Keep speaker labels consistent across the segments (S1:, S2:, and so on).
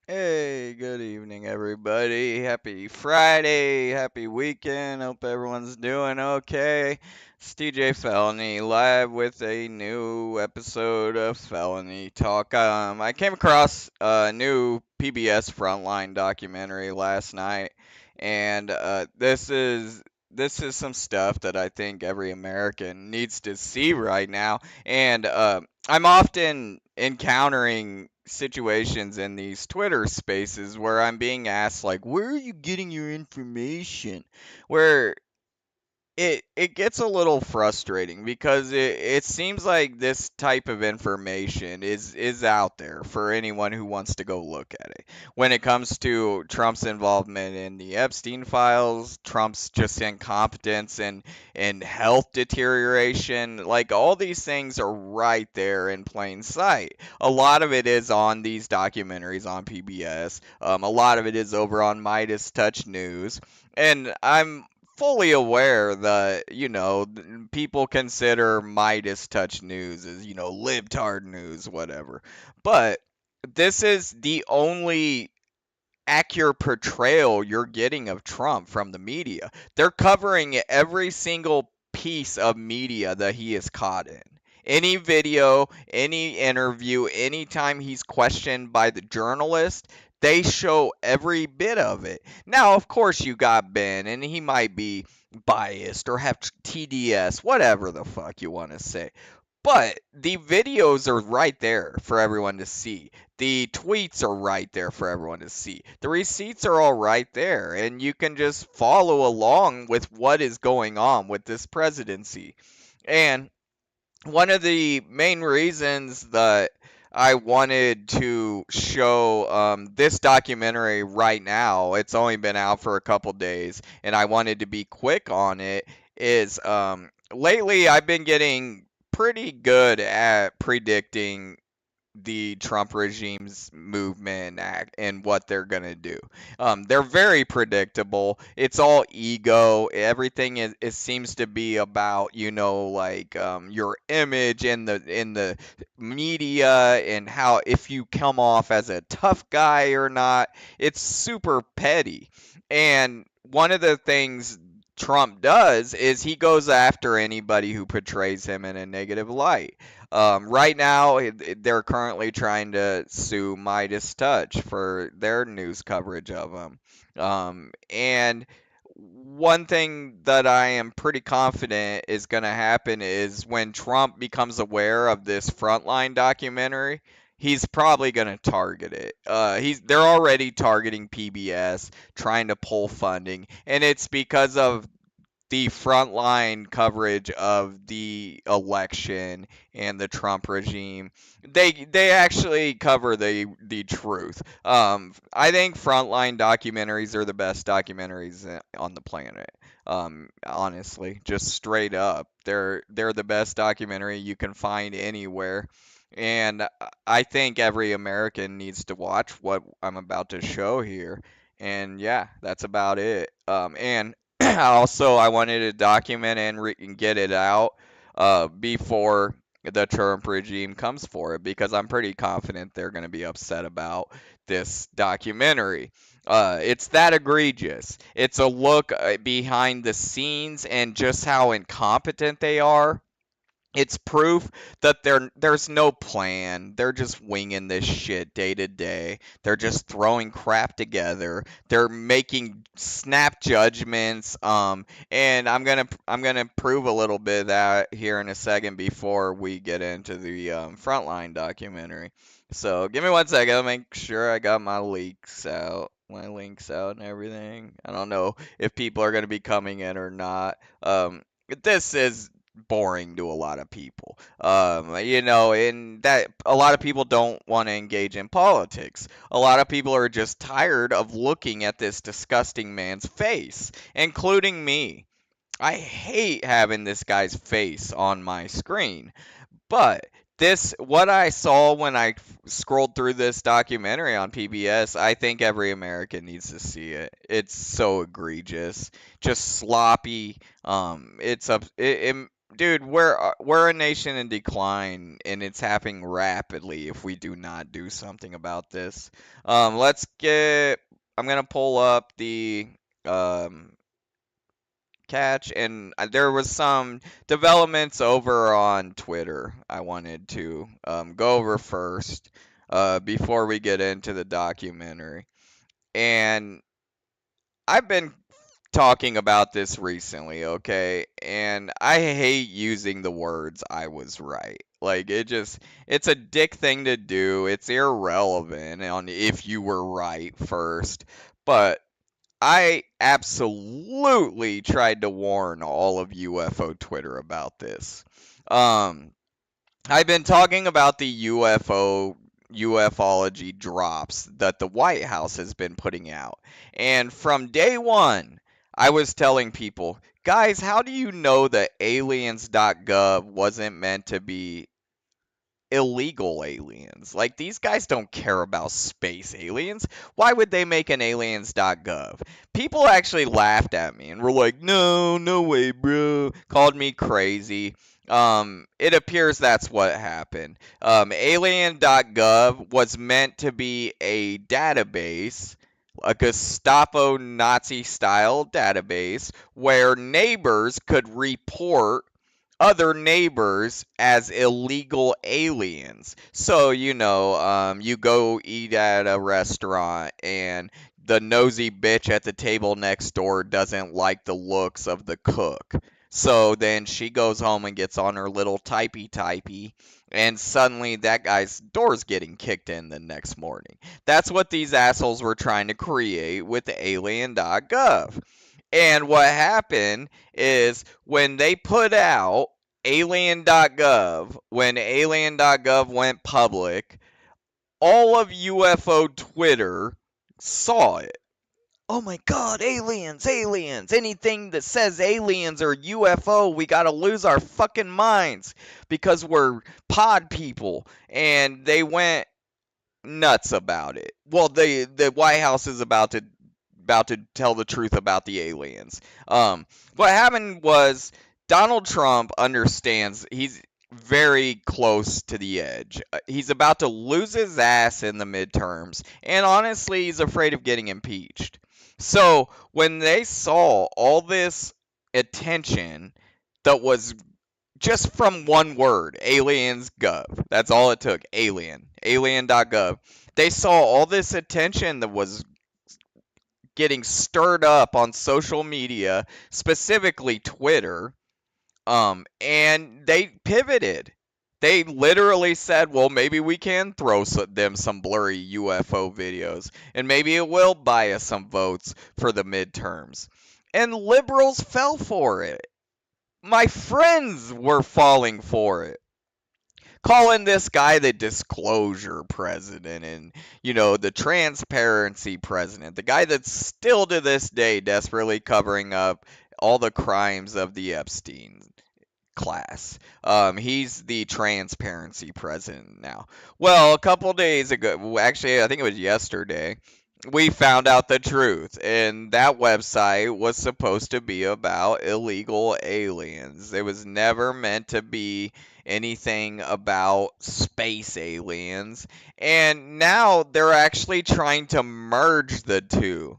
S1: Hey, good evening, everybody. Happy Friday, happy weekend. Hope everyone's doing okay. It's TJ Felony live with a new episode of Felony Talk. I came across a new PBS Frontline documentary last night, and this is some stuff that I think every American needs to see right now. And I'm often encountering situations in these Twitter spaces where I'm being asked, like, where are you getting your information? Where it gets a little frustrating because it seems like this type of information is out there for anyone who wants to go look at it. When it comes to Trump's involvement in the Epstein files, Trump's just incompetence and health deterioration, like all these things are right there in plain sight. A lot of it is on these documentaries on PBS. A lot of it is over on Midas Touch News. And I'm fully aware that, people consider Midas Touch News as, libtard news, whatever. But this is the only accurate portrayal you're getting of Trump from the media. They're covering every single piece of media that he is caught in. Any video, any interview, anytime he's questioned by the journalist, they show every bit of it. Now, of course, you got Ben, and he might be biased or have TDS, whatever the fuck you want to say. But the videos are right there for everyone to see. The tweets are right there for everyone to see. The receipts are all right there, and you can just follow along with what is going on with this presidency. And one of the main reasons that I wanted to show this documentary right now, it's only been out for a couple days, and I wanted to be quick on it, is lately I've been getting pretty good at predicting the Trump regime's movement and what they're going to do. They're very predictable. It's all ego. Everything it seems to be about, like your image in the media and how if you come off as a tough guy or not. It's super petty. And one of the things Trump does is he goes after anybody who portrays him in a negative light. Right now, they're currently trying to sue Midas Touch for their news coverage of him. And one thing that I am pretty confident is going to happen is when Trump becomes aware of this Frontline documentary, he's probably going to target it. They're already targeting PBS, trying to pull funding, and it's because of the frontline coverage of the election and the Trump regime. They actually cover the truth. I think frontline documentaries are the best documentaries on the planet. Honestly, just straight up, they're the best documentary you can find anywhere. And I think every American needs to watch what I'm about to show here. And yeah, that's about it. And also, I wanted to document and get it out before the Trump regime comes for it because I'm pretty confident they're going to be upset about this documentary. It's that egregious. It's a look behind the scenes and just how incompetent they are. It's proof that there's no plan. They're just winging this shit day to day. They're just throwing crap together. They're making snap judgments. And I'm gonna prove a little bit of that here in a second before we get into the Frontline documentary. So give me one second. I'll make sure I got my links out and everything. I don't know if people are gonna be coming in or not. This is boring to a lot of people. And that a lot of people don't want to engage in politics. A lot of people are just tired of looking at this disgusting man's face, including me. I hate having this guy's face on my screen. But what I saw when I scrolled through this documentary on PBS, I think every American needs to see it. It's so egregious, just sloppy. It's up. dude, we're a nation in decline, and it's happening rapidly if we do not do something about this. Let's get. I'm gonna pull up the um catch, and there was some developments over on Twitter I wanted to go over first before we get into the documentary. And I've been talking about this recently, okay? And I hate using the words "I was right." Like it's a dick thing to do. It's irrelevant on if you were right first. But I absolutely tried to warn all of UFO Twitter about this. Um, I've been talking about the ufology drops that the White House has been putting out. And from day one, I was telling people, guys, how do you know that aliens.gov wasn't meant to be illegal aliens? Like, these guys don't care about space aliens. Why would they make an aliens.gov? People actually laughed at me and were like, no, no way, bro. Called me crazy. It appears that's what happened. Alien.gov was meant to be a database, a Gestapo Nazi style database, where neighbors could report other neighbors as illegal aliens. So, you go eat at a restaurant and the nosy bitch at the table next door doesn't like the looks of the cook. So then she goes home and gets on her little typey, and suddenly that guy's door's getting kicked in the next morning. That's what these assholes were trying to create with the alien.gov. And what happened is when they put out alien.gov, when alien.gov went public, all of UFO Twitter saw it. Oh my god, aliens, aliens. Anything that says aliens or UFO, we gotta lose our fucking minds because we're pod people. And they went nuts about it. Well, the White House is about to tell the truth about the aliens. What happened was Donald Trump understands he's very close to the edge. He's about to lose his ass in the midterms, and honestly, he's afraid of getting impeached. So when they saw all this attention that was just from one word, aliens gov. That's all it took, alien.gov. They saw all this attention that was getting stirred up on social media, specifically Twitter, and they pivoted. They literally said, well, maybe we can throw them some blurry UFO videos, and maybe it will buy us some votes for the midterms. And liberals fell for it. My friends were falling for it, calling this guy the disclosure president and, the transparency president, the guy that's still to this day desperately covering up all the crimes of the Epstein class. He's the transparency president now. Well, a couple days ago, actually, I think it was yesterday, we found out the truth, and that website was supposed to be about illegal aliens. It was never meant to be anything about space aliens, and now they're actually trying to merge the two.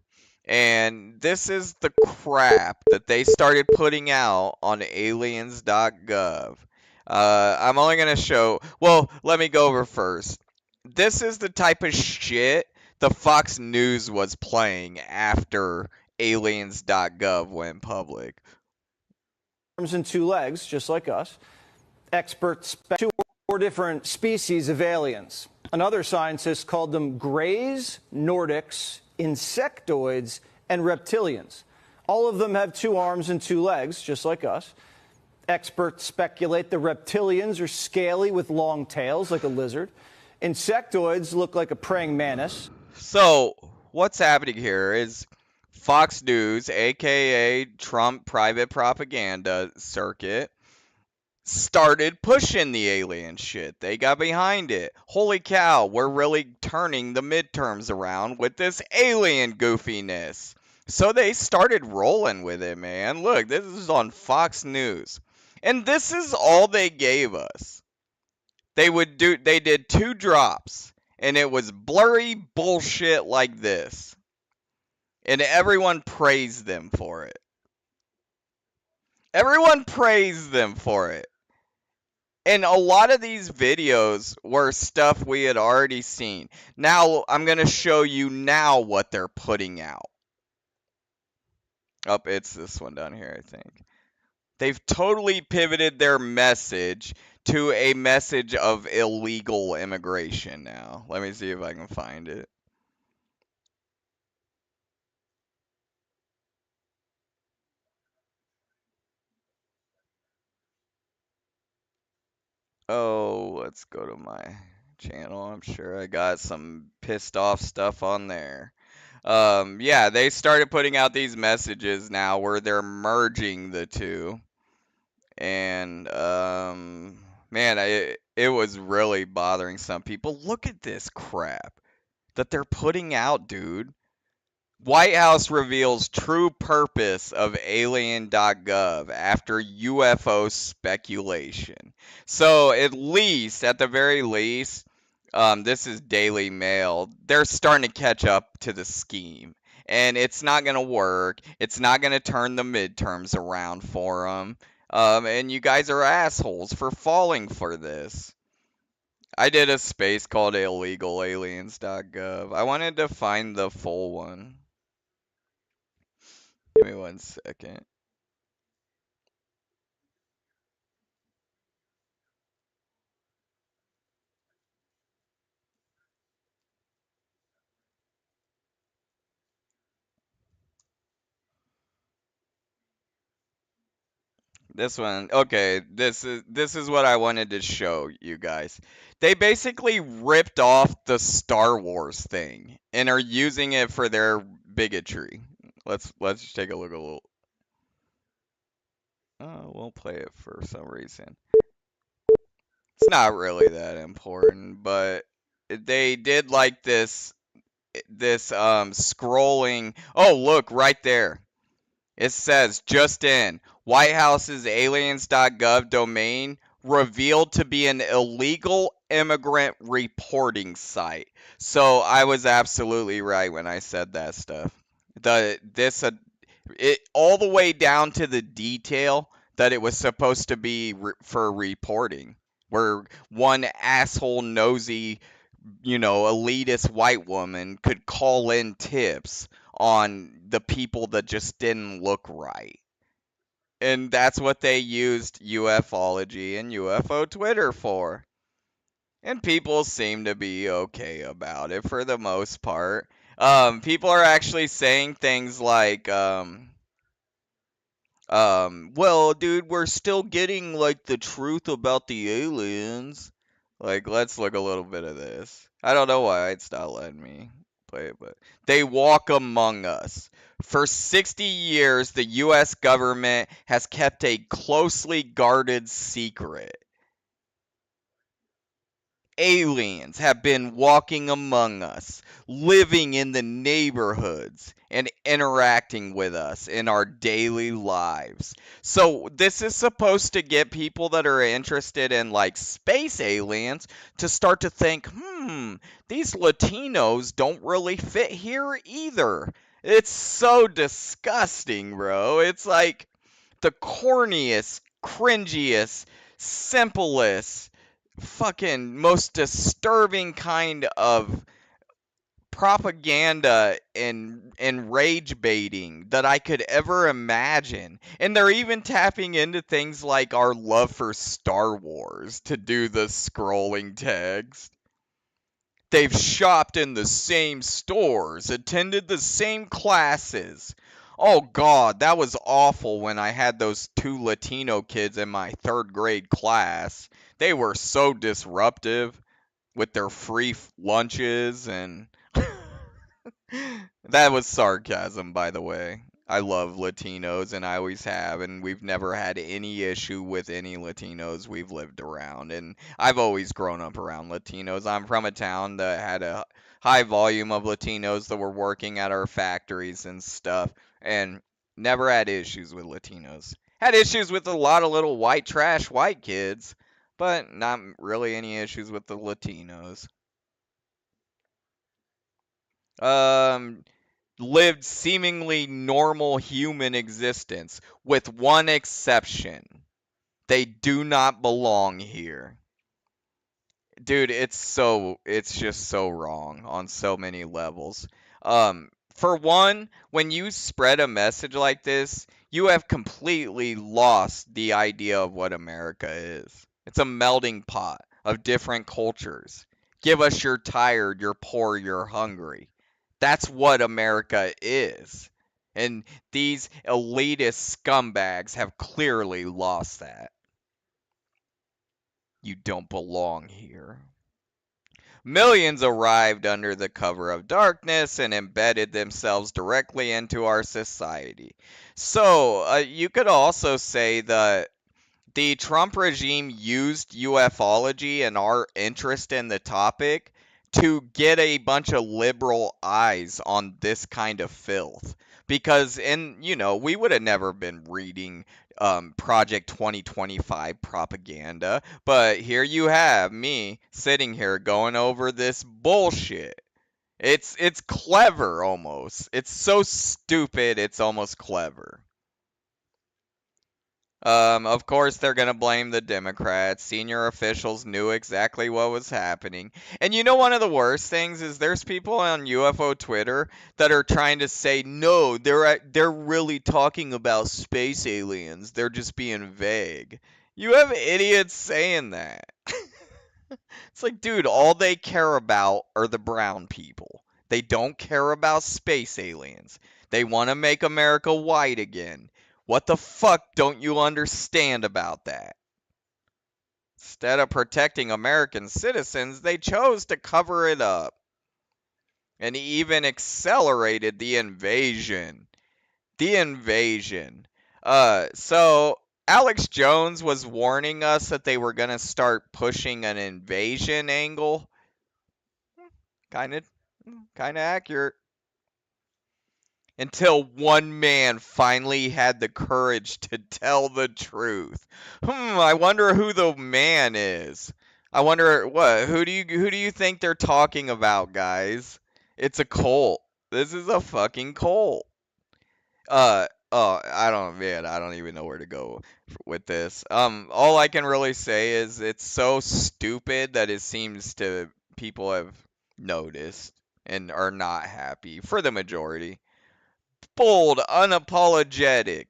S1: And this is the crap that they started putting out on aliens.gov. I'm only going to show. Well, let me go over first. This is the type of shit the Fox News was playing after aliens.gov went public.
S2: Arms and two legs, just like us. Experts spec 2 or 4 different species of aliens. Another scientist called them greys, Nordics, insectoids, and reptilians. All of them have 2 arms and 2 legs, just like us. Experts speculate the reptilians are scaly with long tails, like a lizard. Insectoids look like a praying mantis.
S1: So, what's happening here is Fox News, aka Trump private propaganda circuit, started pushing the alien shit. They got behind it. Holy cow, we're really turning the midterms around with this alien goofiness. So they started rolling with it, man. Look, this is on Fox News. And this is all they gave us. They did 2 drops, and it was blurry bullshit like this. And everyone praised them for it. Everyone praised them for it. And a lot of these videos were stuff we had already seen. Now I'm going to show you now what they're putting out. Oh, it's this one down here, I think. They've totally pivoted their message to a message of illegal immigration now. Let me see if I can find it. Oh, let's go to my channel. I'm sure I got some pissed off stuff on there. Yeah, they started putting out these messages now where they're merging the two. And man, it was really bothering some people. Look at this crap that they're putting out, dude. White House reveals true purpose of alien.gov after UFO speculation. So, at the very least, this is Daily Mail. They're starting to catch up to the scheme. And it's not going to work. It's not going to turn the midterms around for them. And you guys are assholes for falling for this. I did a space called illegalaliens.gov. I wanted to find the full one. Give me 1 second. This one, okay, this is what I wanted to show you guys. They basically ripped off the Star Wars thing and are using it for their bigotry. Let's take a look a little. Oh, we'll play it for some reason. It's not really that important, but they did like this scrolling. Oh, look right there. It says, just in, White House's aliens.gov domain revealed to be an illegal immigrant reporting site. So I was absolutely right when I said that stuff. It all the way down to the detail that it was supposed to be for reporting, where one asshole nosy, elitist white woman could call in tips on the people that just didn't look right. And that's what they used ufology and UFO Twitter for. And people seem to be okay about it for the most part. People are actually saying things like, well, dude, we're still getting like the truth about the aliens. Like, let's look a little bit of this. I don't know why it's not letting me play it, but they walk among us. For 60 years, the US government has kept a closely guarded secret. Aliens have been walking among us, living in the neighborhoods, and interacting with us in our daily lives. So, this is supposed to get people that are interested in like space aliens to start to think, these Latinos don't really fit here either. It's so disgusting, bro. It's like the corniest, cringiest, simplest, fucking most disturbing kind of propaganda and rage baiting that I could ever imagine. And they're even tapping into things like our love for Star Wars to do the scrolling text. They've shopped in the same stores, attended the same classes. Oh God, that was awful when I had those 2 Latino kids in my 3rd grade class. They were so disruptive with their free lunches and that was sarcasm, by the way. I love Latinos and I always have, and we've never had any issue with any Latinos we've lived around. And I've always grown up around Latinos. I'm from a town that had a high volume of Latinos that were working at our factories and stuff, and never had issues with Latinos. Had issues with a lot of little white trash white kids, but not really any issues with the Latinos. Um, Lived seemingly normal human existence, with one exception. They do not belong here. Dude, it's just so wrong on so many levels. For one, when you spread a message like this, you have completely lost the idea of what America is. It's a melting pot of different cultures. Give us you're tired, you're poor, you're hungry. That's what America is. And these elitist scumbags have clearly lost that. You don't belong here. Millions arrived under the cover of darkness and embedded themselves directly into our society. So, you could also say that the Trump regime used ufology and our interest in the topic to get a bunch of liberal eyes on this kind of filth. Because, we would have never been reading Project 2025 propaganda, but here you have me sitting here going over this bullshit. It's clever almost. It's so stupid, it's almost clever. Of course, they're going to blame the Democrats. Senior officials knew exactly what was happening. And you know, one of the worst things is there's people on UFO Twitter that are trying to say, no, they're really talking about space aliens. They're just being vague. You have idiots saying that. It's like, dude, all they care about are the brown people. They don't care about space aliens. They want to make America white again. What the fuck don't you understand about that? Instead of protecting American citizens, they chose to cover it up and even accelerated the invasion. The invasion. So Alex Jones was warning us that they were going to start pushing an invasion angle. Kind of kind of accurate. Until one man finally had the courage to tell the truth. I wonder who the man is. I wonder what who do you think they're talking about, guys? It's a cult. This is a fucking cult. I don't even know where to go with this. All I can really say is it's so stupid that it seems to people have noticed and are not happy for the majority. Bold, unapologetic.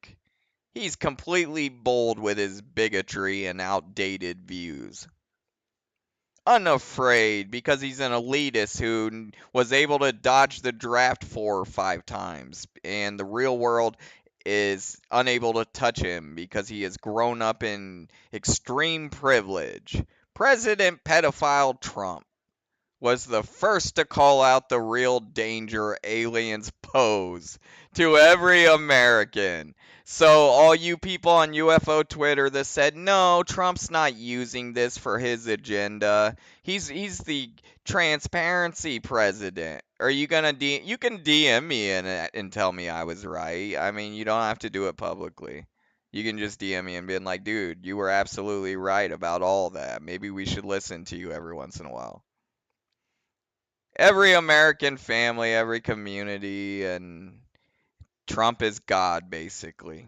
S1: He's completely bold with his bigotry and outdated views. Unafraid because he's an elitist who was able to dodge the draft 4 or 5 times, and the real world is unable to touch him because he has grown up in extreme privilege. President pedophile Trump was the first to call out the real danger aliens pose to every American. So, all you people on UFO Twitter that said, no, Trump's not using this for his agenda. He's the transparency president. Are you gonna you can DM me and tell me I was right. I mean, you don't have to do it publicly. You can just DM me and be like, dude, you were absolutely right about all that. Maybe we should listen to you every once in a while. Every American family, every community, and Trump is God, basically.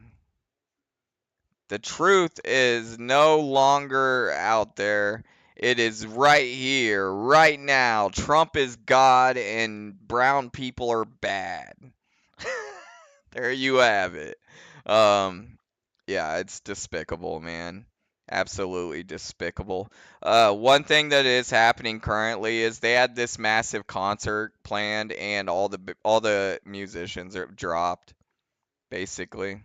S1: The truth is no longer out there. It is right here, right now. Trump is God, and brown people are bad. There you have it. Um, yeah, it's despicable, man. Absolutely despicable. One thing that is happening currently is they had this massive concert planned, and all the musicians are dropped, basically.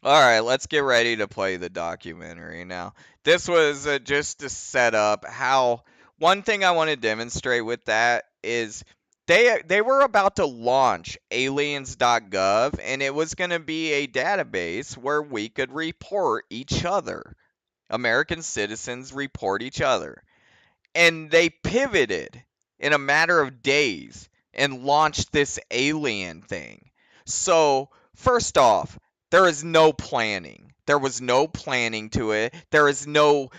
S1: All right, let's get ready to play the documentary now. This was just to set up how one thing I want to demonstrate with that is they were about to launch aliens.gov, and it was going to be a database where we could report each other. American citizens report each other. And they pivoted in a matter of days and launched this alien thing. So, first off, There is no planning. There was no planning to it. There is no,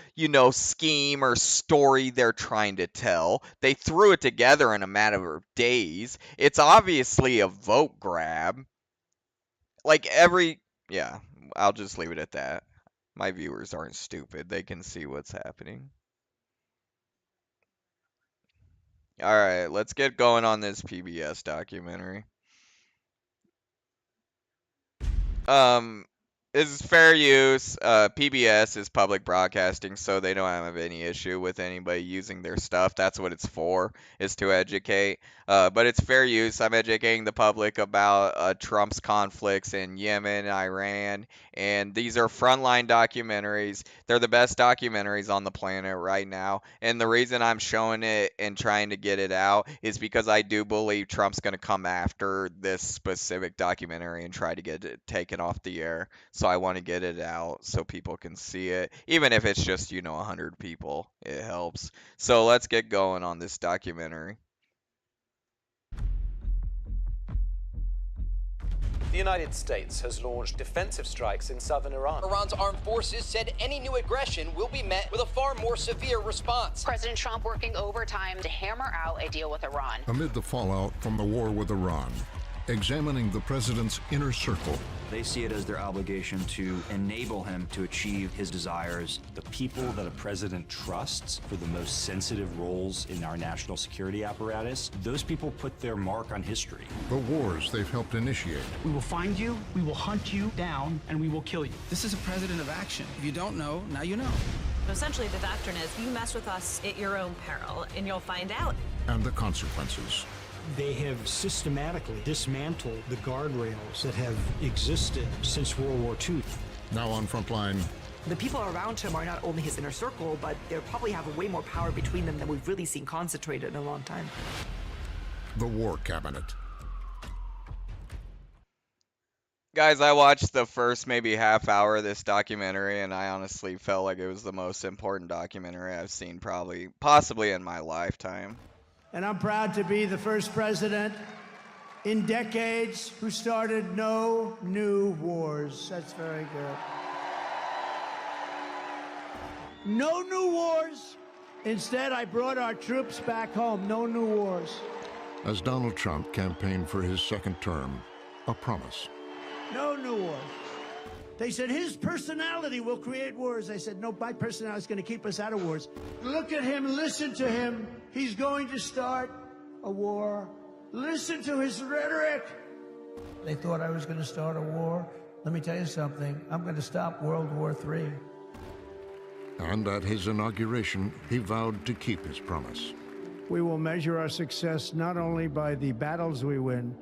S1: scheme or story they're trying to tell. They threw it together in a matter of days. It's obviously a vote grab. Like yeah, I'll just leave it at that. My viewers aren't stupid. They can see what's happening. All right, let's get going on this PBS documentary. Um, is fair use. PBS is public broadcasting, so they don't have any issue with anybody using their stuff. That's what it's for, is to educate. But it's fair use. I'm educating the public about Trump's conflicts in Yemen, Iran, and these are frontline documentaries. They're the best documentaries on the planet right now. And the reason I'm showing it and trying to get it out is because I do believe Trump's going to come after this specific documentary and try to get it taken off the air. So I want to get it out so people can see it. Even if it's just, 100 people, it helps. So let's get going on this documentary.
S3: The United States has launched defensive strikes in southern Iran.
S4: Iran's armed forces said any new aggression will be met with a far more severe response.
S5: President Trump working overtime to hammer out a deal with Iran.
S6: Amid the fallout from the war with Iran, examining the president's inner circle.
S7: They see it as their obligation to enable him to achieve his desires.
S8: The people that a president trusts for the most sensitive roles in our national security apparatus, those people put their mark on history.
S6: The wars they've helped initiate.
S9: We will find you, we will hunt you down, and we will kill you.
S10: This is a president of action. If you don't know, now you know.
S11: Essentially, the doctrine is you mess with us at your own peril, and you'll find out.
S6: And the consequences.
S9: They have systematically dismantled the guardrails that have existed since World War II.
S6: Now on Frontline.
S12: The people around him are not only his inner circle, but they probably have way more power between them than we've really seen concentrated in a long time.
S6: The War Cabinet.
S1: Guys, I watched the first maybe half hour of this documentary, and I honestly felt like it was the most important documentary I've seen possibly in my lifetime.
S13: And I'm proud to be the first president in decades who started no new wars. That's very good. No new wars. Instead, I brought our troops back home. No new wars.
S6: As Donald Trump campaigned for his second term, a promise.
S13: No new wars. They said his personality will create wars. I said, no, my personality is going to keep us out of wars. Look at him, listen to him. He's going to start a war. Listen to his rhetoric. They thought I was going to start a war. Let me tell you something. I'm going to stop World War III.
S6: And at his inauguration, he vowed to keep his promise.
S13: We will measure our success not only by the battles we win,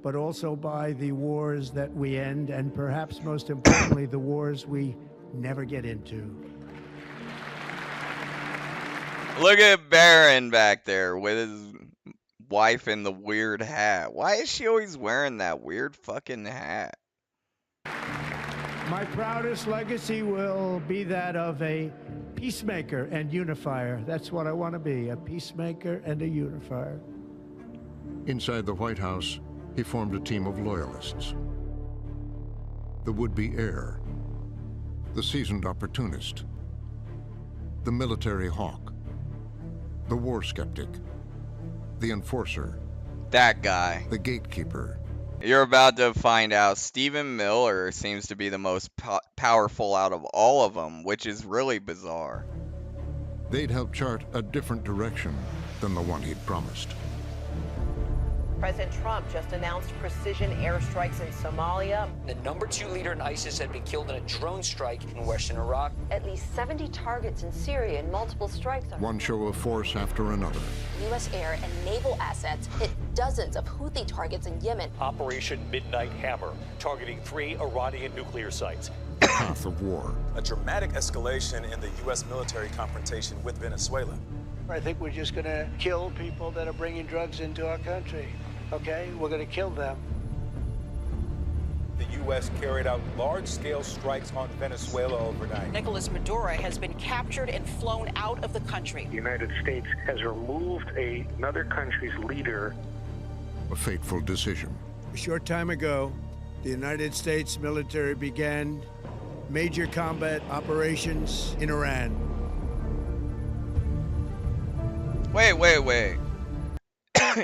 S13: but also by the wars that we end, and perhaps most importantly, the wars we never get into.
S1: Look at Barron back there with his wife in the weird hat. Why is she always wearing that weird fucking hat?
S13: My proudest legacy will be that of a peacemaker and unifier. That's what I want to be, a peacemaker and a unifier.
S6: Inside the White House, he formed a team of loyalists. The would-be heir, the seasoned opportunist, the military hawk, the war skeptic, the enforcer.
S1: That guy.
S6: The gatekeeper.
S1: You're about to find out Stephen Miller seems to be the most powerful out of all of them, which is really bizarre.
S6: They'd help chart a different direction than the one he'd promised.
S14: President Trump just announced precision airstrikes in Somalia.
S4: The #2 leader in ISIS had been killed in a drone strike in western Iraq.
S15: At least 70 targets in Syria and multiple strikes.
S6: One show of force after another.
S15: U.S. air and naval assets hit dozens of Houthi targets in Yemen.
S16: Operation Midnight Hammer, targeting 3 Iranian nuclear sites.
S6: The path of war.
S17: A dramatic escalation in the U.S. military confrontation with Venezuela.
S13: I think we're just going to kill people that are bringing drugs into our country. Okay, we're going to kill them.
S17: The U.S. carried out large-scale strikes on Venezuela overnight.
S14: Nicolas Maduro has been captured and flown out of the country.
S18: The United States has removed another country's leader.
S6: A fateful decision.
S13: A short time ago, the United States military began major combat operations in Iran.
S1: Wait.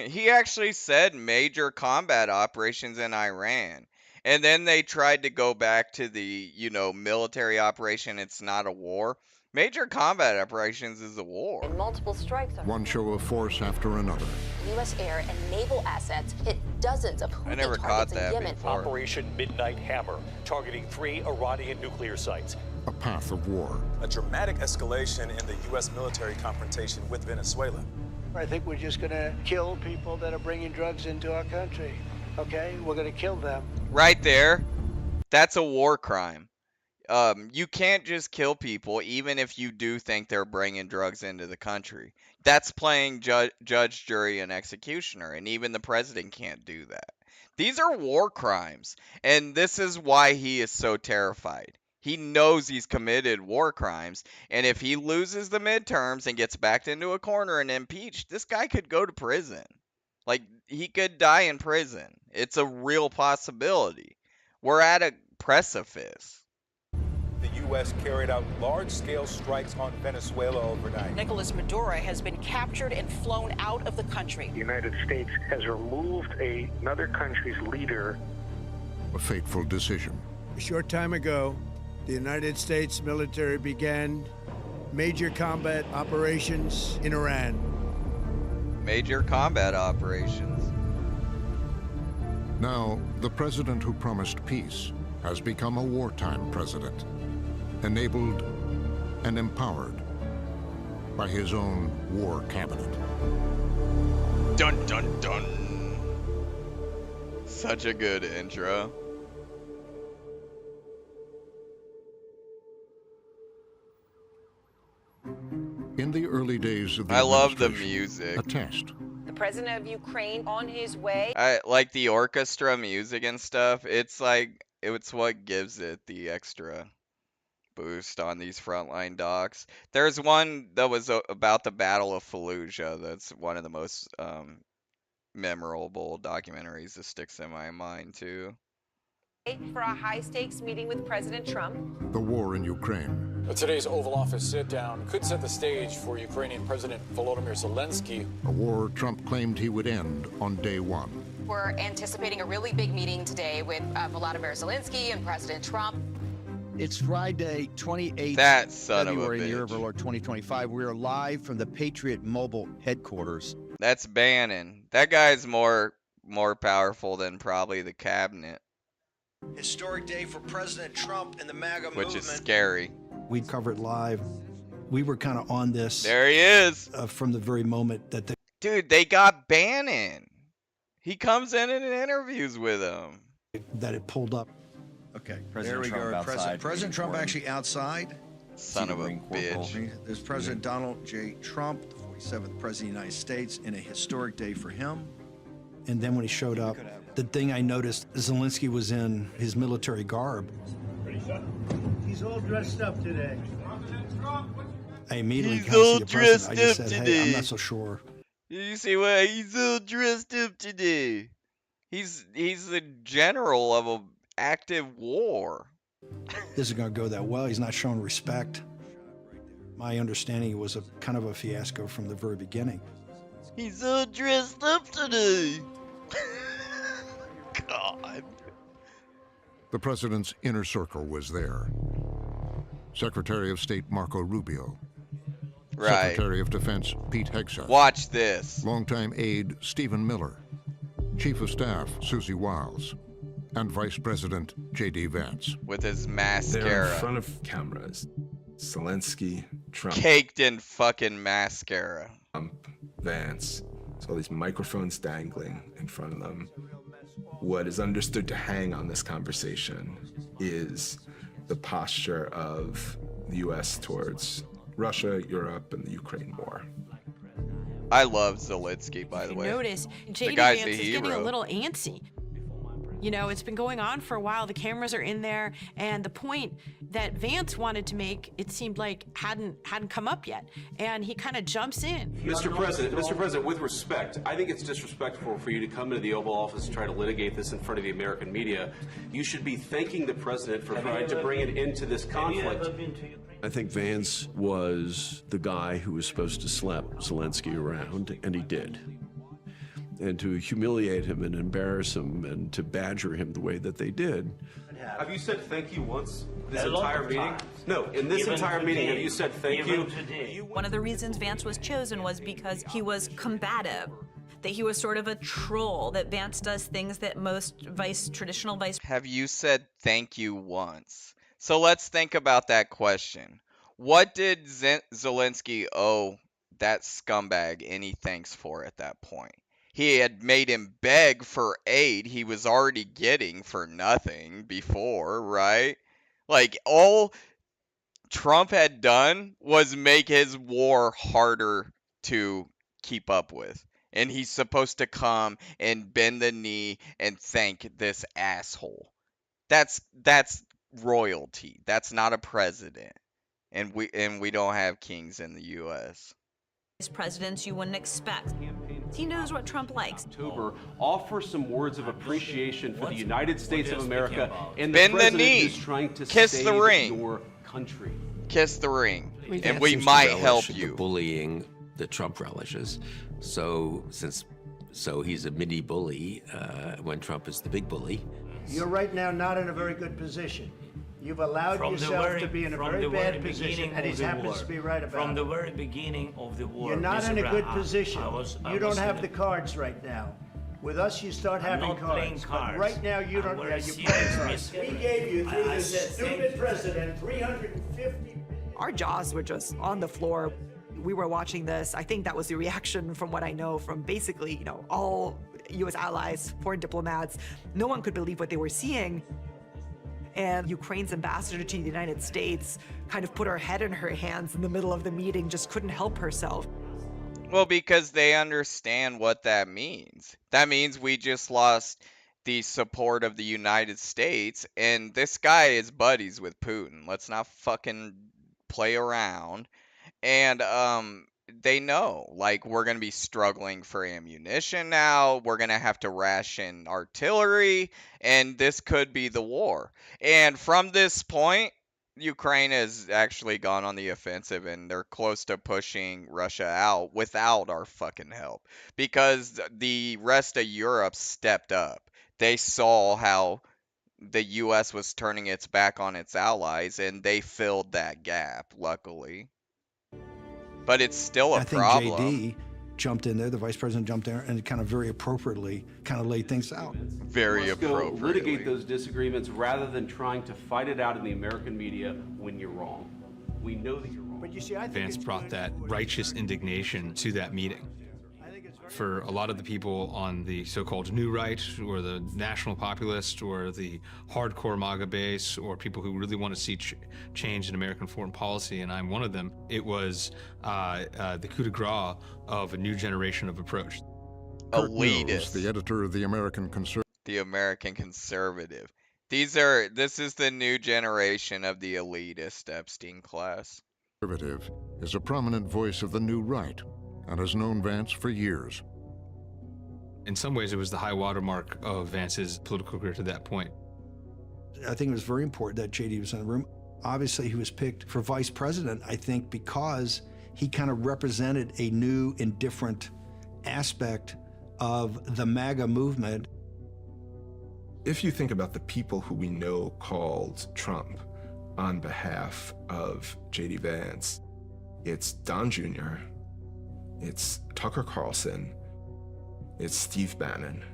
S1: He actually said major combat operations in Iran. And then they tried to go back to the, military operation. It's not a war. Major combat operations is a war.
S15: And multiple strikes on
S6: One show of force after another.
S15: U.S. air and naval assets hit dozens of Houthi
S1: I never caught
S15: targets in
S1: that
S15: Yemen.
S1: before.
S16: Operation Midnight Hammer, targeting 3 Iranian nuclear sites.
S6: A path of war.
S17: A dramatic escalation in the U.S. military confrontation with Venezuela.
S13: I think we're just going to kill people that are bringing drugs into our country. Okay? We're going to kill them.
S1: Right there. That's a war crime. You can't just kill people even if you do think they're bringing drugs into the country. That's playing judge, jury, and executioner, and even the president can't do that. These are war crimes, and this is why he is so terrified. He knows he's committed war crimes, and if he loses the midterms and gets backed into a corner and impeached, this guy could go to prison. Like, he could die in prison. It's a real possibility. We're at a precipice.
S19: The U.S. carried out large-scale strikes on Venezuela overnight.
S20: Nicolas Maduro has been captured and flown out of the country.
S18: The United States has removed another country's leader.
S6: A fateful decision.
S13: A short time ago, the United States military began major combat operations in Iran.
S1: Major combat operations.
S6: Now, the president who promised peace has become a wartime president, enabled and empowered by his own war cabinet.
S1: Dun dun dun. Such a good intro.
S6: In the early days of the
S1: I love the
S6: administration,
S1: music.
S6: a test.
S20: The president of Ukraine on his way.
S1: I like the orchestra music and stuff. It's like it's what gives it the extra boost on these frontline docs. There's one that was about the Battle of Fallujah. That's one of the most memorable documentaries that sticks in my mind too.
S20: For a high-stakes meeting with President Trump.
S6: The war in Ukraine.
S21: Today's Oval Office sit-down could set the stage for Ukrainian President Volodymyr Zelensky.
S6: A war Trump claimed he would end on day one.
S5: We're anticipating a really big meeting today with Volodymyr Zelensky and President Trump.
S22: It's Friday, 28th
S1: That son of a
S22: February in the year of
S1: bitch.
S22: our Lord 2025. We are live from the Patriot Mobile headquarters.
S1: That's Bannon. That guy's more powerful than probably the cabinet,
S23: Historic day for President Trump and the MAGA
S1: which
S23: movement.
S1: is scary.
S9: We cover it live. We were kind of on this.
S1: There he is.
S9: From the very moment that they.
S1: Dude, they got Bannon. He comes in and interviews with him.
S9: That it pulled up.
S22: Okay,
S24: There we go. President Trump actually outside.
S1: Son of a bitch.
S24: There's President Donald J. Trump, the 47th President of the United States, in a historic day for him.
S9: And then when he showed up, the thing I noticed, Zelensky was in his military garb.
S13: He's all dressed up today.
S9: I immediately
S1: He's
S9: kind of
S1: all
S9: see the president. I just
S1: dressed
S9: said,
S1: up
S9: hey, I'm
S1: today.
S9: not so sure.
S1: You see what? He's all dressed up today. He's the general of an active war.
S9: This is going to go that well. He's not showing respect. My understanding, it was a kind of a fiasco from the very beginning.
S1: He's all dressed up today. God.
S6: The president's inner circle was there. Secretary of State Marco Rubio.
S1: Right.
S6: Secretary of Defense Pete Hegseth.
S1: Watch this.
S6: Longtime aide Stephen Miller. Chief of Staff Susie Wiles. And Vice President J.D. Vance.
S1: With his
S25: They're
S1: mascara.
S25: in front of cameras. Zelensky, Trump,
S1: Caked in fucking mascara.
S25: Vance. So all these microphones dangling in front of them. What is understood to hang on this conversation is the posture of the U.S. towards Russia, Europe, and the Ukraine war.
S1: I love Zelensky, by the way.
S26: Notice
S1: the
S26: J.D.
S1: guy's
S26: Vance
S1: a
S26: is getting a
S1: hero.
S26: little antsy.
S2: You know, it's been going on for a while. The cameras are in there, and the point that Vance wanted to make, it seemed like hadn't come up yet, and he kind of jumps in.
S3: Mr. President, with respect, I think it's disrespectful for you to come into the Oval Office and try to litigate this in front of the American media. You should be thanking the president for trying to bring it into this conflict.
S7: I think Vance was the guy who was supposed to slap Zelensky around, and he did. And to humiliate him and embarrass him and to badger him the way that they did.
S3: Have you said thank you once this entire meeting? No, in this entire meeting, have you said thank you?
S11: One of the reasons Vance was chosen was because he was combative, that he was sort of a troll, that Vance does things that most traditional vice.
S1: Have you said thank you once? So let's think about that question. What did Zelensky owe that scumbag any thanks for at that point? He had made him beg for aid he was already getting for nothing before, right? Like, all Trump had done was make his war harder to keep up with. And he's supposed to come and bend the knee and thank this asshole. That's royalty. That's not a president. And we don't have kings in the US.
S11: Presidents you wouldn't expect. He knows what Trump likes.
S3: October, offer some words of appreciation for the United States of America and the
S1: Bend the
S3: president
S1: knee.
S3: who's trying to
S1: Kiss
S3: save
S1: the ring.
S3: your country.
S1: Kiss the ring, and
S8: Vance
S1: we
S8: seems to
S1: might
S8: relish
S1: help
S8: the
S1: you.
S8: bullying that Trump relishes. So he's a mini bully when Trump is the big bully.
S13: You're right now not in a very good position. You've allowed yourself to be in a very bad position, and he happens to be right about it.
S10: From the very beginning of the war.
S13: You're not in a good position.
S10: I
S13: You don't
S10: was
S13: have
S10: in
S13: the cards right now. With us, you start
S10: I'm
S13: having
S10: not playing
S13: cards. But
S10: cards.
S13: right now, you don't.
S10: We're
S13: Yeah,
S10: a
S13: you're playing
S10: serious
S13: cards. We
S10: risk.
S13: gave you through
S10: I
S13: this
S10: said thank
S13: stupid
S10: you.
S13: president 350.
S12: Our jaws were just on the floor. We were watching this. I think that was the reaction from what I know from basically, all U.S. allies, foreign diplomats. No one could believe what they were seeing. And Ukraine's ambassador to the United States kind of put her head in her hands in the middle of the meeting, just couldn't help herself.
S1: Well, because they understand what that means. That means we just lost the support of the United States, and this guy is buddies with Putin. Let's not fucking play around. And they know, like, we're going to be struggling for ammunition now. We're going to have to ration artillery, and this could be the war. And from this point, Ukraine has actually gone on the offensive, and they're close to pushing Russia out without our fucking help, because the rest of Europe stepped up. They saw how the US was turning its back on its allies, and they filled that gap, luckily. But it's still a problem.
S9: I think JD jumped in there, the vice president jumped in there, and kind of very appropriately kind of laid things out.
S1: Very
S3: Let's go
S1: appropriately.
S3: litigate those disagreements rather than trying to fight it out in the American media when you're wrong. We know that you're wrong.
S13: But you see, I think
S26: Vance brought that righteous indignation to that meeting. For a lot of the people on the so-called new right, or the national populist, or the hardcore MAGA base, or people who really want to see change in American foreign policy, and I'm one of them, it was the coup de grace of a new generation of approach.
S1: Elitist.
S6: The editor of the American Conservative.
S1: The American Conservative. This is the new generation of the elitist Epstein class.
S6: Is a prominent voice of the new right and has known Vance for years.
S26: In some ways, it was the high watermark of Vance's political career to that point.
S9: I think it was very important that JD was in the room. Obviously, he was picked for vice president, I think, because he kind of represented a new and different aspect of the MAGA movement.
S25: If you think about the people who we know called Trump on behalf of J.D. Vance, it's Don Jr., it's Tucker Carlson, it's Steve Bannon.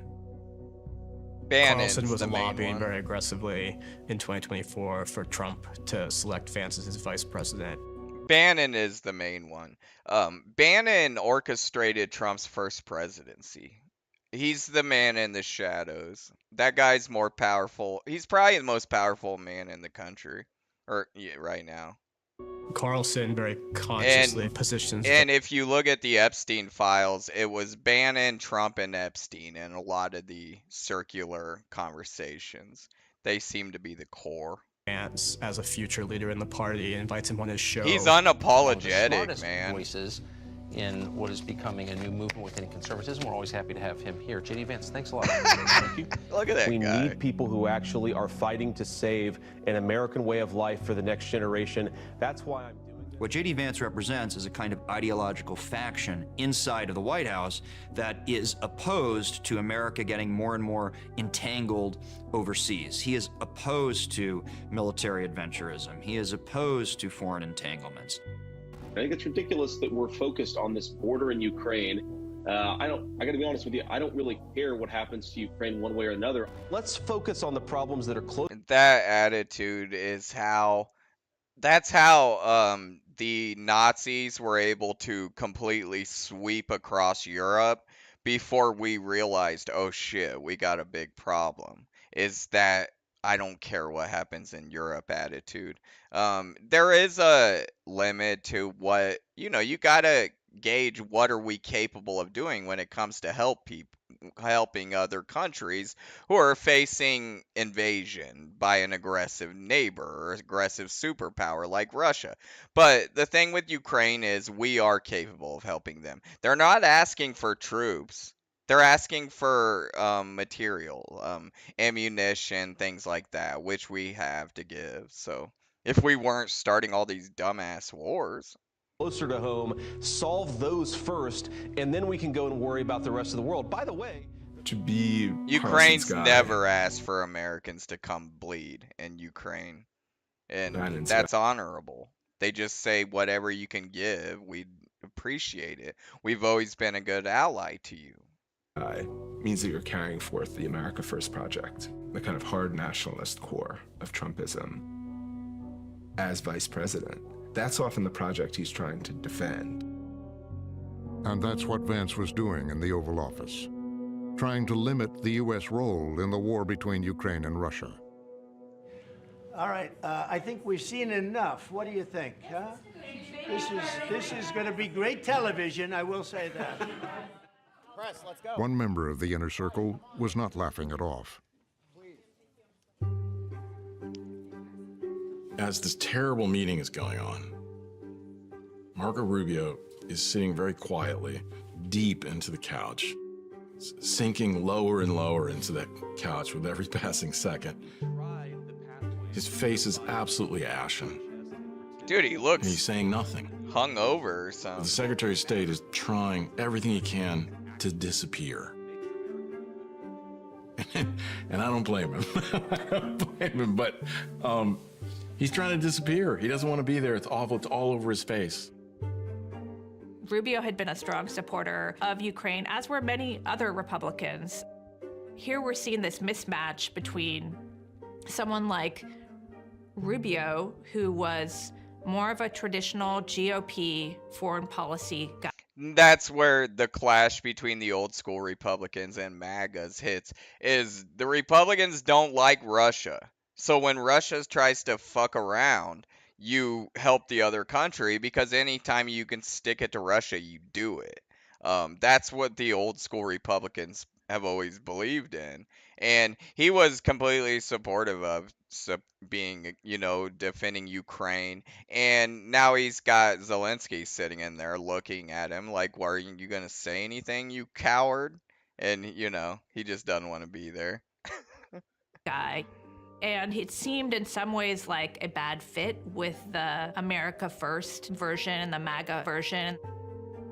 S27: Carlson was lobbying very aggressively in 2024 for Trump to select Vance as his vice president.
S1: Bannon is the main one. Bannon orchestrated Trump's first presidency. He's the man in the shadows. That guy's more powerful. He's probably the most powerful man in the country, right now.
S27: Carlson very consciously positions.
S1: And if you look at the Epstein files, it was Bannon, Trump, and Epstein in a lot of the circular conversations. They seem to be the core.
S27: Vance as a future leader in the party, invites him on his show.
S1: He's unapologetic,
S4: the
S1: man.
S4: Voices in what is becoming a new movement within conservatism. We're always happy to have him here. J.D. Vance, thanks a lot. Thank you.
S1: Look at that
S14: we
S1: guy.
S14: need people who actually are fighting to save an American way of life for the next generation. That's why I'm doing this.
S15: What J.D. Vance represents is a kind of ideological faction inside of the White House that is opposed to America getting more and more entangled overseas. He is opposed to military adventurism. He is opposed to foreign entanglements.
S16: I think it's ridiculous that we're focused on this border in Ukraine. I got to be honest with you, I don't really care what happens to Ukraine one way or another.
S14: Let's focus on the problems that are close.
S1: That attitude is that's how the Nazis were able to completely sweep across Europe before we realized, oh shit, we got a big problem. Is that I don't care what happens in Europe attitude. There is a limit to what, you gotta gauge what are we capable of doing when it comes to helping other countries who are facing invasion by an aggressive neighbor or aggressive superpower like Russia. But the thing with Ukraine is we are capable of helping them. They're not asking for troops. They're asking for material, ammunition, things like that, which we have to give. So if we weren't starting all these dumbass wars.
S14: Closer to home, solve those first, and then we can go and worry about the rest of the world. By the way,
S25: to be
S1: Ukraine's never asked for Americans to come bleed in Ukraine, and that's honorable. They just say whatever you can give, we'd appreciate it. We've always been a good ally to you.
S25: Means that you're carrying forth the America First project, the kind of hard nationalist core of Trumpism. As vice president, that's often the project he's trying to defend.
S6: And that's what Vance was doing in the Oval Office, trying to limit the U.S. role in the war between Ukraine and Russia.
S13: All right, I think we've seen enough. What do you think, huh? This is going to be great television, I will say that.
S10: Press, let's go.
S6: One member of the inner circle was not laughing it off.
S21: As this terrible meeting is going on, Marco Rubio is sitting very quietly, deep into the couch, sinking lower and lower into that couch with every passing second. His face is absolutely ashen.
S1: Dude, he looks...
S21: And he's saying nothing.
S1: Hungover or something.
S21: The Secretary of State is trying everything he can to disappear. And I don't blame him. I don't blame him, but he's trying to disappear. He doesn't want to be there. It's awful. It's all over his face.
S17: Rubio had been a strong supporter of Ukraine, as were many other Republicans. Here we're seeing this mismatch between someone like Rubio, who was more of a traditional GOP foreign policy guy.
S1: That's where the clash between the old school Republicans and MAGAs hits, is the Republicans don't like Russia. So when Russia tries to fuck around, you help the other country, because anytime you can stick it to Russia, you do it. That's what the old school Republicans have always believed in. And he was completely supportive of being, defending Ukraine. And now he's got Zelensky sitting in there looking at him like, why are you going to say anything, you coward? And, he just doesn't want to be there.
S17: Guy. And it seemed in some ways like a bad fit with the America First version and the MAGA version.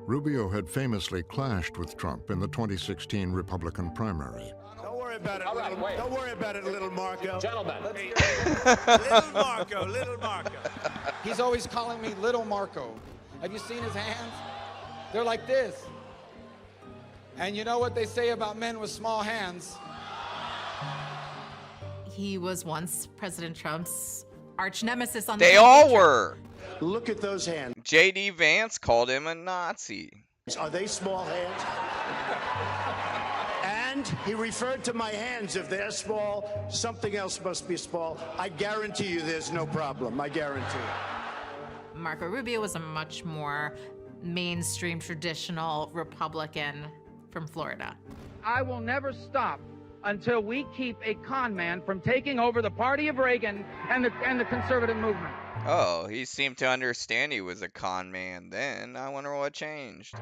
S6: Rubio had famously clashed with Trump in the 2016 Republican primary.
S13: Don't worry about it, don't worry about it, little Marco.
S10: Gentlemen.
S13: Little Marco.
S18: He's always calling me Little Marco. Have you seen his hands? They're like this. And you know what they say about men with small hands?
S19: He was once President Trump's arch nemesis on
S1: They all were.
S13: Look at those hands.
S1: J.D. Vance called him a Nazi.
S13: Are they small hands? And he referred to my hands. If they're small, something else must be small. I guarantee you there's no problem. I guarantee it.
S19: Marco Rubio was a much more mainstream, traditional Republican from Florida.
S2: I will never stop until we keep a con man from taking over the party of Reagan and the conservative movement.
S1: Oh, he seemed to understand he was a con man then. I wonder what changed.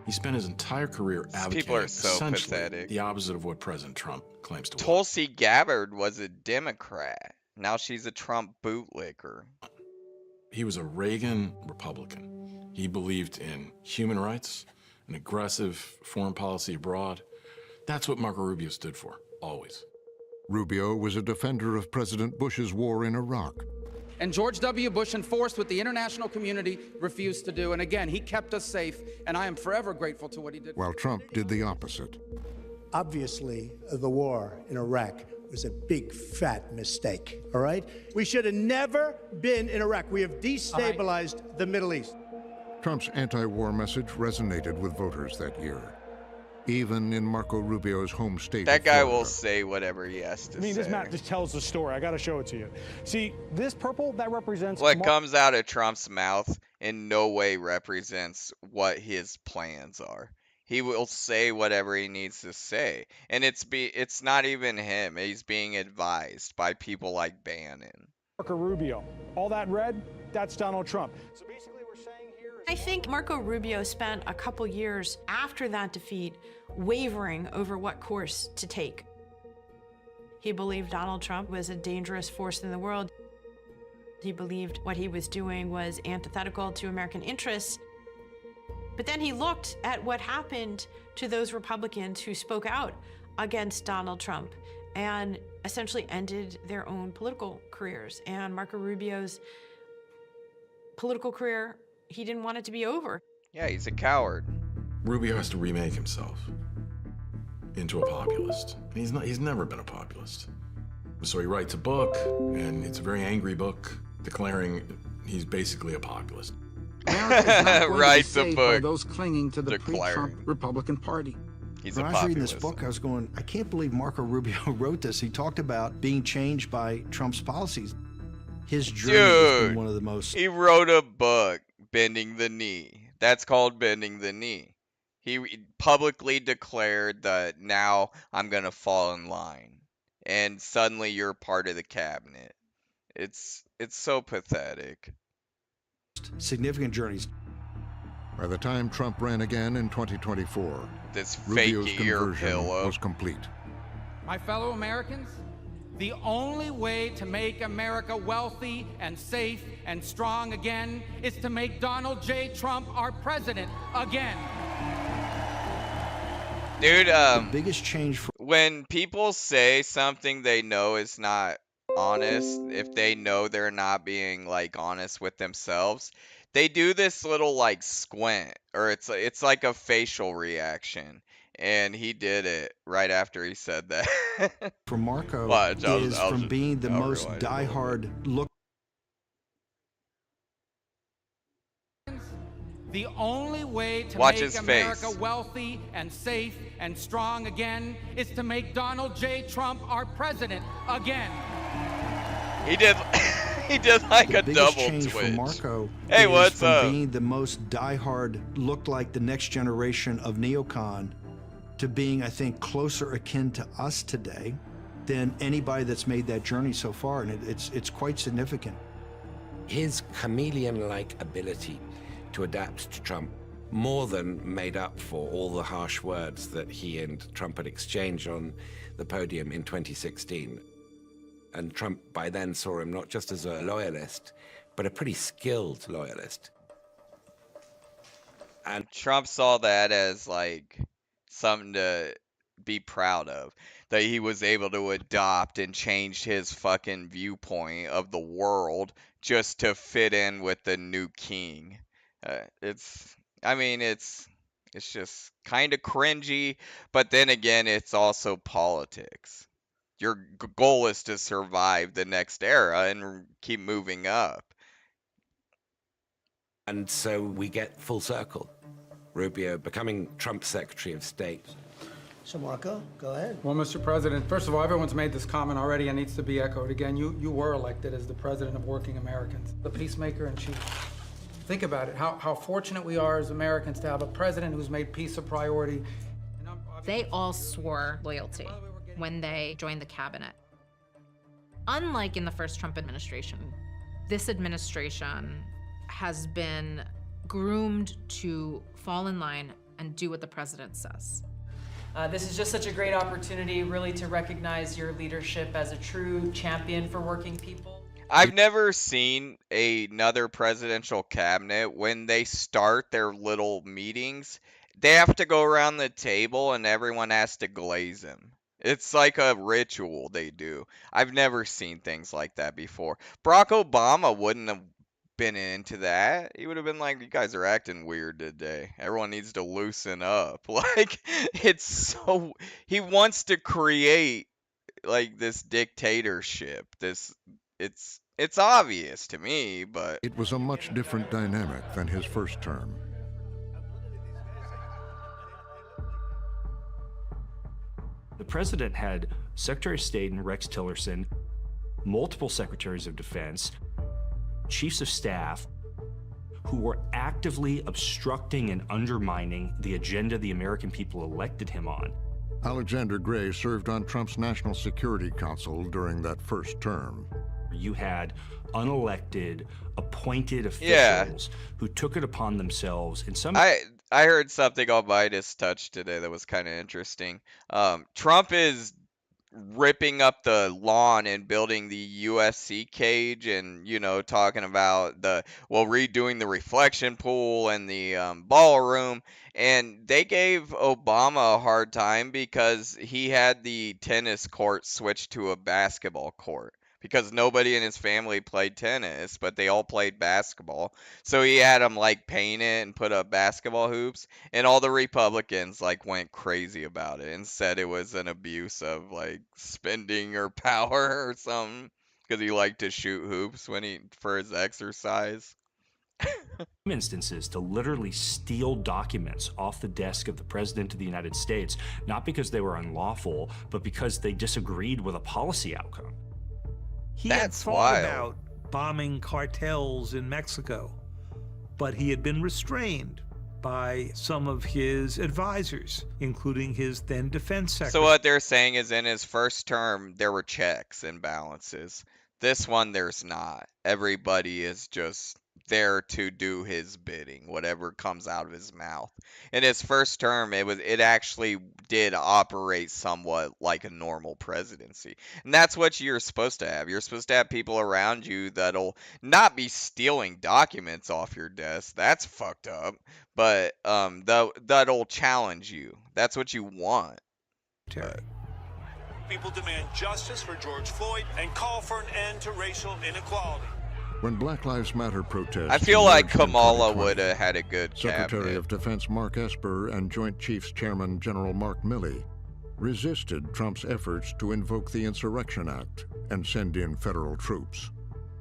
S21: He spent his entire career advocating
S1: People are so
S21: essentially
S1: pathetic.
S21: the opposite of what President Trump claims to be.
S1: Tulsi Gabbard was a Democrat. Now she's a Trump bootlicker.
S21: He was a Reagan Republican. He believed in human rights, an aggressive foreign policy abroad. That's what Marco Rubio stood for, always.
S6: Rubio was a defender of President Bush's war in Iraq.
S18: And George W. Bush, enforced what the international community refused to do. And again, he kept us safe, and I am forever grateful to what he did.
S6: While Trump did the opposite.
S13: Obviously, the war in Iraq was a big, fat mistake, all right? We should have never been in Iraq. We have destabilized the Middle East.
S6: Trump's anti-war message resonated with voters that year, even in Marco Rubio's home state.
S1: That guy will say whatever he has to
S5: I mean,
S1: say.
S5: this map just tells the story. I got to show it to you. See, this purple, that represents...
S1: What comes out of Trump's mouth in no way represents what his plans are. He will say whatever he needs to say. And it's not even him. He's being advised by people like Bannon.
S5: Marco Rubio. All that red, that's Donald Trump. So basically we're saying here...
S17: I think Marco Rubio spent a couple years after that defeat wavering over what course to take. He believed Donald Trump was a dangerous force in the world. He believed what he was doing was antithetical to American interests. But then he looked at what happened to those Republicans who spoke out against Donald Trump and essentially ended their own political careers. And Marco Rubio's political career, he didn't want it to be over.
S1: Yeah, he's a coward.
S21: Rubio has to remake himself into a populist. And he's never been a populist. So he writes a book, and it's a very angry book, declaring he's basically a populist.
S1: Writes a book.
S7: Those clinging to the pre-Trump Republican Party.
S1: He's
S9: when
S1: a
S9: I was reading this
S1: populist.
S9: book, I was going, I can't believe Marco Rubio wrote this. He talked about being changed by Trump's policies. His journey has been one of the most...
S1: He wrote a book, Bending the Knee. That's called Bending the Knee. He publicly declared that now I'm going to fall in line. And suddenly you're part of the cabinet. It's so pathetic.
S9: Significant journeys.
S6: By the time Trump ran again in 2024,
S1: this
S6: Rubio's
S1: fake ear
S6: conversion
S1: pillow
S6: was complete.
S18: My fellow Americans, the only way to make America wealthy and safe and strong again is to make Donald J. Trump our president again.
S1: Dude,
S9: the biggest change for...
S1: when people say something they know is not honest, if they know they're not being like honest with themselves, they do this little like squint, or it's like a facial reaction, and he did it right after he said that.
S9: For Marco,
S1: Watch,
S9: from being the most diehard look.
S18: The only way to
S1: Watch
S18: make
S1: his
S18: America
S1: face.
S18: wealthy and safe and strong again is to make Donald J. Trump our president again.
S1: He did he did like
S9: The
S1: a
S9: biggest
S1: double
S9: change
S1: twitch.
S9: for Marco
S1: Hey,
S9: is
S1: what's
S9: from
S1: up?
S9: being the most diehard, looked like the next generation of neocon, to being, I think, closer akin to us today than anybody that's made that journey so far, and it's quite significant.
S8: His chameleon-like ability to adapt to Trump more than made up for all the harsh words that he and Trump had exchanged on the podium in 2016. And Trump by then saw him not just as a loyalist, but a pretty skilled loyalist.
S1: And Trump saw that as like something to be proud of, that he was able to adopt and change his fucking viewpoint of the world just to fit in with the new king. It's just kind of cringy, but then again, it's also politics. Your goal is to survive the next era and keep moving up.
S8: And so we get full circle. Rubio becoming Trump's Secretary of State.
S13: So, Marco, go ahead.
S18: Well, Mr. President, first of all, everyone's made this comment already and needs to be echoed again. You were elected as the president of working Americans, the peacemaker in chief.
S2: Think about it, how fortunate we are as Americans to have a president who's made peace a priority.
S19: They all swore loyalty when they joined the cabinet. Unlike in the first Trump administration, this administration has been groomed to fall in line and do what the president says.
S3: This is just such a great opportunity, really, to recognize your leadership as a true champion for working people.
S1: I've never seen another presidential cabinet, when they start their little meetings, they have to go around the table and everyone has to glaze them. It's like a ritual they do. I've never seen things like that before. Barack Obama wouldn't have been into that. He would have been like, you guys are acting weird today. Everyone needs to loosen up. Like, it's so... He wants to create, like, this dictatorship. It's obvious to me, but...
S6: It was a much different dynamic than his first term.
S11: The president had Secretary of State and Rex Tillerson, multiple secretaries of defense, chiefs of staff, who were actively obstructing and undermining the agenda the American people elected him on.
S6: Alexander Gray served on Trump's National Security Council during that first term.
S11: You had unelected, appointed officials who took it upon themselves in some...
S1: I heard something on Midas Touch today that was kind of interesting. Trump is ripping up the lawn and building the UFC cage, and talking about redoing the reflection pool and the ballroom, and they gave Obama a hard time because he had the tennis court switched to a basketball court, because nobody in his family played tennis, but they all played basketball. So he had them paint it and put up basketball hoops, and all the Republicans went crazy about it and said it was an abuse of spending or power or something, because he liked to shoot hoops for his exercise.
S11: Instances to literally steal documents off the desk of the President of the United States, not because they were unlawful, but because they disagreed with a policy outcome.
S12: He had thought about bombing cartels in Mexico, but he had been restrained by some of his advisors, including his then defense secretary.
S1: So what they're saying is, in his first term, there were checks and balances. This one, there's not. Everybody is just there to do his bidding, whatever comes out of his mouth. In his first term, it actually did operate somewhat like a normal presidency. And that's what you're supposed to have. You're supposed to have people around you that'll not be stealing documents off your desk. That's fucked up. But that'll challenge you. That's what you want.
S20: People demand justice for George Floyd and call for an end to racial inequality.
S6: When Black Lives Matter protests...
S1: I feel like Kamala would have had a good
S6: Secretary
S1: cabinet.
S6: of Defense Mark Esper and Joint Chiefs Chairman General Mark Milley resisted Trump's efforts to invoke the Insurrection Act and send in federal troops.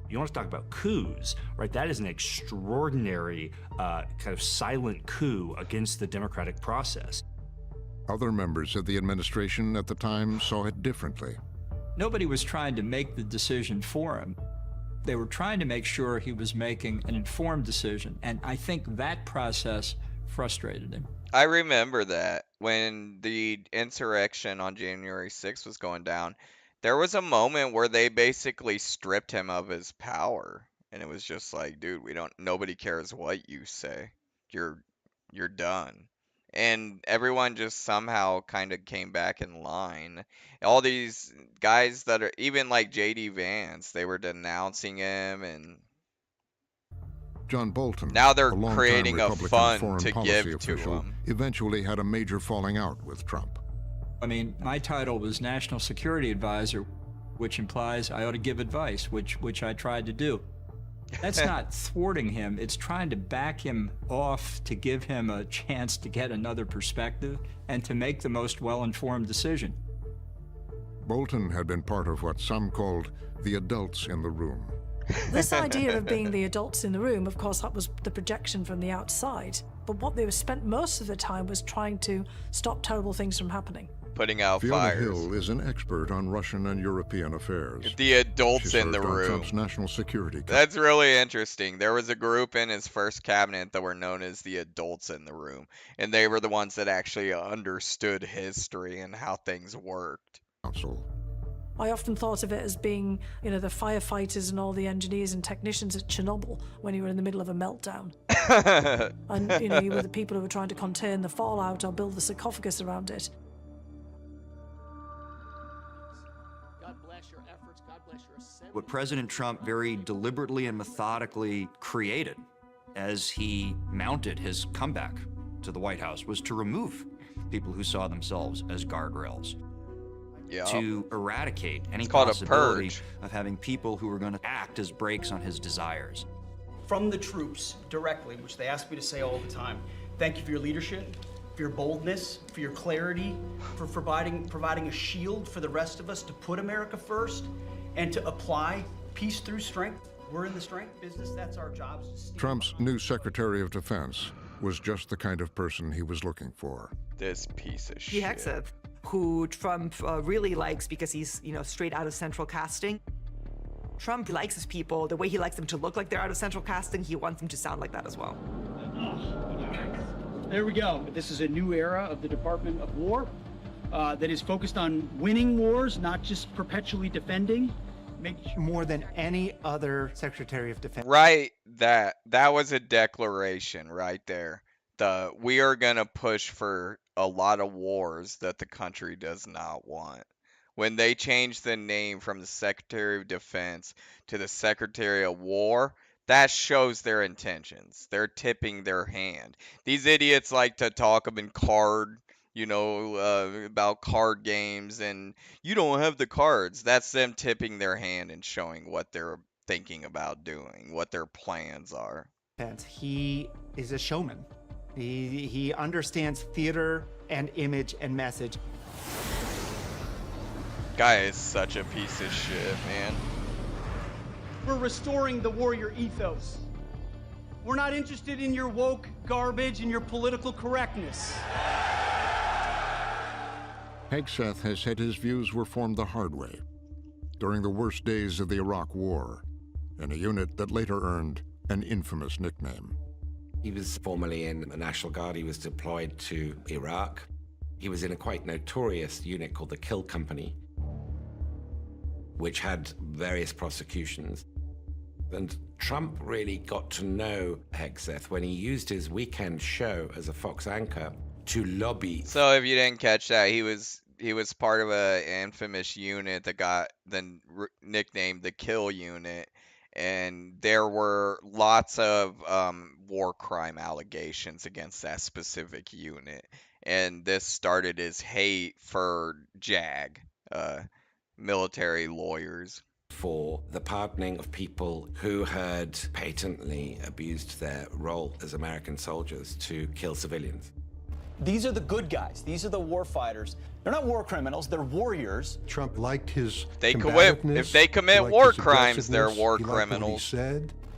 S11: You want to talk about coups, right? That is an extraordinary kind of silent coup against the democratic process.
S6: Other members of the administration at the time saw it differently.
S22: Nobody was trying to make the decision for him. They were trying to make sure he was making an informed decision, and I think that process frustrated him.
S1: I remember that when the insurrection on January 6th was going down, there was a moment where they basically stripped him of his power, and it was just like, dude, nobody cares what you say. You're done. And everyone just somehow kind of came back in line. All these guys that are, even like J.D. Vance, they were denouncing him, and
S6: John Bolton,
S1: now they're
S6: a longtime
S1: creating a
S6: Republican
S1: fund
S6: foreign
S1: to
S6: policy
S1: give to
S6: official,
S1: him.
S6: eventually had a major falling out with Trump.
S22: I mean, my title was National Security Advisor, which implies I ought to give advice, which I tried to do. That's not thwarting him, it's trying to back him off to give him a chance to get another perspective and to make the most well-informed decision.
S6: Bolton had been part of what some called the adults in the room.
S23: This idea of being the adults in the room, of course, that was the projection from the outside. But what they spent most of the time was trying to stop terrible things from happening.
S1: putting out
S6: Fiona
S1: fires.
S6: Hill is an expert on Russian and European affairs.
S1: The adults
S6: She
S1: in the
S6: served on
S1: room.
S6: Trump's National Security Council.
S1: That's really interesting. There was a group in his first cabinet that were known as the adults in the room, and they were the ones that actually understood history and how things worked.
S23: I often thought of it as being, you know, the firefighters and all the engineers and technicians at Chernobyl when you were in the middle of a meltdown. And, you know, you were the people who were trying to contain the fallout or build the sarcophagus around it.
S10: God bless your efforts. God bless your assembly.
S4: What President Trump very deliberately and methodically created as he mounted his comeback to the White House was to remove people who saw themselves as guardrails.
S1: Yep.
S4: To eradicate any
S1: It's called a
S4: possibility
S1: purge.
S4: of having people who were going to act as brakes on his desires.
S14: From the troops directly, which they ask me to say all the time, thank you for your leadership, for your boldness, for your clarity, for providing a shield for the rest of us to put America first and to apply peace through strength. We're in the strength business. That's our job.
S6: Trump's new Secretary of Defense was just the kind of person he was looking for.
S1: This piece of
S15: Pete
S1: shit.
S15: Hegseth, who Trump really likes because he's, you know, straight out of central casting. Trump likes his people. The way he likes them to look like they're out of central casting, he wants them to sound like that as well.
S16: There we go. This is a new era of the Department of War that is focused on winning wars, not just perpetually defending.
S10: More than any other Secretary of Defense.
S1: Right, that was a declaration right there. We are going to push for a lot of wars that the country does not want. When they changed the name from the Secretary of Defense to the Secretary of War, that shows their intentions. They're tipping their hand. These idiots like to talk about about card games, and you don't have the cards. That's them tipping their hand and showing what they're thinking about doing, what their plans are.
S10: He is a showman. He understands theater and image and message.
S1: Guy is such a piece of shit, man.
S16: We're restoring the warrior ethos. We're not interested in your woke garbage and your political correctness.
S6: Hegseth has said his views were formed the hard way during the worst days of the Iraq War, in a unit that later earned an infamous nickname.
S8: He was formerly in the National Guard. He was deployed to Iraq. He was in a quite notorious unit called the Kill Company, which had various prosecutions. And Trump really got to know Hegseth when he used his weekend show as a Fox anchor to lobby.
S1: So if you didn't catch that, he was part of an infamous unit that got nicknamed the Kill Unit, and there were lots of war crime allegations against that specific unit, and this started his hate for JAG, military lawyers.
S8: For the pardoning of people who had patently abused their role as American soldiers to kill civilians.
S14: These are the good guys. These are the war fighters. They're not war criminals. They're warriors.
S6: Trump liked his
S1: if they commit war crimes, they're war criminals.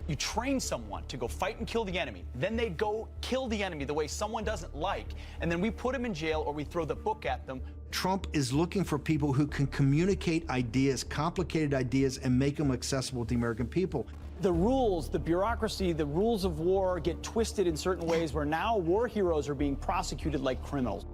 S14: You train someone to go fight and kill the enemy. Then they go kill the enemy the way someone doesn't like. And then we put them in jail or we throw the book at them.
S9: Trump is looking for people who can communicate ideas, complicated ideas, and make them accessible to the American people.
S16: The rules, the bureaucracy, the rules of war get twisted in certain ways where now war heroes are being prosecuted like criminals.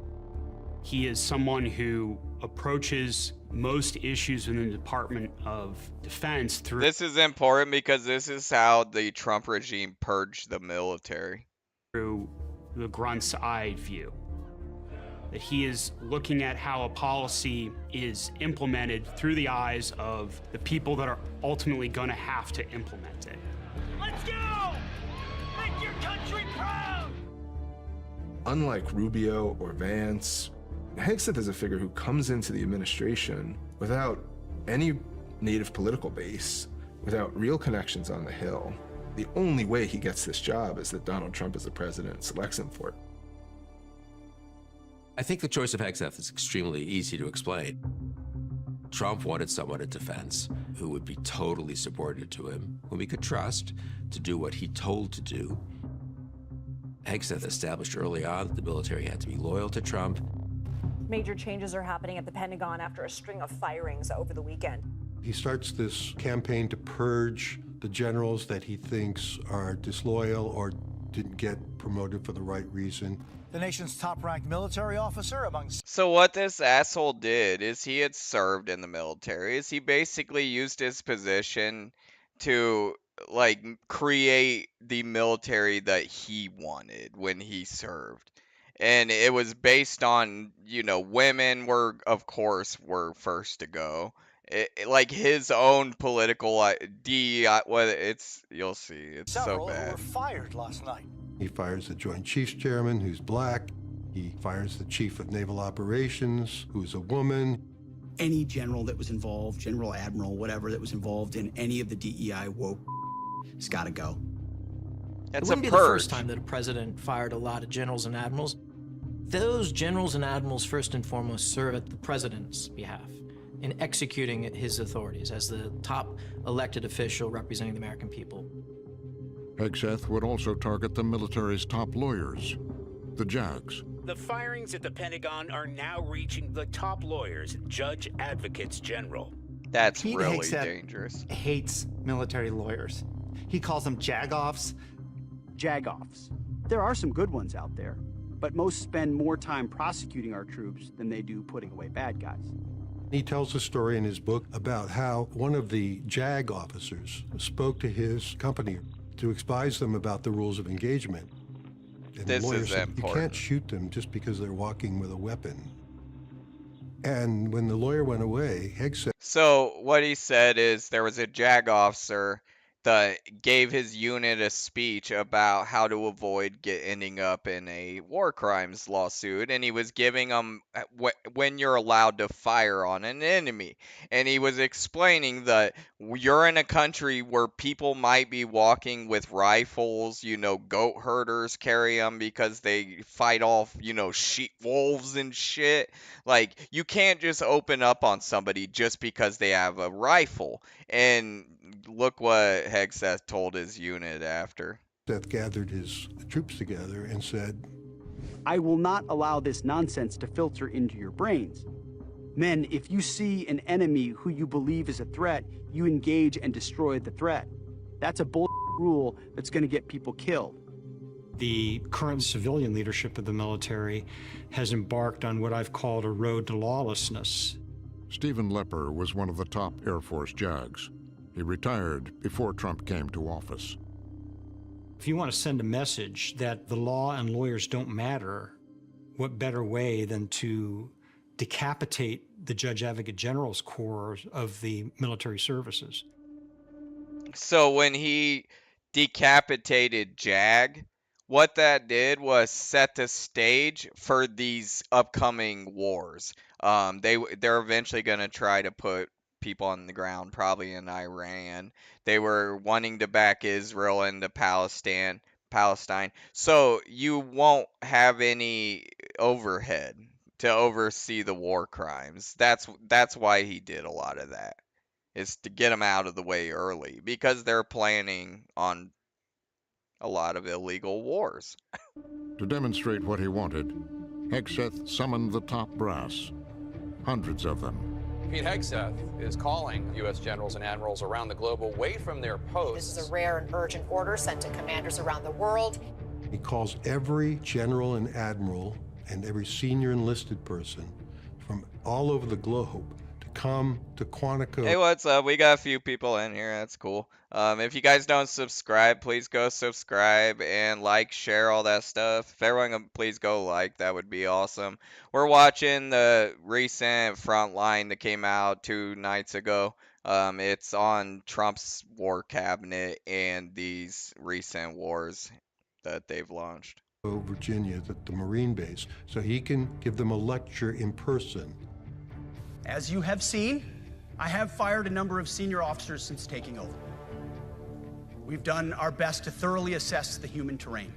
S24: He is someone who approaches most issues in the Department of Defense through...
S1: This is important because this is how the Trump regime purged the military.
S24: Through the grunt's eye view. That he is looking at how a policy is implemented through the eyes of the people that are ultimately going to have to implement it.
S26: Let's go! Make your country proud!
S25: Unlike Rubio or Vance, Hegseth is a figure who comes into the administration without any native political base, without real connections on the Hill. The only way he gets this job is that Donald Trump as the president selects him for it.
S27: I think the choice of Hegseth is extremely easy to explain. Trump wanted someone in defense who would be totally subordinate to him, whom he could trust to do what he told to do. Hegseth established early on that the military had to be loyal to Trump.
S2: Major changes are happening at the Pentagon after a string of firings over the weekend.
S5: He starts this campaign to purge the generals that he thinks are disloyal or didn't get promoted for the right reason.
S7: The nation's top-ranked military officer among...
S1: So what this asshole did is he had served in the military. Is he basically used his position to like create the military that he wanted when he served. And it was based on, you know, women were, of course, were first to go. Like his own political DEI, whether it's, you'll see, it's
S7: Several
S1: so bad.
S7: who were fired last night.
S5: He fires the Joint Chiefs Chairman, who's black. He fires the Chief of Naval Operations, who's a woman.
S14: Any general that was involved, general, admiral, whatever, that was involved in any of the DEI woke, has got to go.
S1: That's
S13: it wouldn't be the first time that a president fired a lot of generals and admirals. Those generals and admirals, first and foremost, serve at the president's behalf in executing his authorities as the top elected official representing the American people.
S6: Hegseth would also target the military's top lawyers, the JAGs.
S17: The firings at the Pentagon are now reaching the top lawyers, judge advocates general.
S1: That's
S10: Pete
S1: really
S10: Hegseth
S1: dangerous.
S10: Hates military lawyers. He calls them jagoffs.
S14: Jagoffs. There are some good ones out there, but most spend more time prosecuting our troops than they do putting away bad guys.
S5: He tells a story in his book about how one of the JAG officers spoke to his company to advise them about the rules of engagement. And
S1: This
S5: the lawyer
S1: is
S5: said, you
S1: important.
S5: can't shoot them just because they're walking with a weapon. And when the lawyer went away, Hegseth...
S1: So what he said is there was a JAG officer that gave his unit a speech about how to avoid ending up in a war crimes lawsuit, and he was giving them when you're allowed to fire on an enemy, and he was explaining that you're in a country where people might be walking with rifles, you know, goat herders carry them because they fight off, you know, wolves and shit. Like, you can't just open up on somebody just because they have a rifle. And look what Hegseth told his unit after.
S5: Seth gathered his troops together and said,
S14: I will not allow this nonsense to filter into your brains. Men, if you see an enemy who you believe is a threat, you engage and destroy the threat. That's a bull rule that's going to get people killed.
S18: The current civilian leadership of the military has embarked on what I've called a road to lawlessness.
S6: Stephen Lepper was one of the top Air Force JAGs. He retired before Trump came to office.
S18: If you want to send a message that the law and lawyers don't matter, what better way than to decapitate the Judge Advocate General's corps of the military services?
S1: So when he decapitated JAG, what that did was set the stage for these upcoming wars. They're eventually going to try to put people on the ground, probably in Iran. They were wanting to back Israel into Palestine. So you won't have any overhead to oversee the war crimes. That's why he did a lot of that. Is to get them out of the way early because they're planning on a lot of illegal wars.
S6: To demonstrate what he wanted, Hegseth summoned the top brass, hundreds of them.
S21: Pete Hegseth is calling U.S. generals and admirals around the globe away from their posts.
S2: This is a rare and urgent order sent to commanders around the world.
S5: He calls every general and admiral and every senior enlisted person from all over the globe to come to Quantico.
S1: Hey, what's up? We got a few people in here. That's cool. If you guys don't subscribe, please go subscribe and like, share, all that stuff. If everyone can please go like, that would be awesome. We're watching the recent Frontline that came out 2 nights ago. It's on Trump's war cabinet and these recent wars that they've launched.
S5: Virginia, at the Marine base, so he can give them a lecture in person.
S14: As you have seen, I have fired a number of senior officers since taking over. We've done our best to thoroughly assess the human terrain.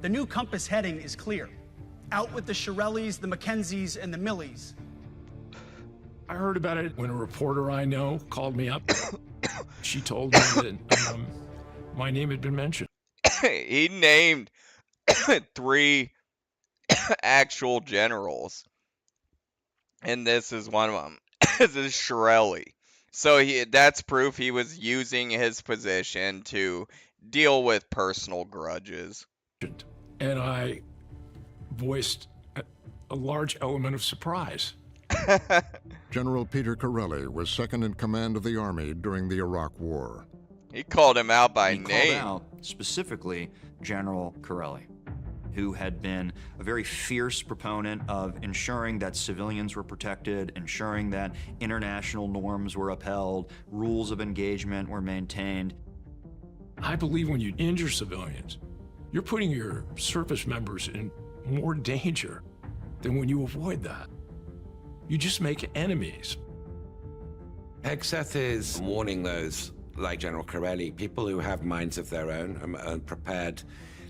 S14: The new compass heading is clear. Out with the Shirellis, the Mackenzies, and the Millies.
S28: I heard about it when a reporter I know called me up. She told me that my name had been mentioned.
S1: He named 3 actual generals and this is one of them. This is Shirelli. So that's proof he was using his position to deal with personal grudges.
S28: And I voiced a large element of surprise.
S6: General Peter Corelli was second in command of the Army during the Iraq War.
S1: He called him out by
S3: name. He called out specifically General Corelli, who had been a very fierce proponent of ensuring that civilians were protected, ensuring that international norms were upheld, rules of engagement were maintained.
S28: I believe when you injure civilians, you're putting your service members in more danger than when you avoid that. You just make enemies.
S8: Hegseth is warning those like General Corelli, people who have minds of their own and prepared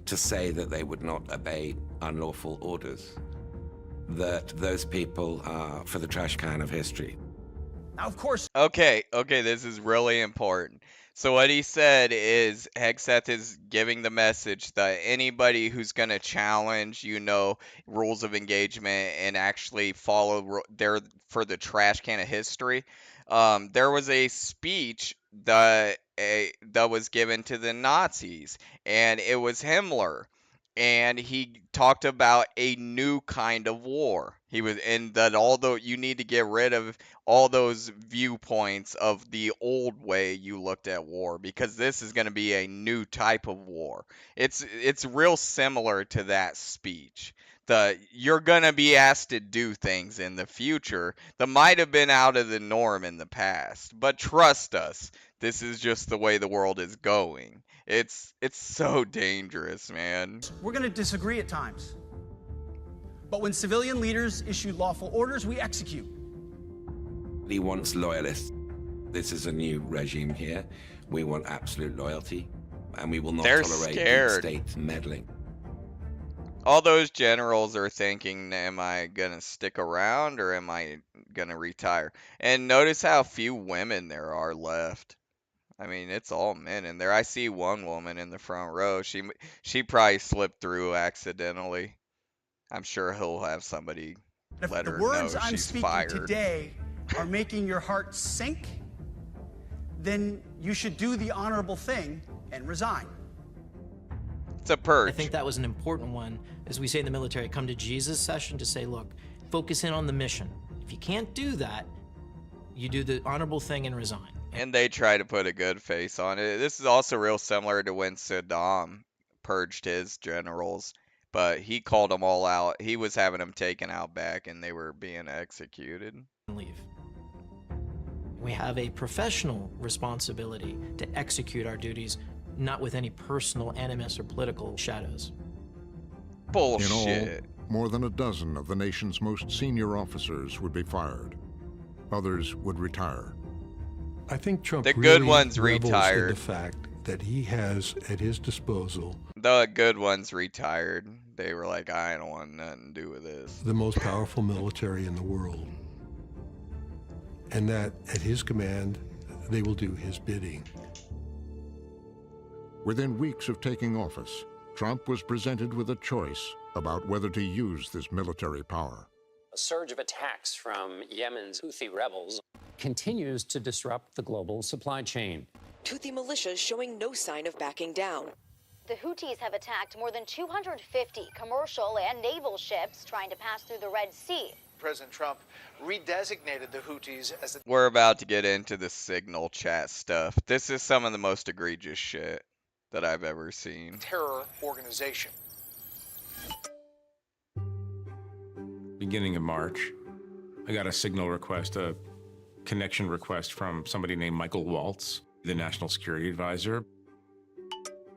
S8: to say that they would not obey unlawful orders, that those people are for the trash can of history.
S14: Now, of course.
S1: Okay, this is really important. So what he said is Hegseth is giving the message that anybody who's going to challenge, rules of engagement and actually follow their for the trash can of history. There was a speech that was given to the Nazis, and it was Himmler. And he talked about a new kind of war. Although you need to get rid of all those viewpoints of the old way you looked at war, because this is going to be a new type of war. It's real similar to that speech. You're going to be asked to do things in the future that might have been out of the norm in the past. But trust us, this is just the way the world is going. It's so dangerous, man.
S14: We're going to disagree at times. But when civilian leaders issue lawful orders, we execute.
S8: He wants loyalists. This is a new regime here. We want absolute loyalty, and we will not tolerate deep state meddling.
S1: All those generals are thinking, am I going to stick around or am I going to retire? And notice how few women there are left. I mean, it's all men in there. I see one woman in the front row. She probably slipped through accidentally. I'm sure he'll have somebody let her know she's fired.
S14: If the words I'm speaking today are making your heart sink, then you should do the honorable thing and resign.
S1: It's a purge.
S13: I think that was an important one, as we say in the military, come to Jesus session to say, look, focus in on the mission. If you can't do that, you do the honorable thing and resign.
S1: And they try to put a good face on it. This is also real similar to when Saddam purged his generals, but he called them all out. He was having them taken out back, and they were being executed.
S13: Leave. We have a professional responsibility to execute our duties, not with any personal animus or political shadows.
S1: Bullshit.
S6: In all, more than a dozen of the nation's most senior officers would be fired. Others would retire.
S5: I think Trump
S1: the
S5: really
S1: good ones
S5: revels
S1: retired.
S5: in the fact that he has at his disposal
S1: the good ones retired. They were like, I don't want nothing to do with this.
S5: The most powerful military in the world. And that at his command, they will do his bidding.
S6: Within weeks of taking office, Trump was presented with a choice about whether to use this military power.
S4: A surge of attacks from Yemen's Houthi rebels continues to disrupt the global supply chain.
S11: Houthi militias showing no sign of backing down.
S12: The Houthis have attacked more than 250 commercial and naval ships trying to pass through the Red Sea.
S7: President Trump redesignated the Houthis as the...
S1: We're about to get into the signal chat stuff. This is some of the most egregious shit that I've ever seen.
S7: terror organization.
S19: Beginning of March, I got a signal request, a connection request from somebody named Michael Waltz, the National Security Advisor.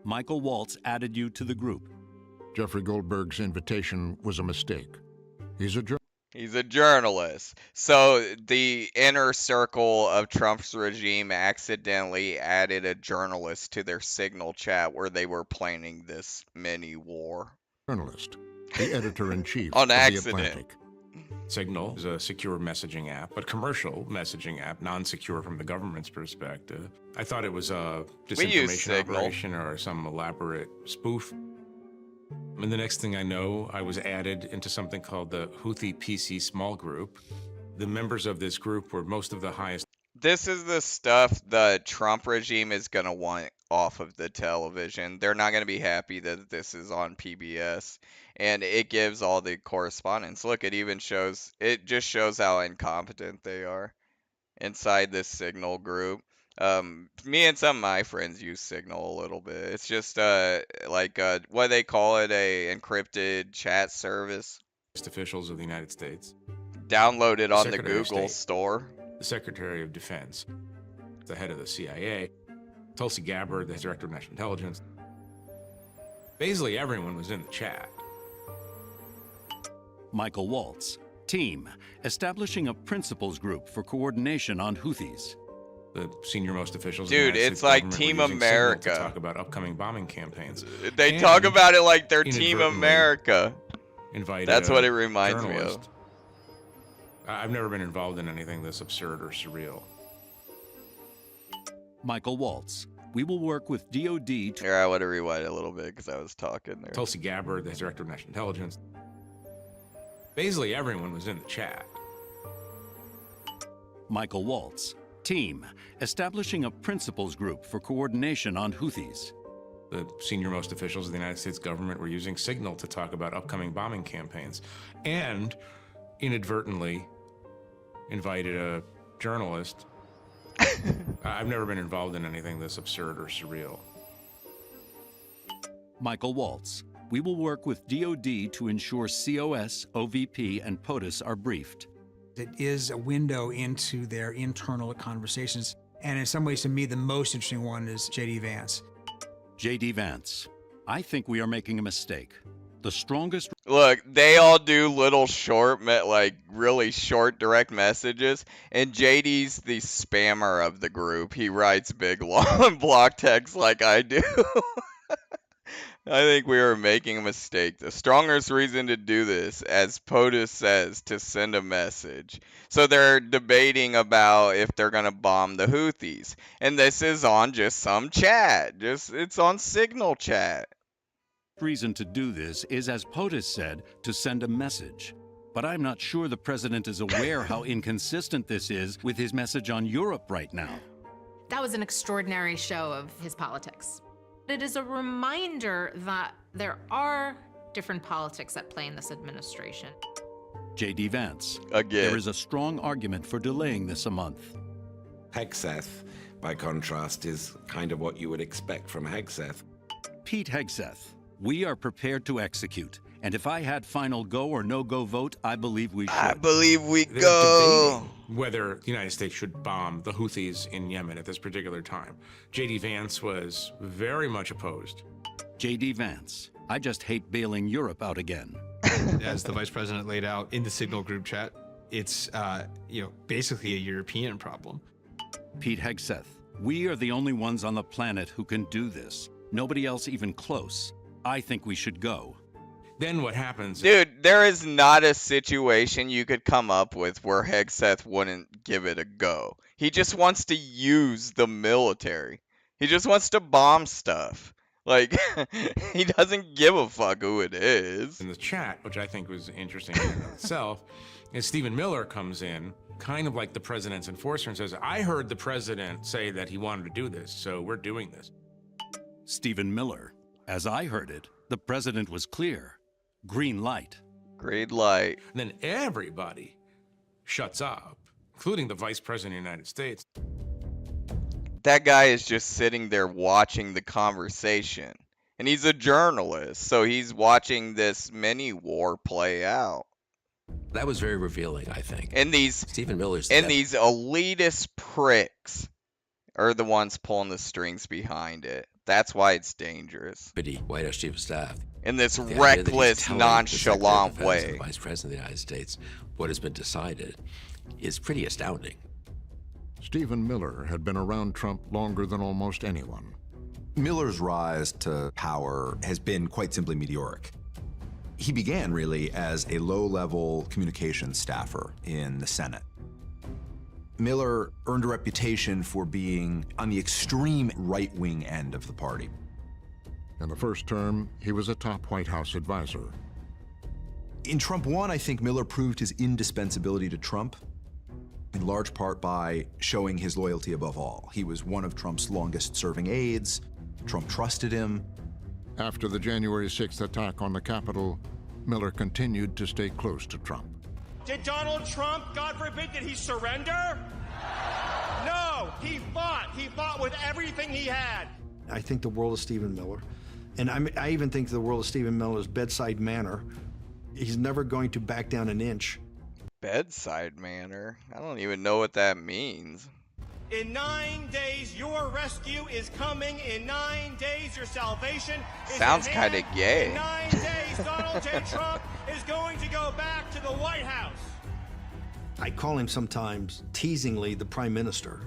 S20: Michael Waltz added you to the group.
S6: Jeffrey Goldberg's invitation was a mistake. He's a
S1: journalist. So the inner circle of Trump's regime accidentally added a journalist to their signal chat where they were planning this mini war.
S6: Journalist, the editor-in-chief
S1: on
S6: of
S1: accident.
S6: The Atlantic.
S19: Signal is a secure messaging app, but commercial messaging app, non-secure from the government's perspective. I thought it was a disinformation operation or some elaborate spoof. And the next thing I know, I was added into something called the Houthi PC small group. The members of this group were most of the highest.
S1: This is the stuff the Trump regime is going to want off of the television. They're not going to be happy that this is on PBS. And it gives all the correspondence. Look, it just shows how incompetent they are inside this Signal group. Me and some of my friends use Signal a little bit. It's just what they call it, a encrypted chat service.
S19: Officials of the United States.
S1: Download it on the Google store.
S19: The Secretary of Defense, the head of the CIA, Tulsi Gabbard, the Director of National Intelligence. Basically, everyone was in the chat.
S20: Michael Waltz. Team, establishing a principals group for coordination on Houthis.
S19: The senior-most officials.
S1: Dude,
S19: of the United
S1: it's
S19: States
S1: like
S19: government
S1: Team
S19: were using
S1: America.
S19: Signal to talk about upcoming bombing campaigns.
S1: They talk about it like they're Team
S19: inadvertently
S1: America.
S19: Invited
S1: That's what it reminds me of.
S19: journalist. I've never been involved in anything this absurd or surreal.
S20: Michael Waltz. We will work with DOD to...
S1: Here, I want to rewind a little bit because I was talking there.
S19: Tulsi Gabbard, the Director of National Intelligence. Basically, everyone was in the chat.
S20: Michael Waltz. Team, establishing a principals group for coordination on Houthis.
S19: The senior-most officials of the United States government were using Signal to talk about upcoming bombing campaigns and inadvertently invited a journalist. I've never been involved in anything this absurd or surreal.
S20: Michael Waltz. We will work with DOD to ensure COS, OVP, and POTUS are briefed.
S9: It is a window into their internal conversations. And in some ways, to me, the most interesting one is J.D. Vance.
S20: J.D. Vance. I think we are making a mistake. The strongest...
S1: Look, they all do little short, really short direct messages, and JD's the spammer of the group. He writes big, long block text like I do. I think we are making a mistake. The strongest reason to do this, as POTUS says, to send a message. So they're debating about if they're going to bomb the Houthis. And this is on just some chat. It's on Signal chat.
S20: Reason to do this is, as POTUS said, to send a message. But I'm not sure the president is aware how inconsistent this is with his message on Europe right now.
S15: That was an extraordinary show of his politics. It is a reminder that there are different politics at play in this administration.
S20: J.D. Vance.
S1: Again.
S20: There is a strong argument for delaying this a month.
S8: Hegseth, by contrast, is kind of what you would expect from Hegseth.
S20: Pete Hegseth. We are prepared to execute. And if I had final go or no-go vote, I believe we should.
S1: I believe we
S19: They're
S1: go.
S19: debating whether the United States should bomb the Houthis in Yemen at this particular time. J.D. Vance was very much opposed.
S20: J.D. Vance. I just hate bailing Europe out again.
S16: As the vice president laid out in the Signal group chat, it's basically a European problem.
S20: Pete Hegseth. We are the only ones on the planet who can do this. Nobody else even close. I think we should go.
S19: Then what happens?
S1: Dude, there is not a situation you could come up with where Hegseth wouldn't give it a go. He just wants to use the military. He just wants to bomb stuff. Like, he doesn't give a fuck who it is.
S19: In the chat, which I think was interesting in and of itself, is Stephen Miller comes in, kind of like the president's enforcer, and says, I heard the president say that he wanted to do this, so we're doing this.
S20: Stephen Miller. As I heard it, the president was clear. Green light.
S1: Green light.
S19: And then everybody shuts up, including the vice president of the United States.
S1: That guy is just sitting there watching the conversation. And he's a journalist, so he's watching this mini war play out.
S27: That was very revealing, I think.
S1: And these
S27: Stephen Miller's
S1: these elitist pricks are the ones pulling the strings behind it. That's why it's dangerous.
S27: White House Chief of Staff.
S1: In this reckless, nonchalant way.
S27: The Vice President of the United States, what has been decided is pretty astounding.
S6: Stephen Miller had been around Trump longer than almost anyone.
S22: Miller's rise to power has been quite simply meteoric. He began really as a low-level communications staffer in the Senate. Miller earned a reputation for being on the extreme right-wing end of the party.
S6: In the first term, he was a top White House advisor.
S22: In Trump 1, I think Miller proved his indispensability to Trump. in large part by showing his loyalty above all. He was one of Trump's longest-serving aides. Trump trusted him.
S6: After the January 6th attack on the Capitol, Miller continued to stay close to Trump.
S10: Did Donald Trump, God forbid, did he surrender? No, he fought. He fought with everything he had.
S17: I think the world of Stephen Miller, and I even think the world of Stephen Miller's bedside manner. He's never going to back down an inch.
S1: Bedside manner? I don't even know what that means.
S10: In 9 days, your rescue is coming. In 9 days, your salvation is
S1: Sounds
S10: at
S1: kind of
S10: hand.
S1: gay.
S10: In 9 days, Donald J. Trump is going to go back to the White House.
S17: I call him sometimes teasingly the prime minister.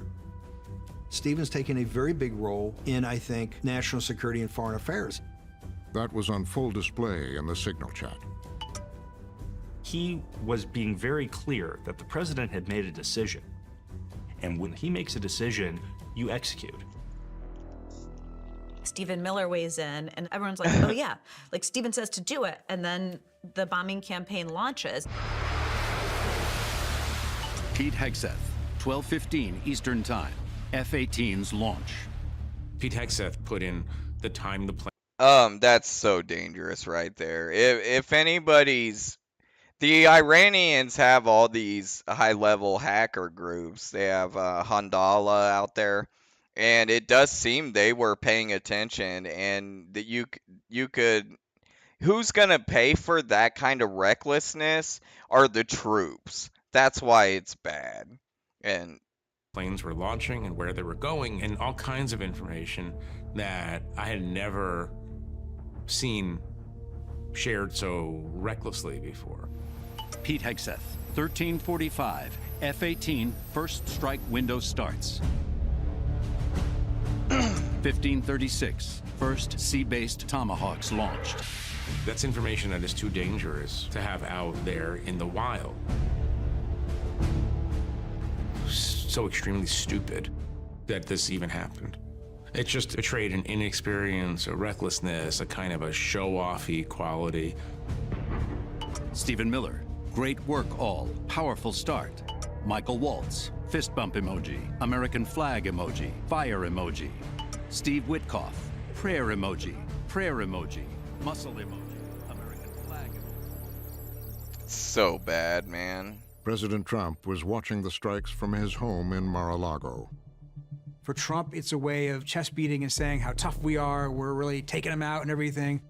S17: Stephen's taken a very big role in, I think, national security and foreign affairs.
S6: That was on full display in the Signal chat.
S18: He was being very clear that the president had made a decision. And when he makes a decision, you execute.
S2: Stephen Miller weighs in, and everyone's like, oh yeah, like Stephen says to do it, and then the bombing campaign launches.
S20: Pete Hegseth, 12:15 Eastern Time. F-18's launch.
S19: Pete Hegseth put in the time to plan.
S1: That's so dangerous right there. If anybody's, the Iranians have all these high-level hacker groups. They have Handala out there, and it does seem they were paying attention. And that you could, who's gonna pay for that kind of recklessness are the troops. That's why it's bad. And
S19: Planes were launching and where they were going, and all kinds of information that I had never seen shared so recklessly before.
S20: Pete Hegseth, 13:45. F-18 first strike window starts. 15:36. First sea-based Tomahawks launched.
S19: That's information that is too dangerous to have out there in the wild. So extremely stupid that this even happened. It's just a trait in inexperience, a recklessness, a kind of a show-offy quality.
S20: Stephen Miller, great work all. Powerful start. Michael Waltz, fist bump emoji. American flag emoji. Fire emoji. Steve Witkoff, prayer emoji. Prayer emoji. Muscle emoji. American flag emoji.
S1: So bad, man.
S6: President Trump was watching the strikes from his home in Mar-a-Lago.
S9: For Trump, it's a way of chest beating and saying how tough we are. We're really taking him out and everything.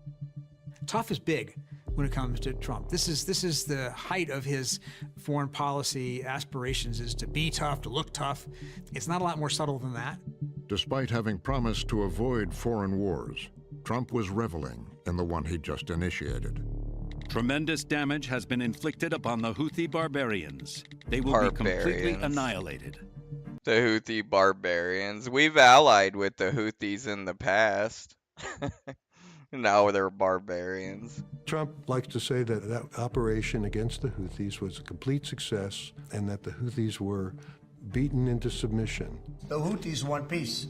S9: Tough is big when it comes to Trump. This is the height of his foreign policy aspirations, is to be tough, to look tough. It's not a lot more subtle than that.
S6: Despite having promised to avoid foreign wars, Trump was reveling in the one he'd just initiated.
S20: Tremendous damage has been inflicted upon the Houthi barbarians. They will be completely annihilated.
S1: The Houthi barbarians. We've allied with the Houthis in the past. Now they're barbarians.
S5: Trump likes to say that that operation against the Houthis was a complete success and that the Houthis were beaten into submission.
S21: The Houthis want peace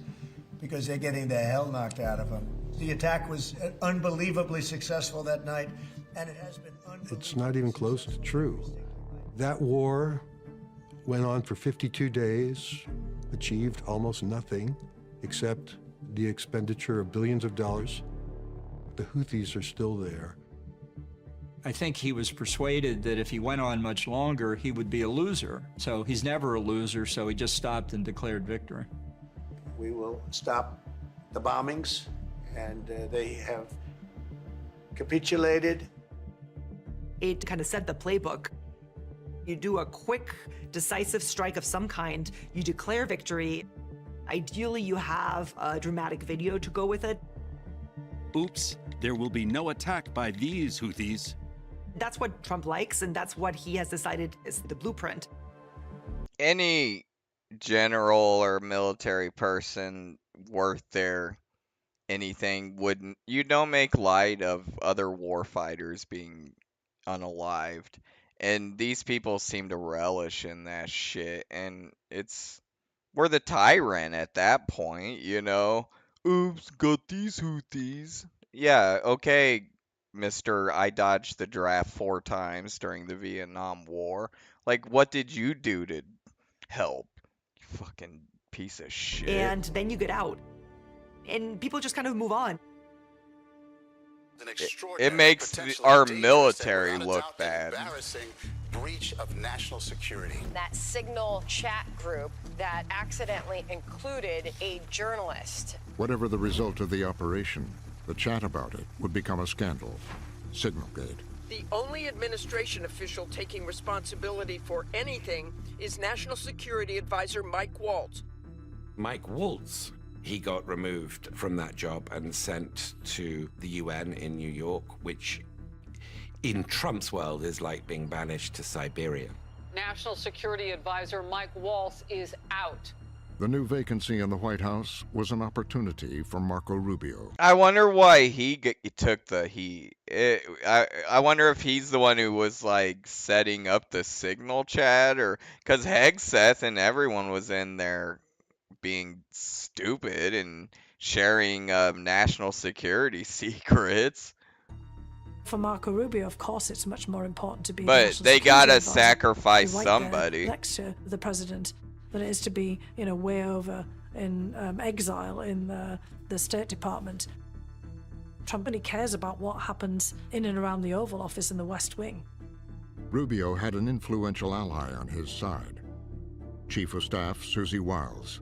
S21: because they're getting the hell knocked out of them. The attack was unbelievably successful that night, and it has been
S5: It's not even close to true. That war went on for 52 days, achieved almost nothing except the expenditure of billions of dollars. The Houthis are still there.
S23: I think he was persuaded that if he went on much longer, he would be a loser. So he's never a loser, so he just stopped and declared victory.
S21: We will stop the bombings, and they have capitulated.
S24: It kind of set the playbook. You do a quick, decisive strike of some kind, you declare victory. Ideally, you have a dramatic video to go with it.
S20: Oops, there will be no attack by these Houthis.
S24: That's what Trump likes, and that's what he has decided is the blueprint.
S1: Any general or military person worth their anything wouldn't. You don't make light of other war fighters being unalived. And these people seem to relish in that shit. And we're the tyrant at that point, you know? Oops, got these Houthis. Yeah, okay, Mr. I dodged the draft 4 times during the Vietnam War. Like, what did you do to help. You fucking piece of shit.
S24: And then you get out. And people just kind of move on.
S1: It makes our military look bad.
S3: Breach of national security. That Signal chat group that accidentally included a journalist.
S6: Whatever the result of the operation, the chat about it would become a scandal. Signalgate.
S4: The only administration official taking responsibility for anything is National Security Advisor Mike Waltz.
S8: Mike Waltz, he got removed from that job and sent to the UN in New York, which in Trump's world is like being banished to Siberia.
S11: National Security Advisor Mike Waltz is out.
S6: The new vacancy in the White House was an opportunity for Marco Rubio.
S1: I wonder why he took the heat. I wonder if he's the one who was like setting up the Signal chat, or because Hegseth and everyone was in there being stupid and sharing national security secrets.
S13: For Marco Rubio, of course, it's much more important to be.
S1: But they gotta sacrifice somebody
S13: next to the president than it is to be, way over in exile in the State Department. Trump really cares about what happens in and around the Oval Office in the West Wing.
S6: Rubio had an influential ally on his side, Chief of Staff Susie Wiles.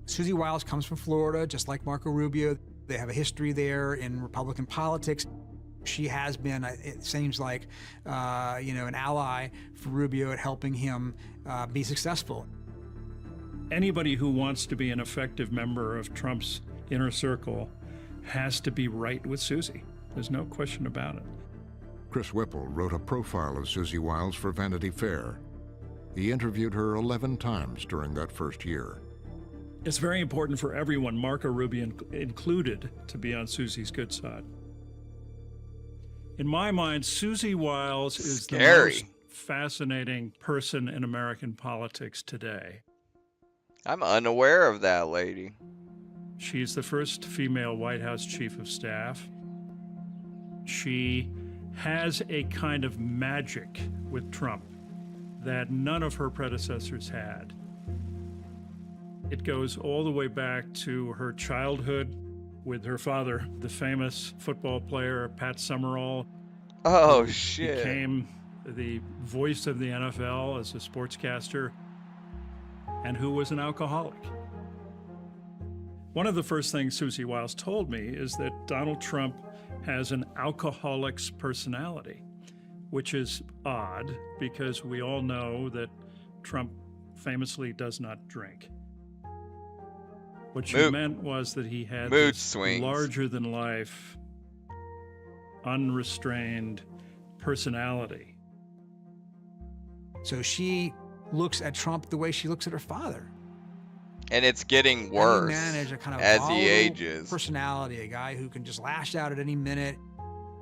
S9: Susie Wiles comes from Florida, just like Marco Rubio. They have a history there in Republican politics. She has been, it seems like, an ally for Rubio at helping him be successful.
S14: Anybody who wants to be an effective member of Trump's inner circle has to be right with Susie. There's no question about it.
S6: Chris Whipple wrote a profile of Susie Wiles for Vanity Fair. He interviewed her 11 times during that first year.
S14: It's very important for everyone, Marco Rubio included, to be on Susie's good side. In my mind, Susie Wiles is the most fascinating person in American politics today.
S1: I'm unaware of that lady.
S14: She's the first female White House Chief of Staff. She has a kind of magic with Trump that none of her predecessors had. It goes all the way back to her childhood with her father, the famous football player Pat Summerall.
S1: Oh, shit.
S14: Became the voice of the NFL as a sportscaster, and who was an alcoholic. One of the first things Susie Wiles told me is that Donald Trump has an alcoholic's personality, which is odd because we all know that Trump famously does not drink. What she meant was that he had this larger-than-life, unrestrained personality.
S9: So she looks at Trump the way she looks at her father.
S1: And it's getting worse
S9: manage a kind of
S1: as he ages.
S9: Personality, a guy who can just lash out at any minute,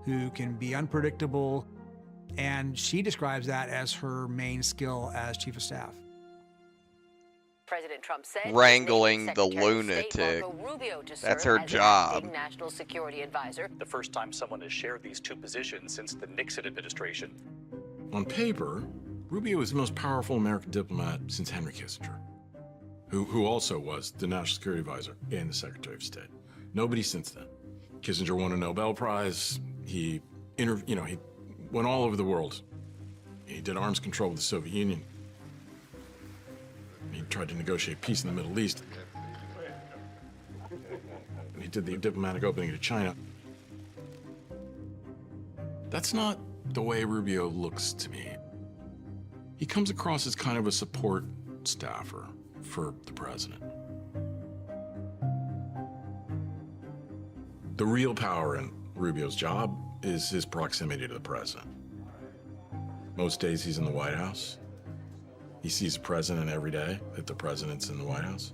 S9: who can be unpredictable, and she describes that as her main skill as Chief of Staff.
S3: President Trump said
S1: wrangling the lunatic. That's her job.
S3: National Security Advisor.
S25: The first time someone has shared these two positions since the Nixon administration.
S19: On paper, Rubio is the most powerful American diplomat since Henry Kissinger, who also was the National Security Advisor and the Secretary of State. Nobody since then. Kissinger won a Nobel Prize. He went all over the world. He did arms control with the Soviet Union. He tried to negotiate peace in the Middle East. He did the diplomatic opening to China. That's not the way Rubio looks to me. He comes across as kind of a support staffer for the president. The real power in Rubio's job is his proximity to the president. Most days he's in the White House. He sees the president every day that the president's in the White House.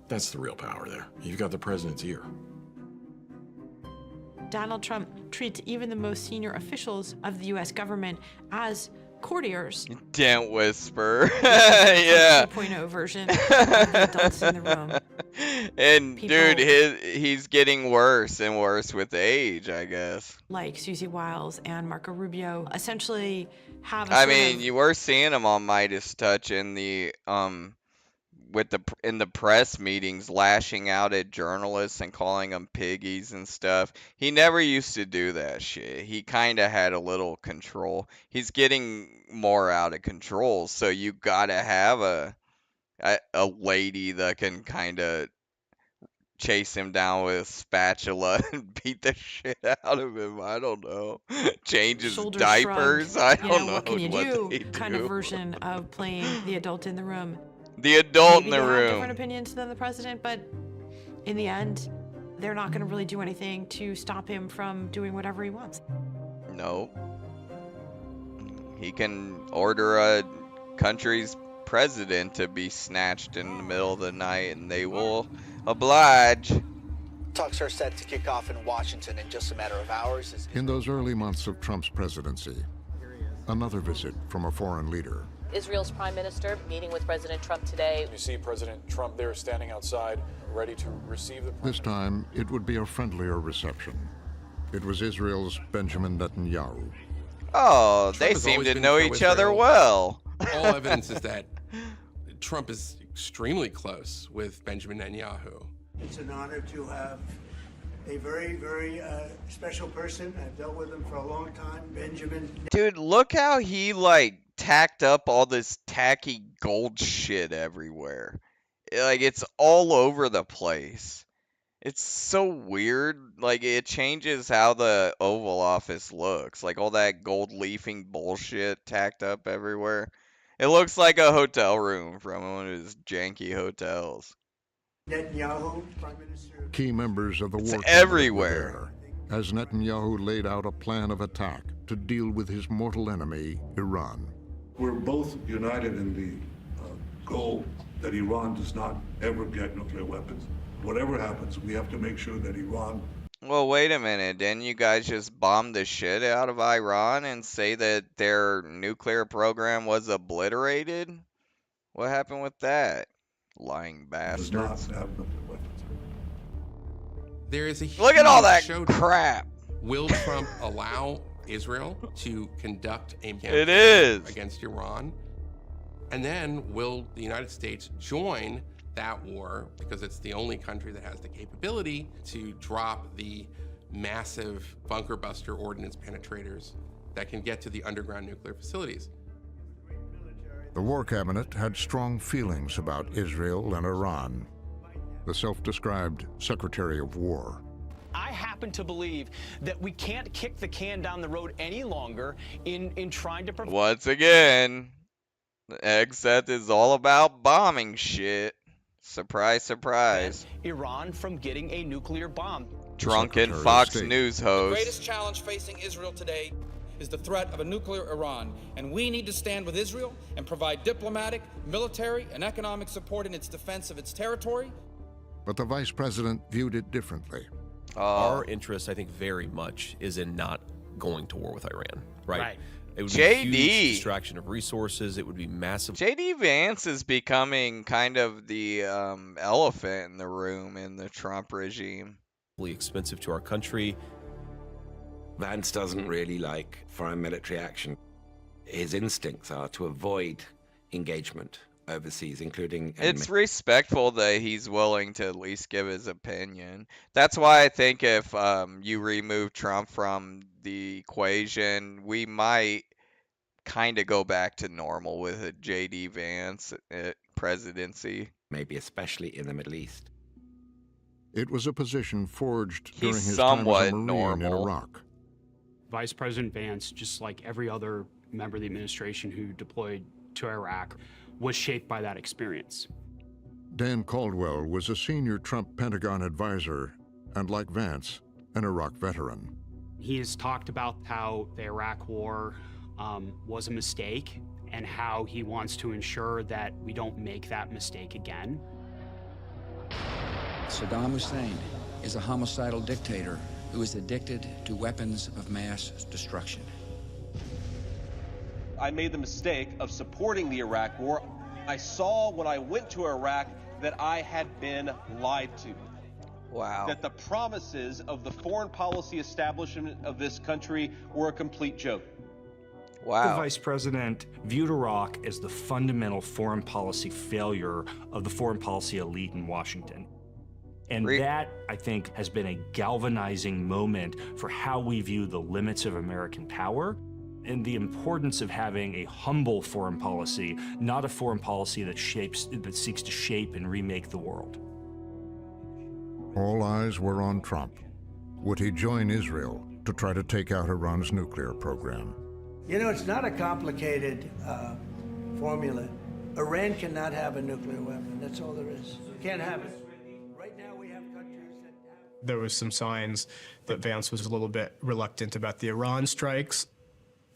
S19: That's the real power there. You've got the president's ear.
S26: Donald Trump treats even the most senior officials of the U.S. government as courtiers.
S1: Don't whisper. Yeah.
S26: 2.0 version of the adults in the room.
S1: And dude, he's getting worse and worse with age, I guess.
S26: Like Susie Wiles and Marco Rubio essentially have a
S1: I
S26: sort
S1: mean,
S26: of
S1: you were seeing him on Midas Touch in the in the press meetings, lashing out at journalists and calling them piggies and stuff. He never used to do that shit. He kind of had a little control. He's getting more out of control, so you gotta have a lady that can kind of chase him down with a spatula and beat the shit out of him. I don't know. Change his
S26: shoulder
S1: diapers.
S26: shrug,
S1: I
S26: you
S1: don't
S26: know,
S1: know
S26: what can you do
S1: they
S26: kind of
S1: do.
S26: version of playing the adult in the room.
S1: The adult
S26: Maybe
S1: in the
S26: they have
S1: room.
S26: different opinions than the president, but in the end, they're not going to really do anything to stop him from doing whatever he wants.
S1: No. He can order a country's president to be snatched in the middle of the night and they will oblige.
S7: Talks are set to kick off in Washington in just a matter of hours.
S6: In those early months of Trump's presidency, another visit from a foreign leader.
S10: Israel's prime minister meeting with President Trump today.
S12: You see President Trump there standing outside, ready to receive the prime
S6: This time, it would be a friendlier reception. It was Israel's Benjamin Netanyahu.
S1: Oh,
S15: Trump
S1: they
S15: has
S1: seem
S15: always
S1: to
S15: been
S1: know each other
S15: pro-Israel.
S1: well.
S15: All evidence is that Trump is extremely close with Benjamin Netanyahu.
S21: It's an honor to have a very, very special person. I've dealt with him for a long time, Benjamin.
S1: Dude, look how he like tacked up all this tacky gold shit everywhere. Like it's all over the place. It's so weird. Like it changes how the Oval Office looks. Like all that gold leafing bullshit tacked up everywhere. It looks like a hotel room from one of his janky hotels.
S21: Netanyahu, Prime Minister.
S6: Key members of the war cabinet
S1: everywhere.
S6: were there, as Netanyahu laid out a plan of attack to deal with his mortal enemy, Iran.
S16: We're both united in the goal that Iran does not ever get nuclear weapons. Whatever happens, we have to make sure that Iran.
S1: Well, wait a minute. Didn't you guys just bomb the shit out of Iran and say that their nuclear program was obliterated? What happened with that? Lying
S16: Does not
S1: bastards.
S16: have nuclear weapons.
S15: There is a
S1: Look at all
S15: huge
S1: that
S15: showdown.
S1: crap.
S15: Will Trump allow Israel to conduct a campaign
S1: It is.
S15: against Iran? And then will the United States join that war because it's the only country that has the capability to drop the massive bunker buster ordnance penetrators that can get to the underground nuclear facilities?
S6: The war cabinet had strong feelings about Israel and Iran. The self-described Secretary of War.
S22: I happen to believe that we can't kick the can down the road any longer in trying to prevent.
S1: Once again, Exet is all about bombing shit. Surprise, surprise.
S22: Iran from getting a nuclear bomb.
S1: Drunken
S6: Secretary of
S1: Fox
S6: State.
S1: News
S27: The
S1: host.
S27: greatest challenge facing Israel today is the threat of a nuclear Iran, and we need to stand with Israel and provide diplomatic, military, and economic support in its defense of its territory.
S6: But the vice president viewed it differently.
S28: Our interest, I think, very much is in not going to war with Iran, right?
S22: Right.
S28: It would be a huge
S1: JD.
S28: distraction of resources. It would be massive.
S1: JD Vance is becoming kind of the elephant in the room in the Trump regime.
S28: Expensive to our country.
S8: Vance doesn't really like foreign military action. His instincts are to avoid engagement overseas, including enemy.
S1: It's respectful that he's willing to at least give his opinion. That's why I think if you remove Trump from the equation, we might kind of go back to normal with a JD Vance presidency.
S8: Maybe especially in the Middle East.
S6: It was a position forged during
S1: He's
S6: his time as
S1: somewhat
S6: a Marine in
S1: normal.
S6: Iraq.
S29: Vice President Vance, just like every other member of the administration who deployed to Iraq, was shaped by that experience.
S6: Dan Caldwell was a senior Trump Pentagon advisor and, like Vance, an Iraq veteran.
S29: He has talked about how the Iraq War was a mistake and how he wants to ensure that we don't make that mistake again.
S30: Saddam Hussein is a homicidal dictator who is addicted to weapons of mass destruction.
S31: I made the mistake of supporting the Iraq War. I saw when I went to Iraq that I had been lied to.
S1: Wow.
S31: That the promises of the foreign policy establishment of this country were a complete joke.
S1: Wow.
S2: The vice president viewed Iraq as the fundamental foreign policy failure of the foreign policy elite in Washington. And that, I think, has been a galvanizing moment for how we view the limits of American power and the importance of having a humble foreign policy, not a foreign policy that seeks to shape and remake the world.
S6: All eyes were on Trump. Would he join Israel to try to take out Iran's nuclear program?
S21: You know, it's not a complicated formula. Iran cannot have a nuclear weapon. That's all there is. You can't have it. Right now we have countries that have...
S4: There was some signs that Vance was a little bit reluctant about the Iran strikes.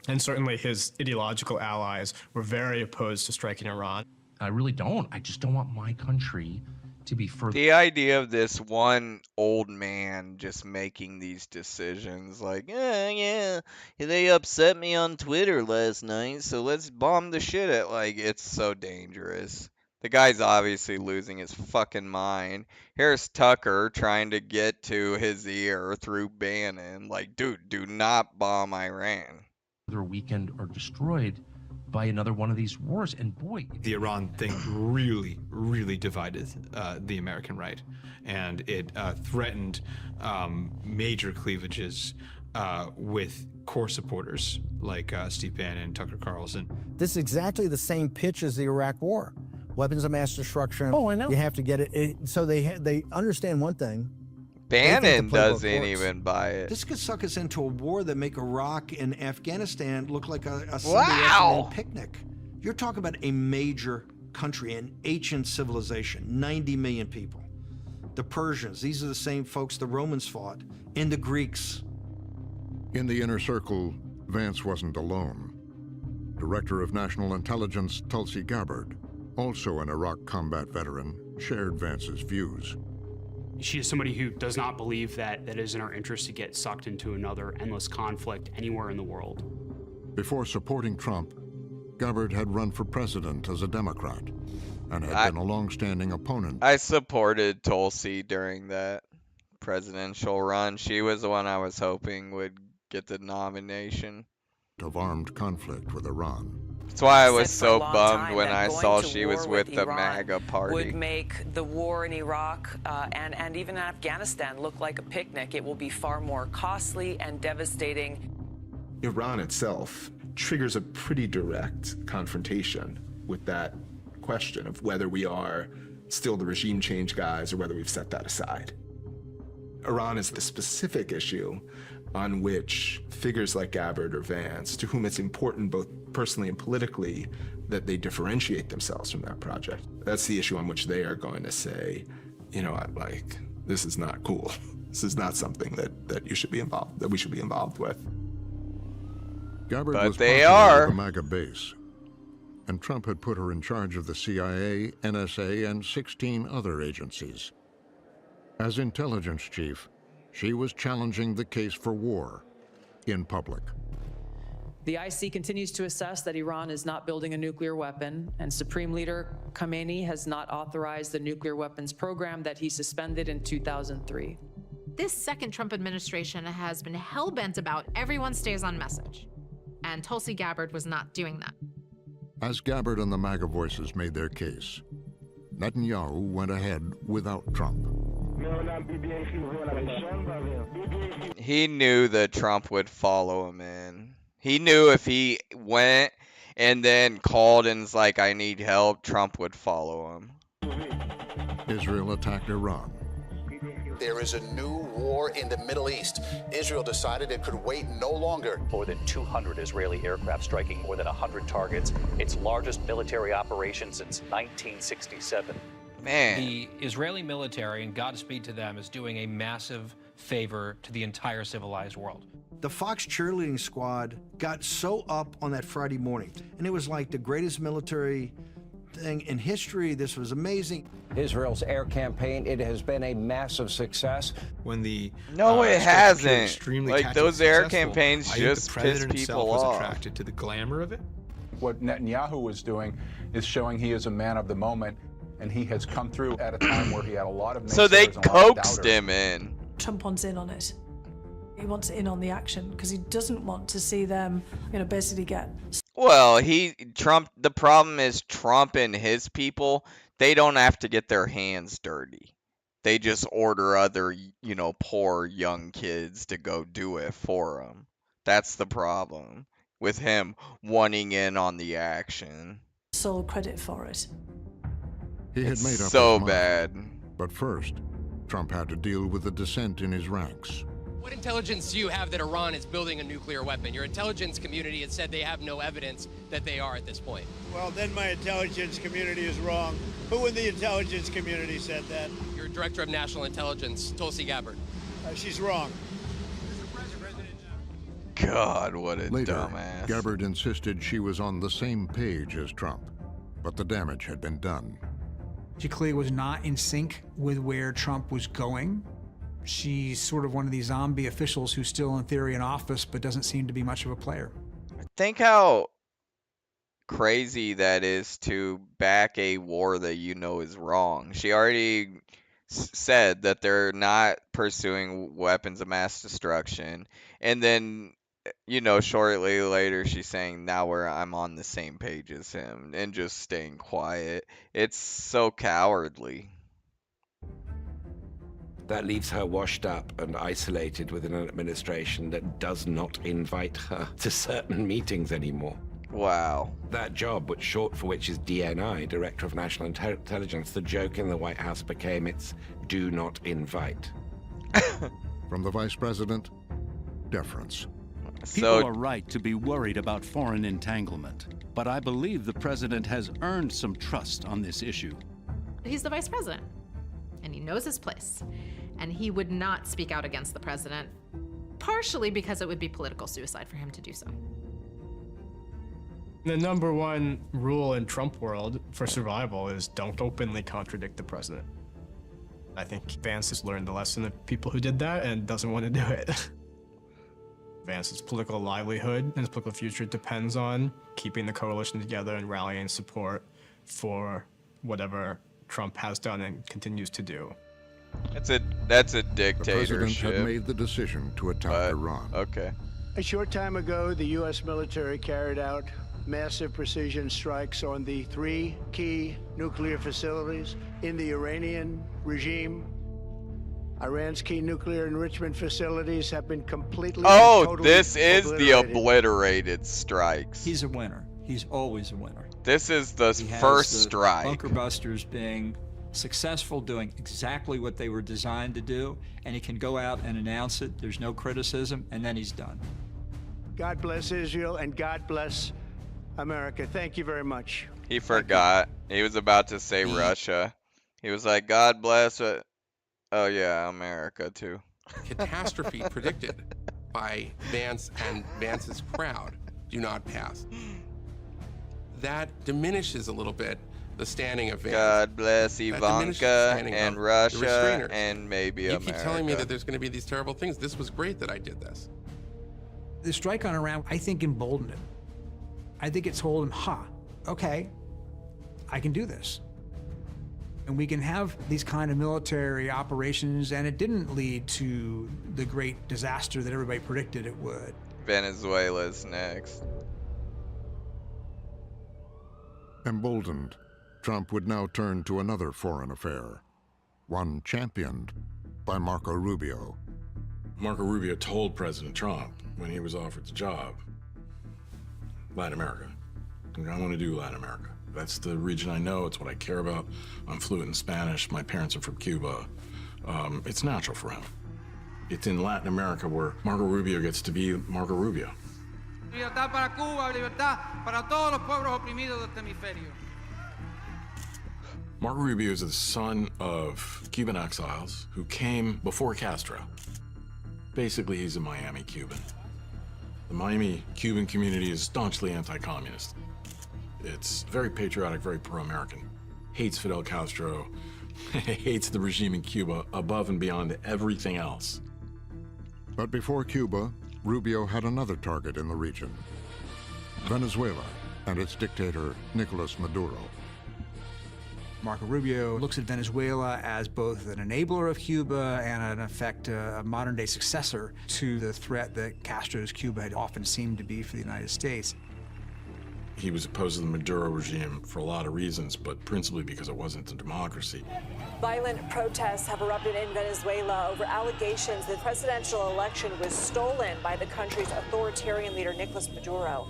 S4: And certainly his ideological allies were very opposed to striking Iran.
S5: I really don't. I just don't want my country to be further.
S1: The idea of this one old man just making these decisions like, yeah, they upset me on Twitter last night, so let's bomb the shit at, like, it's so dangerous. The guy's obviously losing his fucking mind. Here's Tucker trying to get to his ear through Bannon, like, dude, do not bomb Iran.
S5: They're weakened or destroyed by another one of these wars. And boy,
S11: the Iran thing really, really divided the American right, and it threatened major cleavages with core supporters like Steve Bannon and Tucker Carlson.
S13: This is exactly the same pitch as the Iraq War. Weapons of mass destruction. Oh, I know. You have to get it. So they understand one thing.
S1: Bannon doesn't even buy it.
S21: This could suck us into a war that make Iraq and Afghanistan look like a Sunday afternoon picnic. You're talking about a major country, an ancient civilization, 90 million people. The Persians, these are the same folks the Romans fought, and the Greeks.
S6: In the inner circle, Vance wasn't alone. Director of National Intelligence Tulsi Gabbard, also an Iraq combat veteran, shared Vance's views.
S29: She is somebody who does not believe that it is in our interest to get sucked into another endless conflict anywhere in the world.
S6: Before supporting Trump, Gabbard had run for president as a Democrat and had been a long-standing opponent.
S1: I supported Tulsi during that presidential run. She was the one I was hoping would get the nomination.
S6: Of armed conflict with Iran.
S1: That's why I was so bummed when I saw she was with the MAGA party.
S14: Would make the war in Iraq and even Afghanistan look like a picnic. It will be far more costly and devastating.
S17: Iran itself triggers a pretty direct confrontation with that question of whether we are still the regime change guys or whether we've set that aside. Iran is the specific issue on which figures like Gabbard or Vance, to whom it's important both personally and politically that they differentiate themselves from that project. That's the issue on which they are going to say, you know, like, this is not cool. This is not something that you should be involved, that we should be involved with.
S6: Gabbard
S1: But
S6: was
S1: they
S6: popular
S1: are.
S6: with the MAGA base, and Trump had put her in charge of the CIA, NSA, and 16 other agencies. As intelligence chief, she was challenging the case for war in public.
S18: The IC continues to assess that Iran is not building a nuclear weapon, and Supreme Leader Khamenei has not authorized the nuclear weapons program that he suspended in 2003.
S20: This second Trump administration has been hell-bent about everyone stays on message, and Tulsi Gabbard was not doing that.
S6: As Gabbard and the MAGA voices made their case, Netanyahu went ahead without Trump.
S1: He knew that Trump would follow him in. He knew if he went and then called and was like, I need help, Trump would follow him.
S6: Israel attacked Iran.
S7: There is a new war in the Middle East. Israel decided it could wait no longer.
S25: More than 200 Israeli aircraft striking more than 100 targets. Its largest military operation since 1967.
S1: Man.
S23: The Israeli military, and Godspeed to them, is doing a massive favor to the entire civilized world.
S21: The Fox cheerleading squad got so up on that Friday morning, and it was like the greatest military thing in history. This was amazing.
S24: Israel's air campaign, it has been a massive success.
S11: When the
S1: No, it hasn't.
S11: extremely
S1: Like,
S11: tactically
S1: those air
S11: successful,
S1: campaigns
S11: I think
S1: just
S11: the
S1: piss
S11: president
S1: people
S11: himself was
S1: off.
S11: attracted to the glamour of it.
S12: What Netanyahu was doing is showing he is a man of the moment, and he has come through at a time where he had a lot of naysayers
S1: So they
S12: and a lot of
S1: coaxed
S12: doubters.
S1: him in.
S32: Trump wants in on it.
S3: He wants in on the action because he doesn't want to see them, basically get.
S1: Well, Trump, the problem is Trump and his people, they don't have to get their hands dirty. They just order other, poor young kids to go do it for them. That's the problem with him wanting in on the action.
S3: Sole credit for it.
S6: He had
S1: It's
S6: made up
S1: so
S6: his mind.
S1: bad.
S6: But first, Trump had to deal with the dissent in his ranks.
S8: What intelligence do you have that Iran is building a nuclear weapon? Your intelligence community has said they have no evidence that they are at this point.
S9: Well, then my intelligence community is wrong. Who in the intelligence community said that?
S8: Your director of national intelligence, Tulsi Gabbard.
S9: She's wrong.
S1: God, what a
S6: Later,
S1: dumbass.
S6: Gabbard insisted she was on the same page as Trump, but the damage had been done.
S10: She clearly was not in sync with where Trump was going. She's sort of one of these zombie officials who's still in theory in office, but doesn't seem to be much of a player.
S1: Think how crazy that is to back a war that you know is wrong. She already said that they're not pursuing weapons of mass destruction, and then shortly later she's saying now I'm on the same page as him and just staying quiet. It's so cowardly.
S15: That leaves her washed up and isolated within an administration that does not invite her to certain meetings anymore.
S1: Wow.
S15: That job, short for which is DNI, Director of National Intelligence, the joke in the White House became it's do not invite.
S6: From the vice president, deference.
S16: People are right to be worried about foreign entanglement, but I believe the president has earned some trust on this issue.
S20: He's the vice president, and he knows his place. And he would not speak out against the president, partially because it would be political suicide for him to do so.
S4: The number one rule in Trump world for survival is don't openly contradict the president. I think Vance has learned the lesson of people who did that and doesn't want to do it. Vance's political livelihood and his political future depends on keeping the coalition together and rallying support for whatever Trump has done and continues to do.
S1: That's a dictatorship.
S6: The president had made the decision to attack Iran.
S1: Okay.
S9: A short time ago, the U.S. military carried out massive precision strikes on the 3 key nuclear facilities in the Iranian regime. Iran's key nuclear enrichment facilities have been completely and totally
S1: this is the
S9: obliterated.
S1: obliterated strikes.
S19: He's a winner. He's always a winner.
S1: This is the
S19: He has
S1: first
S19: the
S1: strike.
S19: Bunker busters being successful, doing exactly what they were designed to do, and he can go out and announce it. There's no criticism, and then he's done.
S9: God bless Israel and God bless America. Thank you very much.
S1: He forgot. He was about to say Russia. He was like, God bless it. Oh yeah, America too.
S22: Catastrophe predicted by Vance and Vance's crowd do not pass. That diminishes a little bit the standing of Vance.
S1: God bless Ivanka and Russia and maybe
S22: you
S1: America.
S22: keep telling me that there's going to be these terrible things. This was great that I did this.
S10: The strike on Iran, I think, emboldened him. I think it told him, okay, I can do this. And we can have these kind of military operations, and it didn't lead to the great disaster that everybody predicted it would.
S1: Venezuela's next.
S6: Emboldened, Trump would now turn to another foreign affair, one championed by Marco Rubio.
S26: Marco Rubio told President Trump when he was offered the job, Latin America. I want to do Latin America. That's the region I know. It's what I care about. I'm fluent in Spanish. My parents are from Cuba. It's natural for him. It's in Latin America where Marco Rubio gets to be Marco Rubio.
S27: Libertad para Cuba, libertad para todos los pueblos oprimidos de este hemisferio.
S26: Marco Rubio is the son of Cuban exiles who came before Castro. Basically, he's a Miami Cuban. The Miami Cuban community is staunchly anti-communist. It's very patriotic, very pro-American. Hates Fidel Castro, hates the regime in Cuba above and beyond everything else.
S6: But before Cuba, Rubio had another target in the region, Venezuela and its dictator, Nicolas Maduro.
S10: Marco Rubio looks at Venezuela as both an enabler of Cuba and, in effect, a modern-day successor to the threat that Castro's Cuba had often seemed to be for the United States.
S26: He was opposed to the Maduro regime for a lot of reasons, but principally because it wasn't a democracy.
S2: Violent protests have erupted in Venezuela over allegations that the presidential election was stolen by the country's authoritarian leader, Nicolas Maduro.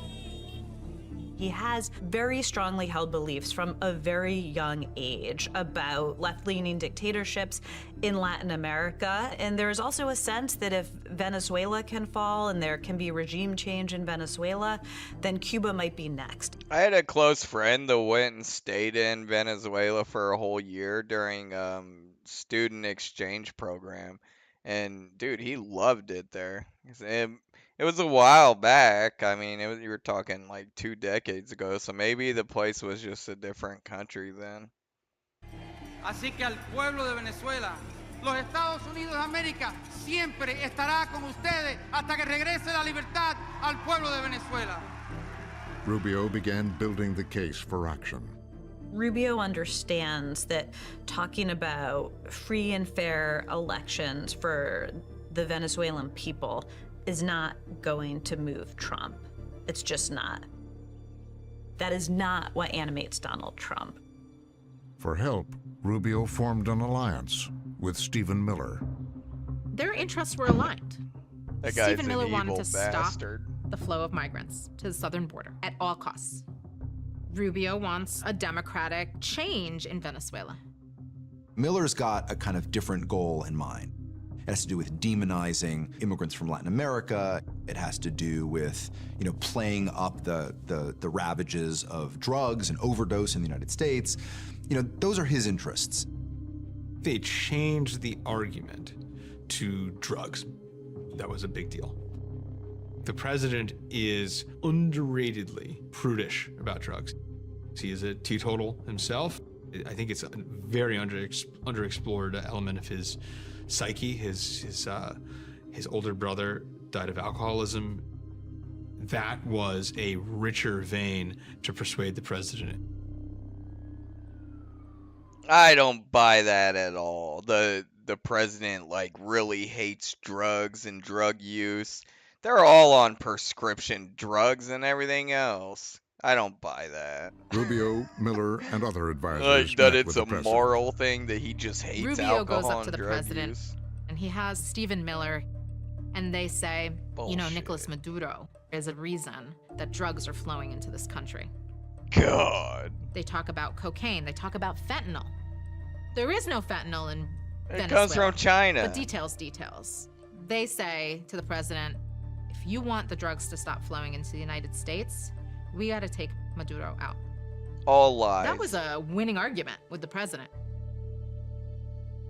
S5: He has very strongly held beliefs from a very young age about left-leaning dictatorships in Latin America. And there's also a sense that if Venezuela can fall and there can be regime change in Venezuela, then Cuba might be next.
S1: I had a close friend that went and stayed in Venezuela for a whole year during student exchange program. And dude, he loved it there. It was a while back. I mean, you were talking like 2 decades ago, so maybe the place was just a different country then.
S27: Así que al pueblo de Venezuela, los Estados Unidos de América siempre estará con ustedes hasta que regrese la libertad al pueblo de Venezuela.
S6: Rubio began building the case for action.
S5: Rubio understands that talking about free and fair elections for the Venezuelan people is not going to move Trump. It's just not. That is not what animates Donald Trump.
S6: For help, Rubio formed an alliance with Stephen Miller.
S20: Their interests were aligned.
S1: That guy's
S20: Stephen Miller
S1: an
S20: wanted
S1: evil
S20: to
S1: bastard.
S20: stop the flow of migrants to the southern border at all costs. Rubio wants a democratic change in Venezuela.
S7: Miller's got a kind of different goal in mind. It has to do with demonizing immigrants from Latin America. It has to do with, playing up the ravages of drugs and overdose in the United States. Those are his interests.
S11: They changed the argument to drugs. That was a big deal. The president is underratedly prudish about drugs. He is a teetotal himself. I think it's a very underexplored element of his psyche. His older brother died of alcoholism. That was a richer vein to persuade the president.
S1: I don't buy that at all. The president really hates drugs and drug use. They're all on prescription drugs and everything else. I don't buy that.
S6: Rubio, Miller, and other advisors
S1: Like that
S6: met
S1: it's
S6: with
S1: a
S6: the president.
S1: moral thing that he just hates
S20: Rubio
S1: alcohol
S20: goes up to
S1: and
S20: the
S1: drug
S20: president
S1: use.
S20: and he has Stephen Miller, and they say, Nicolas Maduro is a reason that drugs are flowing into this country.
S1: God.
S20: They talk about cocaine. They talk about fentanyl. There is no fentanyl in
S1: It
S20: Venezuela.
S1: comes from China.
S20: But details. They say to the president, if you want the drugs to stop flowing into the United States, we got to take Maduro out.
S1: All lies.
S20: That was a winning argument with the president.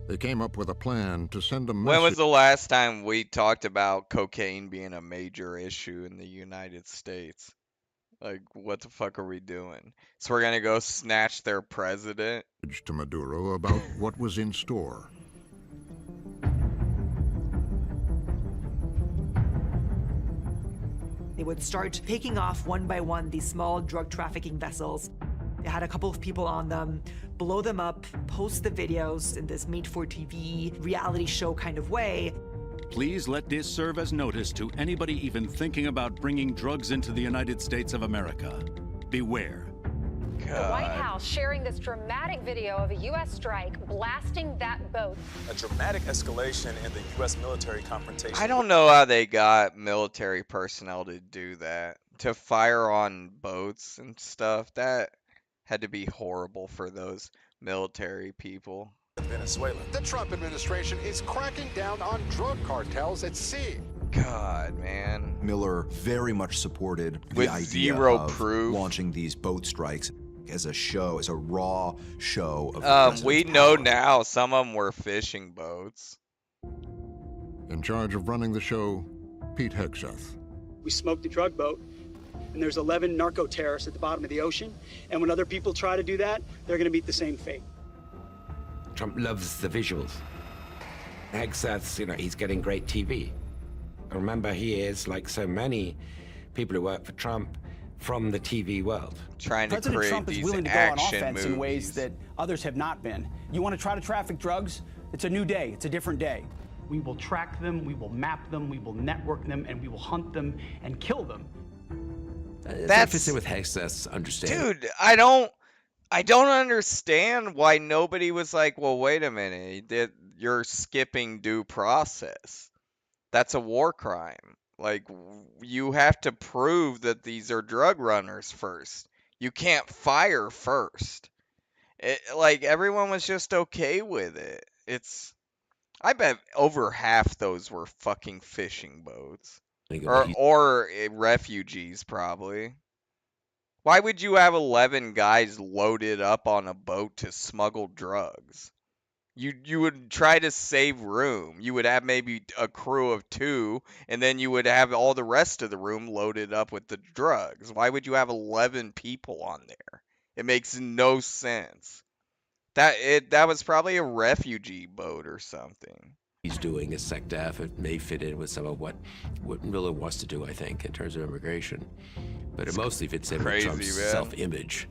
S6: They came up with a plan to send a message.
S1: When was the last time we talked about cocaine being a major issue in the United States? Like, what the fuck are we doing? So we're gonna go snatch their president?
S6: To Maduro about what was in store.
S13: They would start taking off one by one these small drug trafficking vessels. They had a couple of people on them, blow them up, post the videos in this made-for-TV reality show kind of way.
S16: Please let this serve as notice to anybody even thinking about bringing drugs into the United States of America. Beware.
S14: The White House sharing this dramatic video of a U.S. strike blasting that boat.
S17: A dramatic escalation in the U.S. military confrontation.
S1: I don't know how they got military personnel to do that. To fire on boats and stuff. That had to be horrible for those military people.
S17: Venezuela.
S18: The Trump administration is cracking down on drug cartels at sea.
S1: God, man.
S7: Miller very much supported the
S1: With
S7: idea
S1: zero
S7: of
S1: proof.
S7: launching these boat strikes as a show, as a raw show of the
S1: We
S7: president's
S1: know
S7: power.
S1: now some of them were fishing boats.
S6: In charge of running the show, Pete Hegseth.
S28: We smoked the drug boat, and there's 11 narco-terrorists at the bottom of the ocean, and when other people try to do that, they're going to meet the same fate.
S15: Trump loves the visuals. Hegseth's, he's getting great TV. Remember, he is, like so many people who work for Trump, from the TV world.
S1: Trying to
S3: President
S1: create
S3: Trump is
S1: these
S3: willing to go on
S1: action
S3: offense in ways
S1: movies.
S3: that others have not been. You want to try to traffic drugs? It's a new day. It's a different day.
S28: We will track them, we will map them, we will network them, and we will hunt them and kill them.
S4: That fits in with Hegseth's understanding.
S1: Dude, I don't understand why nobody was like, well, wait a minute, you're skipping due process. That's a war crime. Like, you have to prove that these are drug runners first. You can't fire first. Like, everyone was just okay with it. I bet over half those were fucking fishing boats. Or refugees, probably. Why would you have 11 guys loaded up on a boat to smuggle drugs? You would try to save room. You would have maybe a crew of 2, and then you would have all the rest of the room loaded up with the drugs. Why would you have 11 people on there? It makes no sense. That was probably a refugee boat or something.
S4: He's doing is SecDef. It may fit in with some of what Miller wants to do, I think, in terms of immigration. But it mostly fits in with Trump's self-image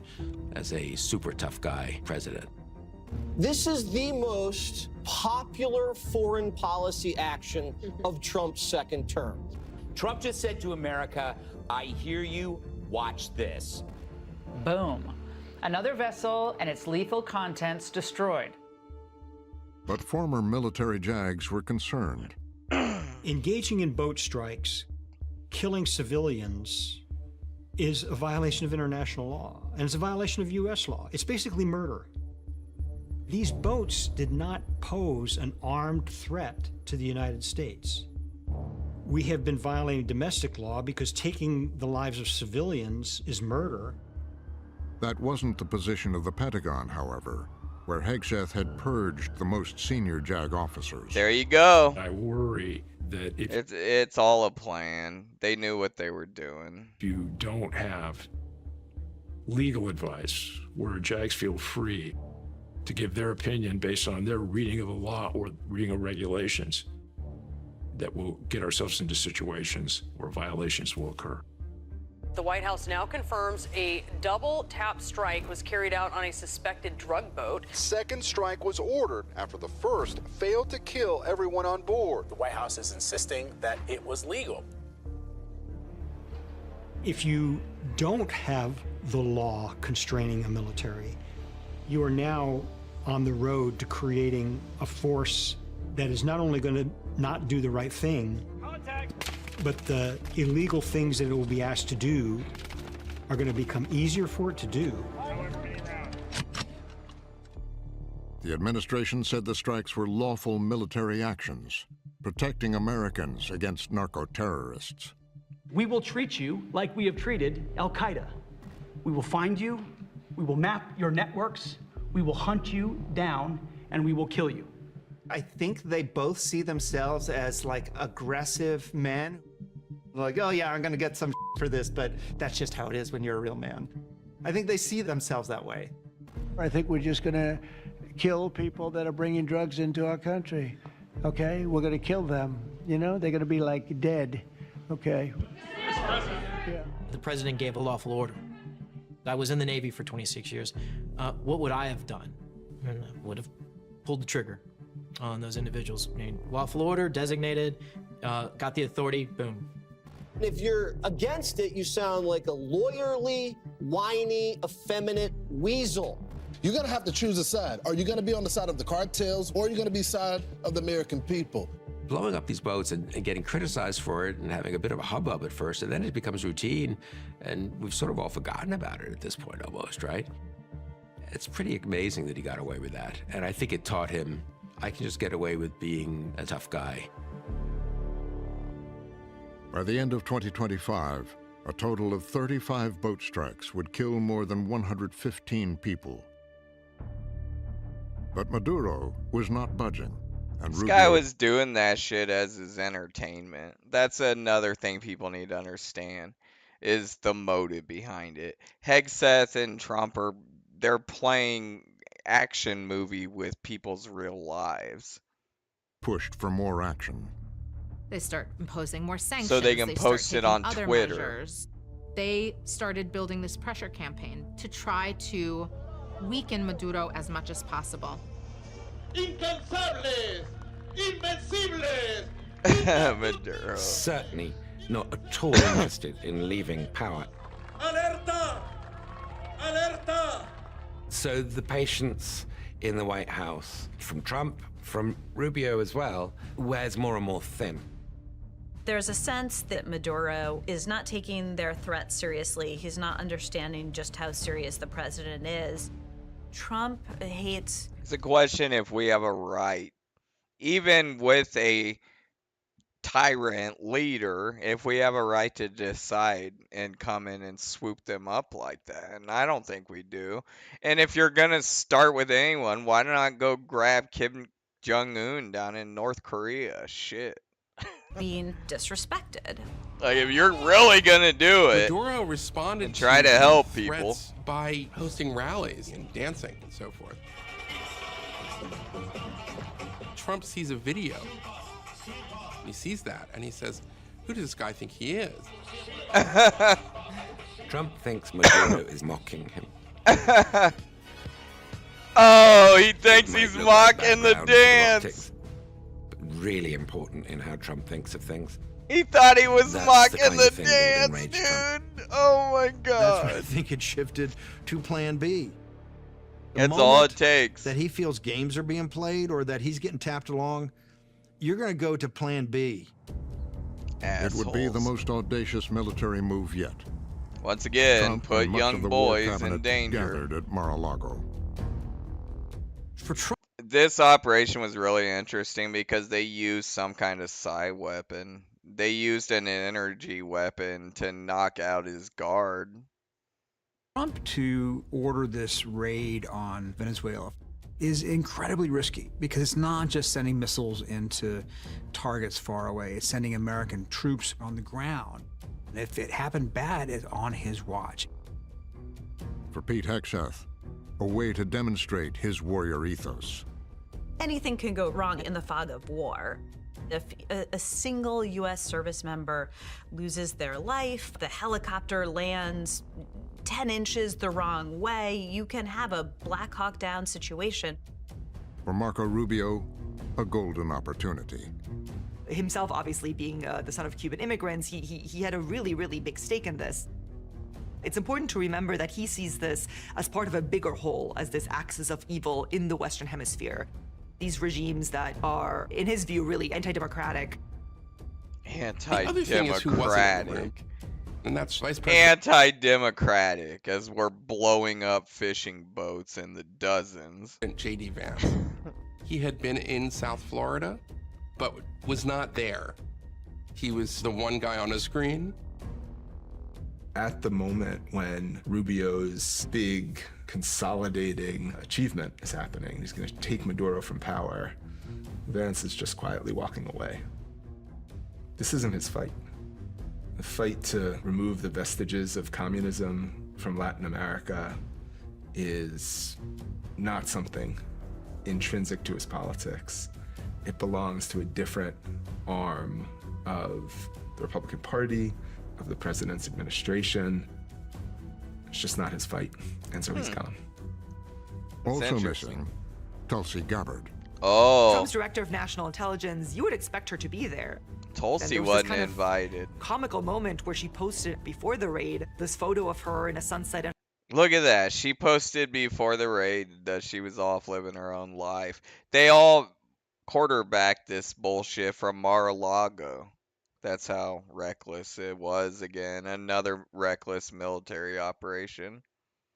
S4: as a super tough guy president.
S8: This is the most popular foreign policy action of Trump's second term.
S12: Trump just said to America, I hear you, watch this.
S21: Boom. Another vessel and its lethal contents destroyed.
S6: But former military JAGs were concerned.
S10: Engaging in boat strikes, killing civilians, is a violation of international law, and it's a violation of U.S. law. It's basically murder. These boats did not pose an armed threat to the United States. We have been violating domestic law because taking the lives of civilians is murder.
S6: That wasn't the position of the Pentagon, however, where Hegseth had purged the most senior JAG officers.
S1: There you go.
S26: I worry that if
S1: It's all a plan. They knew what they were doing.
S26: you don't have legal advice where JAGs feel free to give their opinion based on their reading of the law or reading of regulations, that will get ourselves into situations where violations will occur.
S23: The White House now confirms a double tap strike was carried out on a suspected drug boat.
S18: Second strike was ordered after the first failed to kill everyone on board.
S17: The White House is insisting that it was legal.
S10: If you don't have the law constraining a military, you are now on the road to creating a force that is not only going to not do the right thing, but the illegal things that it will be asked to do are going to become easier for it to do.
S6: The administration said the strikes were lawful military actions, protecting Americans against narco-terrorists.
S28: We will treat you like we have treated Al-Qaeda. We will find you, we will map your networks, we will hunt you down, and we will kill you.
S23: I think they both see themselves as like aggressive men. Like, oh yeah, I'm gonna get some for this, but that's just how it is when you're a real man. I think they see themselves that way.
S9: I think we're just gonna kill people that are bringing drugs into our country. Okay, we're gonna kill them. You know, they're gonna be like dead. Okay. Yeah.
S24: The president gave a lawful order. I was in the Navy for 26 years. What would I have done? I would have pulled the trigger on those individuals. I mean, lawful order, designated, got the authority, boom.
S8: If you're against it, you sound like a lawyerly, whiny, effeminate weasel.
S25: You're gonna have to choose a side. Are you gonna be on the side of the cartels, or are you gonna be side of the American people?
S4: Blowing up these boats and getting criticized for it and having a bit of a hubbub at first, and then it becomes routine, and we've sort of all forgotten about it at this point almost, right? It's pretty amazing that he got away with that, and I think it taught him, I can just get away with being a tough guy.
S6: By the end of 2025, a total of 35 boat strikes would kill more than 115 people. But Maduro was not budging. And
S1: This guy was doing that shit as his entertainment. That's another thing people need to understand, is the motive behind it. Hegseth and Trump they're playing action movie with people's real lives.
S6: Pushed for more action.
S20: They start imposing more sanctions.
S1: So they can
S20: start
S1: post it
S20: taking
S1: on
S20: other
S1: Twitter.
S20: measures. they started building this pressure campaign to try to weaken Maduro as much as possible.
S15: Incansables! Invencibles!
S1: Maduro.
S15: Certainly not at all interested in leaving power. Alerta! Alerta! So the patience in the White House, from Trump, from Rubio as well, wears more and more thin.
S2: There's a sense that Maduro is not taking their threat seriously. He's not understanding just how serious the president is. Trump hates...
S1: It's a question if we have a right, even with a tyrant leader, if we have a right to decide and come in and swoop them up like that. And I don't think we do. And if you're going to start with anyone, why not go grab Kim Jong-un down in North Korea? Shit.
S2: being disrespected.
S1: Like, if you're really gonna do it,
S5: Maduro responded
S1: and try to help people
S5: threats by hosting rallies and dancing and so forth. Trump sees a video. He sees that and he says, "Who does this guy think he is?"
S15: Trump thinks Maduro is mocking him.
S1: Oh, he thinks he's mocking the dance.
S15: Politics, but really important in how Trump thinks of things.
S1: He thought he was
S15: That's
S1: mocking
S15: the
S1: the
S15: kind of thing that would
S1: dance,
S15: enrage Trump.
S1: dude. Oh my
S11: That's
S1: god.
S11: why I think it shifted to Plan B. The
S1: That's all it
S11: moment
S1: takes.
S11: That he feels games are being played or that he's getting tapped along, you're going to go to Plan B.
S6: It would be the most audacious military move yet.
S1: Once again,
S6: Trump
S1: put
S6: and much
S1: young
S6: of the war
S1: boys in
S6: cabinet
S1: danger.
S6: gathered at Mar-a-Lago.
S11: For Trump,
S1: This operation was really interesting because they used some kind of psi weapon. They used an energy weapon to knock out his guard.
S10: Trump to order this raid on Venezuela is incredibly risky because it's not just sending missiles into targets far away, it's sending American troops on the ground. And if it happened bad, it's on his watch.
S6: For Pete Hegseth, a way to demonstrate his warrior ethos.
S2: Anything can go wrong in the fog of war. If a single U.S. service member loses their life, the helicopter lands 10 inches the wrong way, you can have a Black Hawk Down situation.
S6: For Marco Rubio, a golden opportunity.
S13: Himself, obviously, being the son of Cuban immigrants, he had a really, really big stake in this. It's important to remember that he sees this as part of a bigger whole, as this axis of evil in the Western Hemisphere. These regimes that are, in his view, really anti-democratic.
S1: Anti-democratic.
S5: And that's Vice President.
S1: Anti-democratic, as we're blowing up fishing boats in the dozens.
S5: J.D. Vance. He had been in South Florida, but was not there. He was the one guy on a screen.
S16: At the moment when Rubio's big consolidating achievement is happening, he's going to take Maduro from power, Vance is just quietly walking away. This isn't his fight. The fight to remove the vestiges of communism from Latin America is not something intrinsic to his politics. It belongs to a different arm of the Republican Party, of the president's administration. It's just not his fight, and so he's gone.
S6: Also missing, Tulsi Gabbard.
S1: Oh.
S13: Trump's director of national intelligence, you would expect her to be there.
S1: Tulsi wasn't invited.
S13: Comical moment where she posted before the raid this photo of her in a sunset. And
S1: Look at that. She posted before the raid that she was off living her own life. They all quarterbacked this bullshit from Mar-a-Lago. That's how reckless it was. Again, another reckless military operation.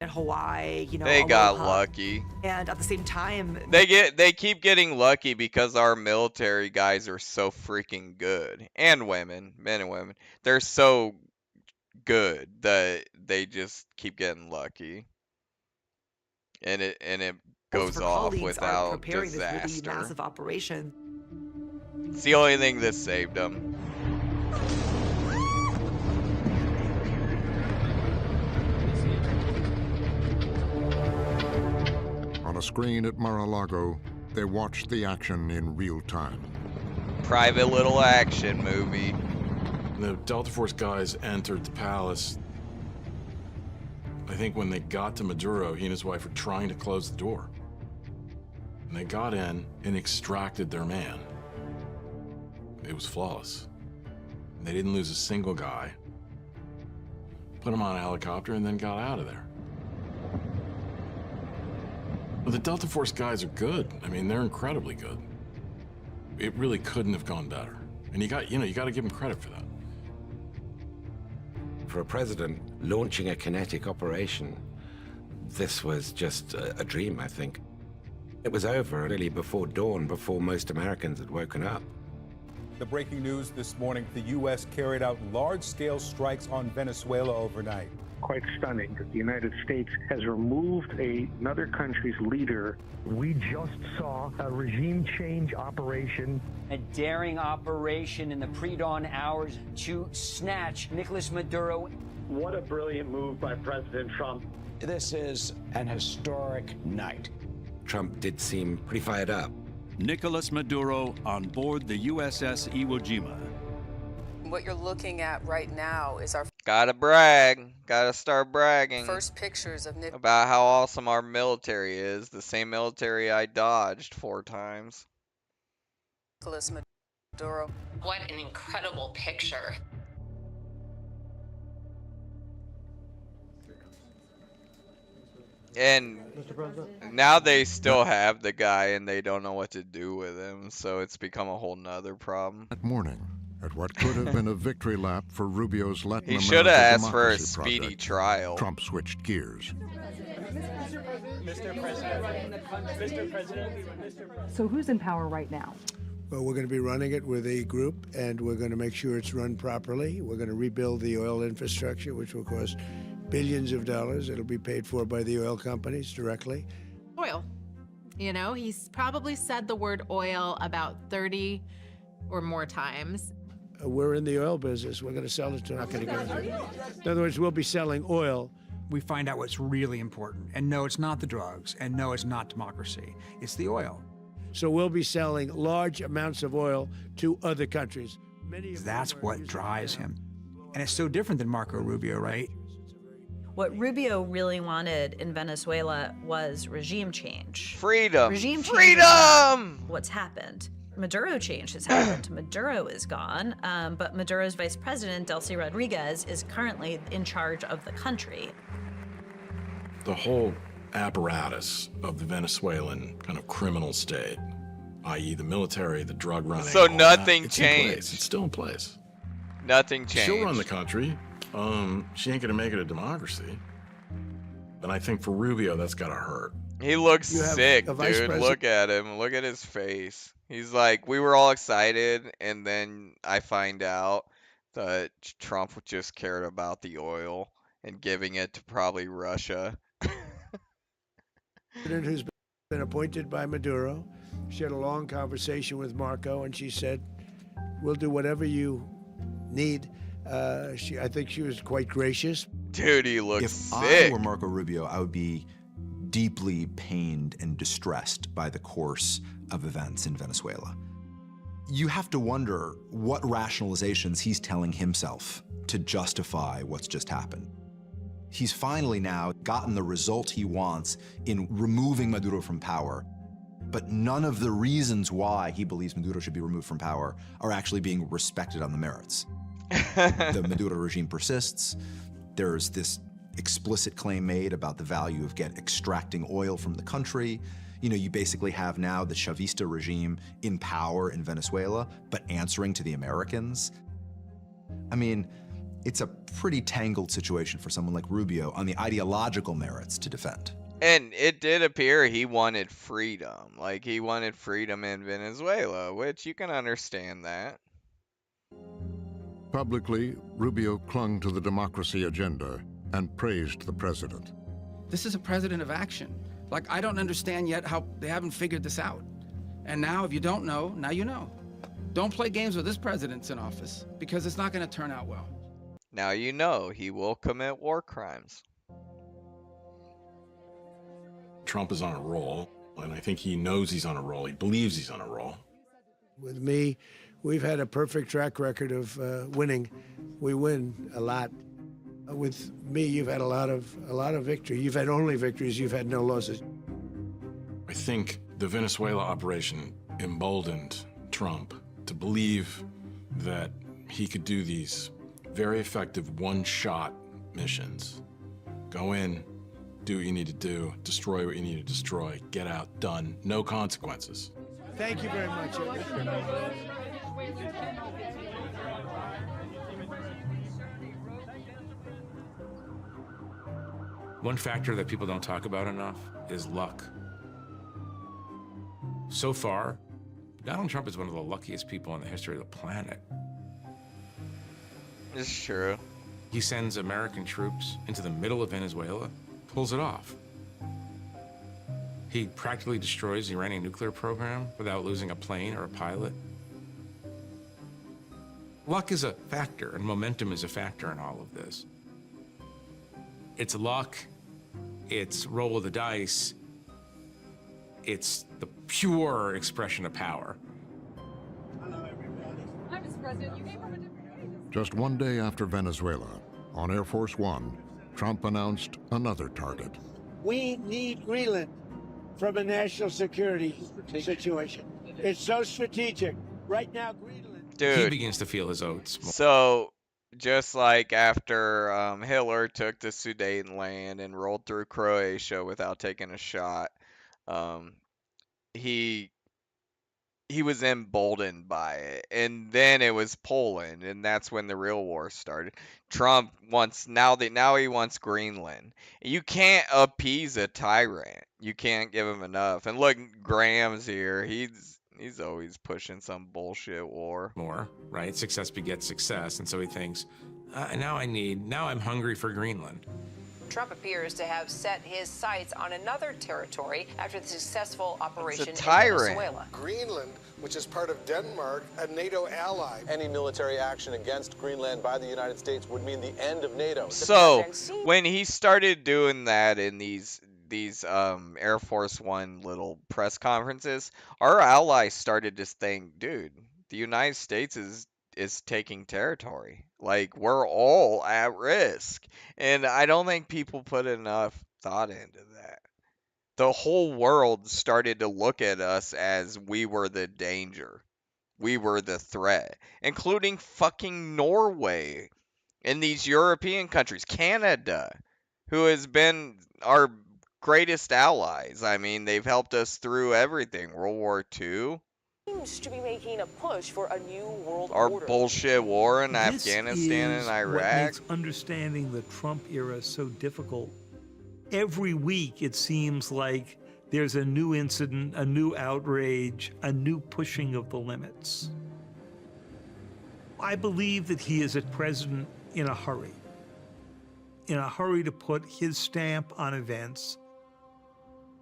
S13: in Hawaii, you know,
S1: They got
S13: Aloha.
S1: lucky.
S13: And at the same time,
S1: They keep getting lucky because our military guys are so freaking good, and women, men and women. They're so good that they just keep getting lucky, and it goes
S13: for
S1: off
S13: colleagues are
S1: without
S13: preparing this really
S1: disaster.
S13: massive operation.
S1: It's the only thing that saved them.
S6: On a screen at Mar-a-Lago, they watched the action in real time.
S1: Private little action movie.
S26: The Delta Force guys entered the palace. I think when they got to Maduro, he and his wife were trying to close the door. And they got in and extracted their man. It was flawless. They didn't lose a single guy. Put him on a helicopter and then got out of there. But the Delta Force guys are good. I mean, they're incredibly good. It really couldn't have gone better. And you got to give them credit for that.
S15: For a president launching a kinetic operation, this was just a dream, I think. It was over really before dawn, before most Americans had woken up.
S3: The breaking news this morning, the U.S. carried out large-scale strikes on Venezuela overnight.
S7: Quite stunning that the United States has removed another country's leader.
S12: We just saw a regime change operation.
S14: A daring operation in the pre-dawn hours to snatch Nicolas Maduro.
S7: What a brilliant move by President Trump.
S19: This is an historic night.
S15: Trump did seem pretty fired up.
S21: Nicolas Maduro on board the USS Iwo Jima.
S22: What you're looking at right now is our
S1: Gotta brag. Gotta start bragging
S22: first pictures of
S1: about how awesome our military is. The same military I dodged 4 times.
S22: Nicolas Maduro.
S20: What an incredible picture.
S1: And now they still have the guy and they don't know what to do with him, so it's become a whole nother problem.
S6: That morning, at what could have been a victory lap for Rubio's Latin
S1: He
S6: America
S1: should have asked for a
S6: democracy
S1: speedy
S6: project,
S1: trial.
S6: Trump switched gears.
S28: Mr. President.
S27: So who's in power right now?
S9: Well, we're going to be running it with a group, and we're going to make sure it's run properly. We're going to rebuild the oil infrastructure, which will cost billions of dollars. It'll be paid for by the oil companies directly.
S20: Oil. You know, he's probably said the word oil about 30 or more times.
S9: We're in the oil business. We're going to sell it to. Not going to get it. In other words, we'll be selling oil.
S10: We find out what's really important. And no, it's not the drugs. And no, it's not democracy. It's the oil.
S9: So we'll be selling large amounts of oil to other countries.
S10: That's what drives him. And it's so different than Marco Rubio, right?
S2: What Rubio really wanted in Venezuela was regime change.
S1: Freedom.
S2: Regime change.
S1: Freedom!
S2: What's happened? Maduro change has happened. Maduro is gone, but Maduro's vice president, Delcy Rodriguez, is currently in charge of the country.
S26: The whole apparatus of the Venezuelan kind of criminal state, i.e. the military, the drug running.
S1: So
S26: all
S1: nothing
S26: that, it's
S1: changed.
S26: in place. It's still in place.
S1: Nothing changed.
S26: She'll run the country. She ain't gonna make it a democracy. And I think for Rubio, that's gotta hurt.
S1: He looks sick, dude.
S9: president.
S1: Look at him. Look at his face. He's like, we were all excited, and then I find out that Trump just cared about the oil and giving it to probably Russia.
S9: President who's been appointed by Maduro. She had a long conversation with Marco, and she said, we'll do whatever you need. I think she was quite gracious.
S1: Dude, he looks
S29: if
S1: sick.
S29: I were Marco Rubio, I would be deeply pained and distressed by the course of events in Venezuela. You have to wonder what rationalizations he's telling himself to justify what's just happened. He's finally now gotten the result he wants in removing Maduro from power, but none of the reasons why he believes Maduro should be removed from power are actually being respected on the merits. The Maduro regime persists. There's this explicit claim made about the value of extracting oil from the country. You know, you basically have now the Chavista regime in power in Venezuela, but answering to the Americans. I mean, it's a pretty tangled situation for someone like Rubio on the ideological merits to defend.
S1: And it did appear he wanted freedom. Like, he wanted freedom in Venezuela, which you can understand that.
S6: Publicly, Rubio clung to the democracy agenda and praised the president.
S30: This is a president of action. Like, I don't understand yet how they haven't figured this out. And now, if you don't know, now you know. Don't play games with this president's in office, because it's not going to turn out well.
S1: Now you know he will commit war crimes.
S26: Trump is on a roll, and I think he knows he's on a roll. He believes he's on a roll.
S9: With me, we've had a perfect track record of winning. We win a lot. With me, you've had a lot of victory. You've had only victories. You've had no losses.
S26: I think the Venezuela operation emboldened Trump to believe that he could do these very effective one-shot missions. Go in, do what you need to do, destroy what you need to destroy, get out, done, no consequences.
S9: Thank you very much.
S4: One factor that people don't talk about enough is luck. So far, Donald Trump is one of the luckiest people in the history of the planet.
S1: It's true.
S4: He sends American troops into the middle of Venezuela, pulls it off. He practically destroys the Iranian nuclear program without losing a plane or a pilot. Luck is a factor, and momentum is a factor in all of this. It's luck, it's roll of the dice, it's the pure expression of power.
S6: Just one day after Venezuela, on Air Force One, Trump announced another target.
S9: We need Greenland from a national security situation. It's so strategic. Right now, Greenland...
S1: Dude.
S4: He begins to feel his oats.
S1: So, just like after Hitler took the Sudetenland and rolled through Croatia without taking a shot, he was emboldened by it. And then it was Poland, and that's when the real war started. Trump wants now he wants Greenland. You can't appease a tyrant. You can't give him enough. And look, Graham's here. He's always pushing some bullshit war.
S4: More, right? Success begets success, and so he thinks, now I'm hungry for Greenland.
S22: Trump appears to have set his sights on another territory after the successful operation in Venezuela.
S5: Greenland, which is part of Denmark, a NATO ally. Any military action against Greenland by the United States would mean the end of NATO.
S1: So when he started doing that in these Air Force One little press conferences, our allies started to think, dude, the United States is taking territory. Like, we're all at risk. And I don't think people put enough thought into that. The whole world started to look at us as we were the danger. We were the threat, including fucking Norway and these European countries, Canada, who has been our greatest allies. I mean, they've helped us through everything. World War II.
S22: Seems to be making a push for a new world
S1: Our
S22: order.
S1: bullshit war in
S8: This
S1: Afghanistan
S8: is
S1: and Iraq.
S8: What makes understanding the Trump era so difficult. Every week it seems like there's a new incident, a new outrage, a new pushing of the limits. I believe that he is a president in a hurry to put his stamp on events.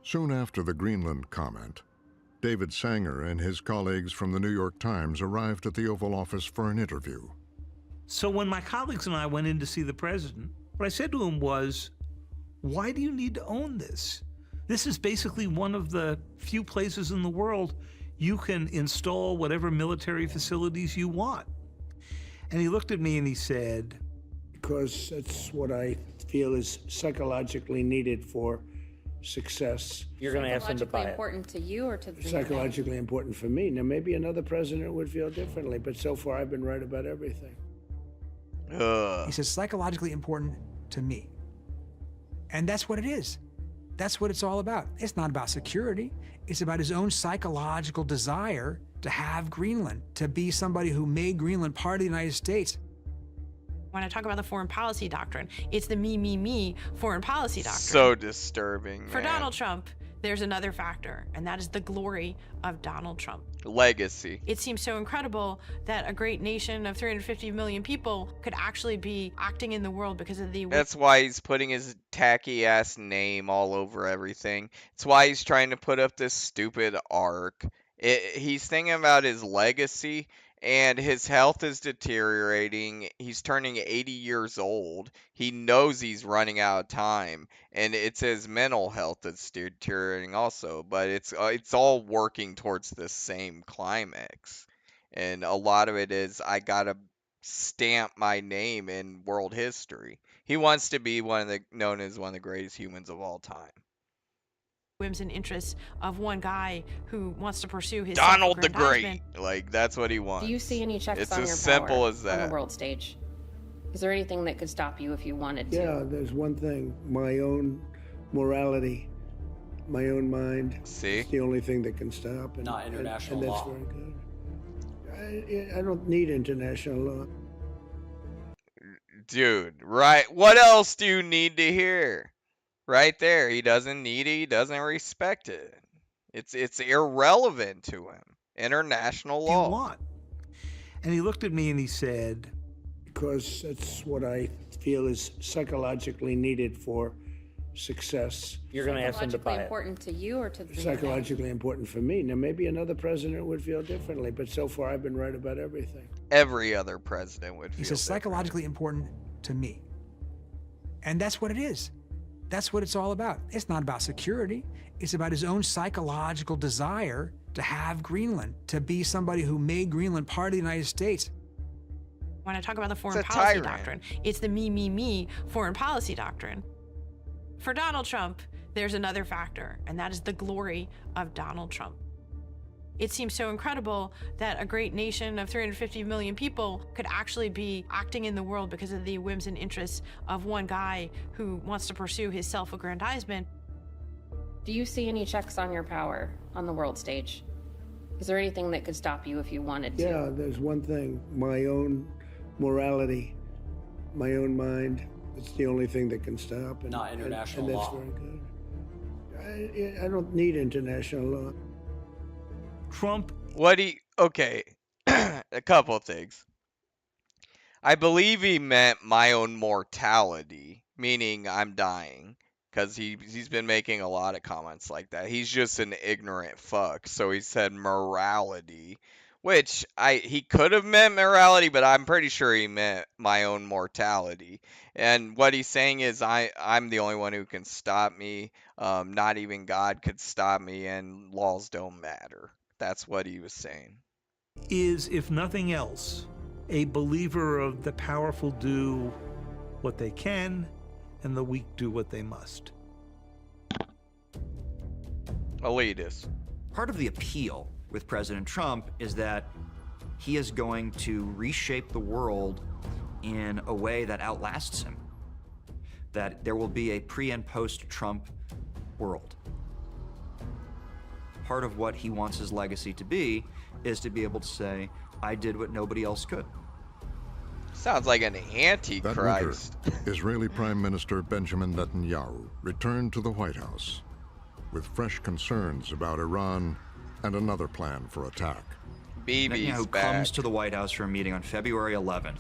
S6: Soon after the Greenland comment, David Sanger and his colleagues from the New York Times arrived at the Oval Office for an interview.
S8: So when my colleagues and I went in to see the president, what I said to him was, why do you need to own this? This is basically one of the few places in the world you can install whatever military facilities you want. And he looked at me and he said,
S9: because that's what I feel is psychologically needed for success.
S11: You're going to ask them to buy it. Important to you or to the
S9: Psychologically important for me. Now, maybe another president would feel differently, but so far I've been right about everything.
S10: He says, psychologically important to me. And that's what it is. That's what it's all about. It's not about security. It's about his own psychological desire to have Greenland, to be somebody who made Greenland part of the United States.
S16: When I talk about the foreign policy doctrine, it's the me foreign policy doctrine.
S1: So disturbing,
S16: For
S1: man.
S16: Donald Trump, there's another factor, and that is the glory of Donald Trump.
S1: Legacy.
S16: It seems so incredible that a great nation of 350 million people could actually be acting in the world because of the...
S1: That's why he's putting his tacky ass name all over everything. It's why he's trying to put up this stupid arc. He's thinking about his legacy, and his health is deteriorating. He's turning 80 years old. He knows he's running out of time, and it's his mental health that's deteriorating also. But it's all working towards the same climax, and a lot of it is I gotta stamp my name in world history. He wants to be known as one of the greatest humans of all time.
S16: Whims and interests of one guy who wants to pursue his
S1: Donald the
S16: self-aggrandizement.
S1: Great. Like, that's what he wants.
S11: Do you see any checks
S1: it's
S11: on
S1: as
S11: your
S1: simple
S11: power
S1: as that.
S11: on the world stage? Is there anything that could stop you if you wanted to?
S9: Yeah, there's one thing: my own morality, my own mind.
S1: See?
S9: It's the only thing that can stop. And,
S19: Not international
S9: and
S19: law.
S9: That's very good. I don't need international law.
S1: Dude, right? What else do you need to hear? Right there. He doesn't need it. He doesn't respect it. It's irrelevant to him. International law.
S8: You want? And he looked at me and he said,
S9: because that's what I feel is psychologically needed for success.
S19: You're going to ask them to buy it.
S11: Important to you or to the
S9: Psychologically important for me. Now, maybe another president would feel differently, but so far I've been right about everything.
S1: Every other president would feel
S10: He says
S1: different.
S10: psychologically important to me. And that's what it is. That's what it's all about. It's not about security. It's about his own psychological desire to have Greenland, to be somebody who made Greenland part of the United States.
S16: When I talk about the foreign policy doctrine, it's the me foreign policy doctrine. For Donald Trump, there's another factor, and that is the glory of Donald Trump. It seems so incredible that a great nation of 350 million people could actually be acting in the world because of the whims and interests of one guy who wants to pursue his self-aggrandizement.
S11: Do you see any checks on your power on the world stage? Is there anything that could stop you if you wanted to?
S9: Yeah, there's one thing: my own morality, my own mind. It's the only thing that can stop. And,
S19: Not international
S9: and that's
S19: law.
S9: very good. I don't need international law.
S8: Trump.
S1: Okay, a couple of things. I believe he meant my own mortality, meaning I'm dying, because he's been making a lot of comments like that. He's just an ignorant fuck, so he said morality, which he could have meant morality, but I'm pretty sure he meant my own mortality. And what he's saying is I'm the only one who can stop me. Not even God could stop me, and laws don't matter. That's what he was saying.
S8: Is, if nothing else, a believer of the powerful do what they can and the weak do what they must.
S1: Elitist.
S3: Part of the appeal with President Trump is that he is going to reshape the world in a way that outlasts him. That there will be a pre- and post-Trump world. Part of what he wants his legacy to be is to be able to say, I did what nobody else could.
S1: Sounds like an antichrist.
S6: That winter, Israeli Prime Minister Benjamin Netanyahu returned to the White House with fresh concerns about Iran and another plan for attack.
S3: Netanyahu comes to the White House for a meeting on February 11th.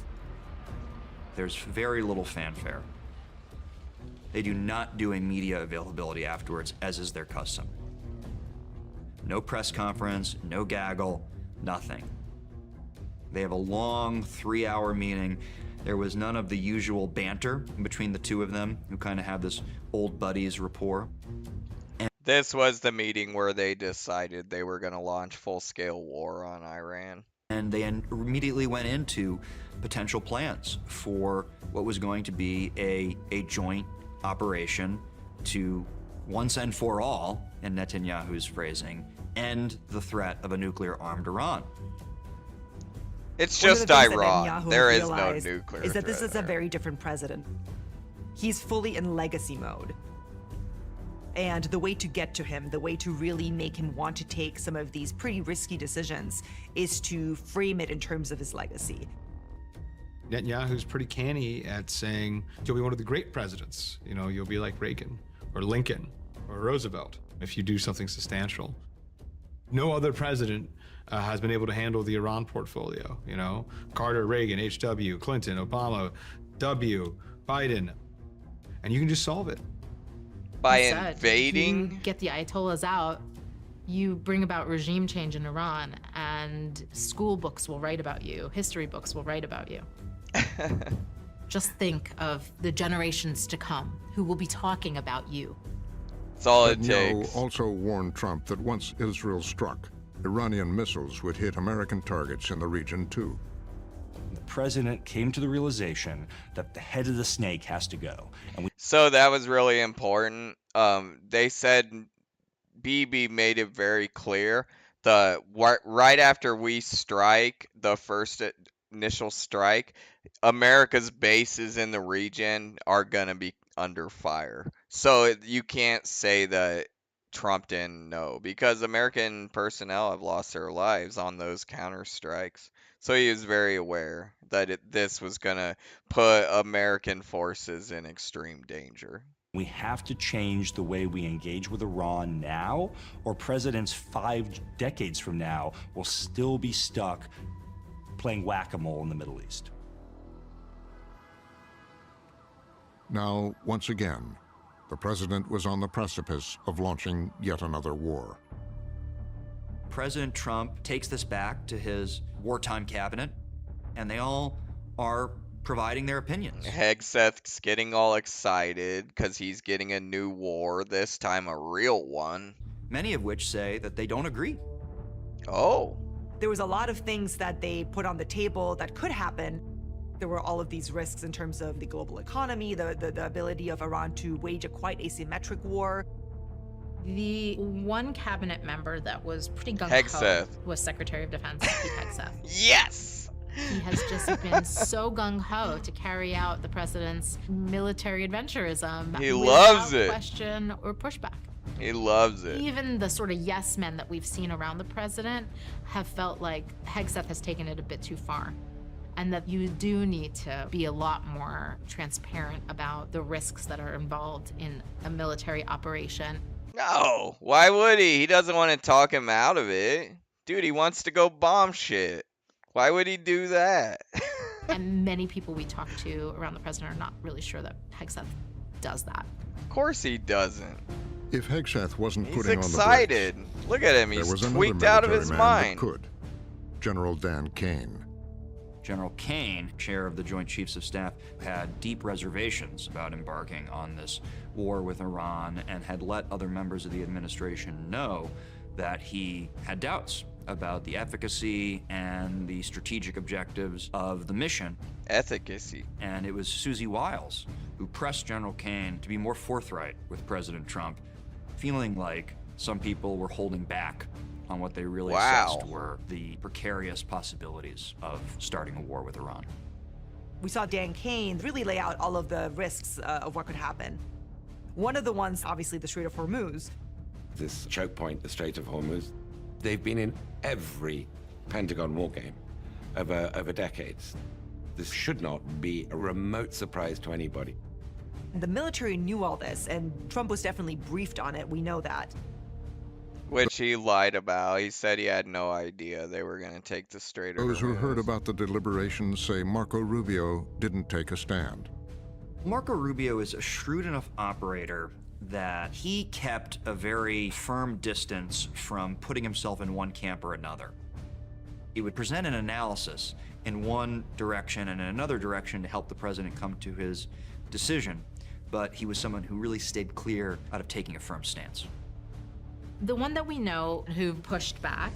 S3: There's very little fanfare. They do not do a media availability afterwards, as is their custom. No press conference, no gaggle, nothing. They have a long 3-hour meeting. There was none of the usual banter between the two of them, who kind of have this old buddies rapport.
S1: This was the meeting where they decided they were going to launch full-scale war on Iran.
S3: And they immediately went into potential plans for what was going to be a joint operation to, once and for all, in Netanyahu's phrasing, end the threat of a nuclear-armed Iran.
S1: It's
S2: One of
S1: just
S2: the things that
S1: Iran.
S2: Netanyahu
S1: There is no
S2: realized
S1: nuclear
S2: is that this
S1: threat
S2: is a very different president. He's fully in legacy mode. And the way to get to him, the way to really make him want to take some of these pretty risky decisions, is to frame it in terms of his legacy.
S7: Netanyahu's pretty canny at saying, you'll be one of the great presidents. You know, you'll be like Reagan or Lincoln or Roosevelt if you do something substantial. No other president has been able to handle the Iran portfolio, you know? Carter, Reagan, H.W., Clinton, Obama, W, Biden. And you can just solve it.
S1: By
S20: invading? You get the Ayatollahs out, you bring about regime change in Iran, and school books will write about you, history books will write about you. Just think of the generations to come who will be talking about you.
S1: That's all it
S6: Netanyahu
S1: takes.
S6: also warned Trump that once Israel struck, Iranian missiles would hit American targets in the region too.
S3: president came to the realization that the head of the snake has to go.
S1: So that was really important. They said Bibi made it very clear right after we strike, the first initial strike, America's bases in the region are gonna be under fire. So you can't say that Trump didn't know, because American personnel have lost their lives on those counterstrikes. So he was very aware that this was gonna put American forces in extreme danger.
S3: We have to change the way we engage with Iran now, or presidents 5 decades from now will still be stuck playing whack-a-mole in the Middle East.
S6: Now, once again, the president was on the precipice of launching yet another war.
S3: President Trump takes this back to his wartime cabinet, and they all are providing their opinions.
S1: Hegseth's getting all excited because he's getting a new war, this time a real one.
S3: Many of which say that they don't agree.
S1: Oh.
S12: There was a lot of things that they put on the table that could happen. There were all of these risks in terms of the global economy, the ability of Iran to wage a quite asymmetric war.
S20: The one cabinet member that was pretty gung-ho was Secretary of Defense Pete Hegseth.
S1: Yes!
S20: He has just been so gung-ho to carry out the president's military adventurism.
S1: He loves it.
S20: Without question or pushback.
S1: He loves it.
S20: Even the sort of yes men that we've seen around the president have felt like Hegseth has taken it a bit too far, and that you do need to be a lot more transparent about the risks that are involved in a military operation.
S1: No, why would he? He doesn't want to talk him out of it. Dude, he wants to go bomb shit. Why would he do that?
S20: And many people we talk to around the president are not really sure that Hegseth does that.
S1: Of course he doesn't.
S6: If Hegseth wasn't
S1: He's
S6: putting
S1: excited.
S6: on the brakes,
S1: look at him. He's tweaked out of his mind.
S6: Could. General Dan Kane.
S3: General Kane, chair of the Joint Chiefs of Staff, had deep reservations about embarking on this war with Iran and had let other members of the administration know that he had doubts about the efficacy and the strategic objectives of the mission.
S1: Efficacy.
S3: And it was Susie Wiles who pressed General Kane to be more forthright with President Trump, feeling like some people were holding back on what they really assessed were the precarious possibilities of starting a war with Iran.
S12: We saw Dan Kane really lay out all of the risks of what could happen. One of the ones, obviously, the Strait of Hormuz.
S13: This choke point, the Strait of Hormuz, they've been in every Pentagon war game over decades. This should not be a remote surprise to anybody.
S12: The military knew all this, and Trump was definitely briefed on it. We know that.
S1: Which he lied about. He said he had no idea they were going to take the Strait of Hormuz.
S6: Those who heard about the deliberations say Marco Rubio didn't take a stand.
S3: Marco Rubio is a shrewd enough operator that he kept a very firm distance from putting himself in one camp or another. He would present an analysis in one direction and in another direction to help the president come to his decision, but he was someone who really stayed clear out of taking a firm stance.
S20: The one that we know who pushed back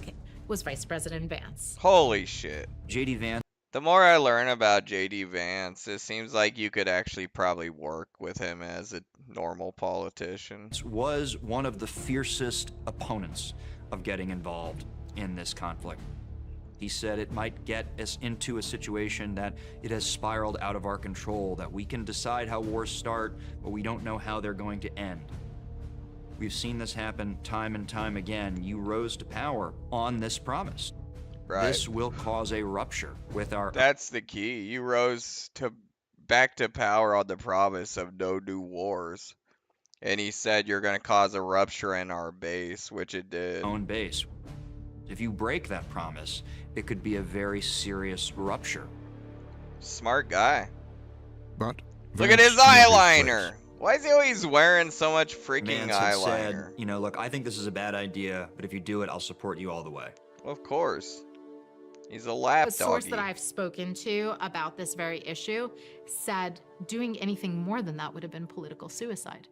S20: was Vice President Vance.
S1: Holy shit.
S3: J.D. Vance.
S1: The more I learn about J.D. Vance, it seems like you could actually probably work with him as a normal politician.
S3: Was one of the fiercest opponents of getting involved in this conflict. He said it might get us into a situation that it has spiraled out of our control, that we can decide how wars start, but we don't know how they're going to end. We've seen this happen time and time again. You rose to power on this promise.
S1: Right.
S3: This will cause a rupture with our...
S1: That's the key. You rose back to power on the promise of no new wars. And he said you're going to cause a rupture in our base, which it did.
S3: Own base. If you break that promise, it could be a very serious rupture.
S1: Smart guy.
S6: But
S1: look at his eyeliner. Why is he always wearing so much freaking
S3: Vance had
S1: eyeliner?
S3: said, look, I think this is a bad idea, but if you do it, I'll support you all the way.
S1: Of course. He's a lap
S20: doggy. A source that I've spoken to about this very issue said doing anything more than that would have been political suicide.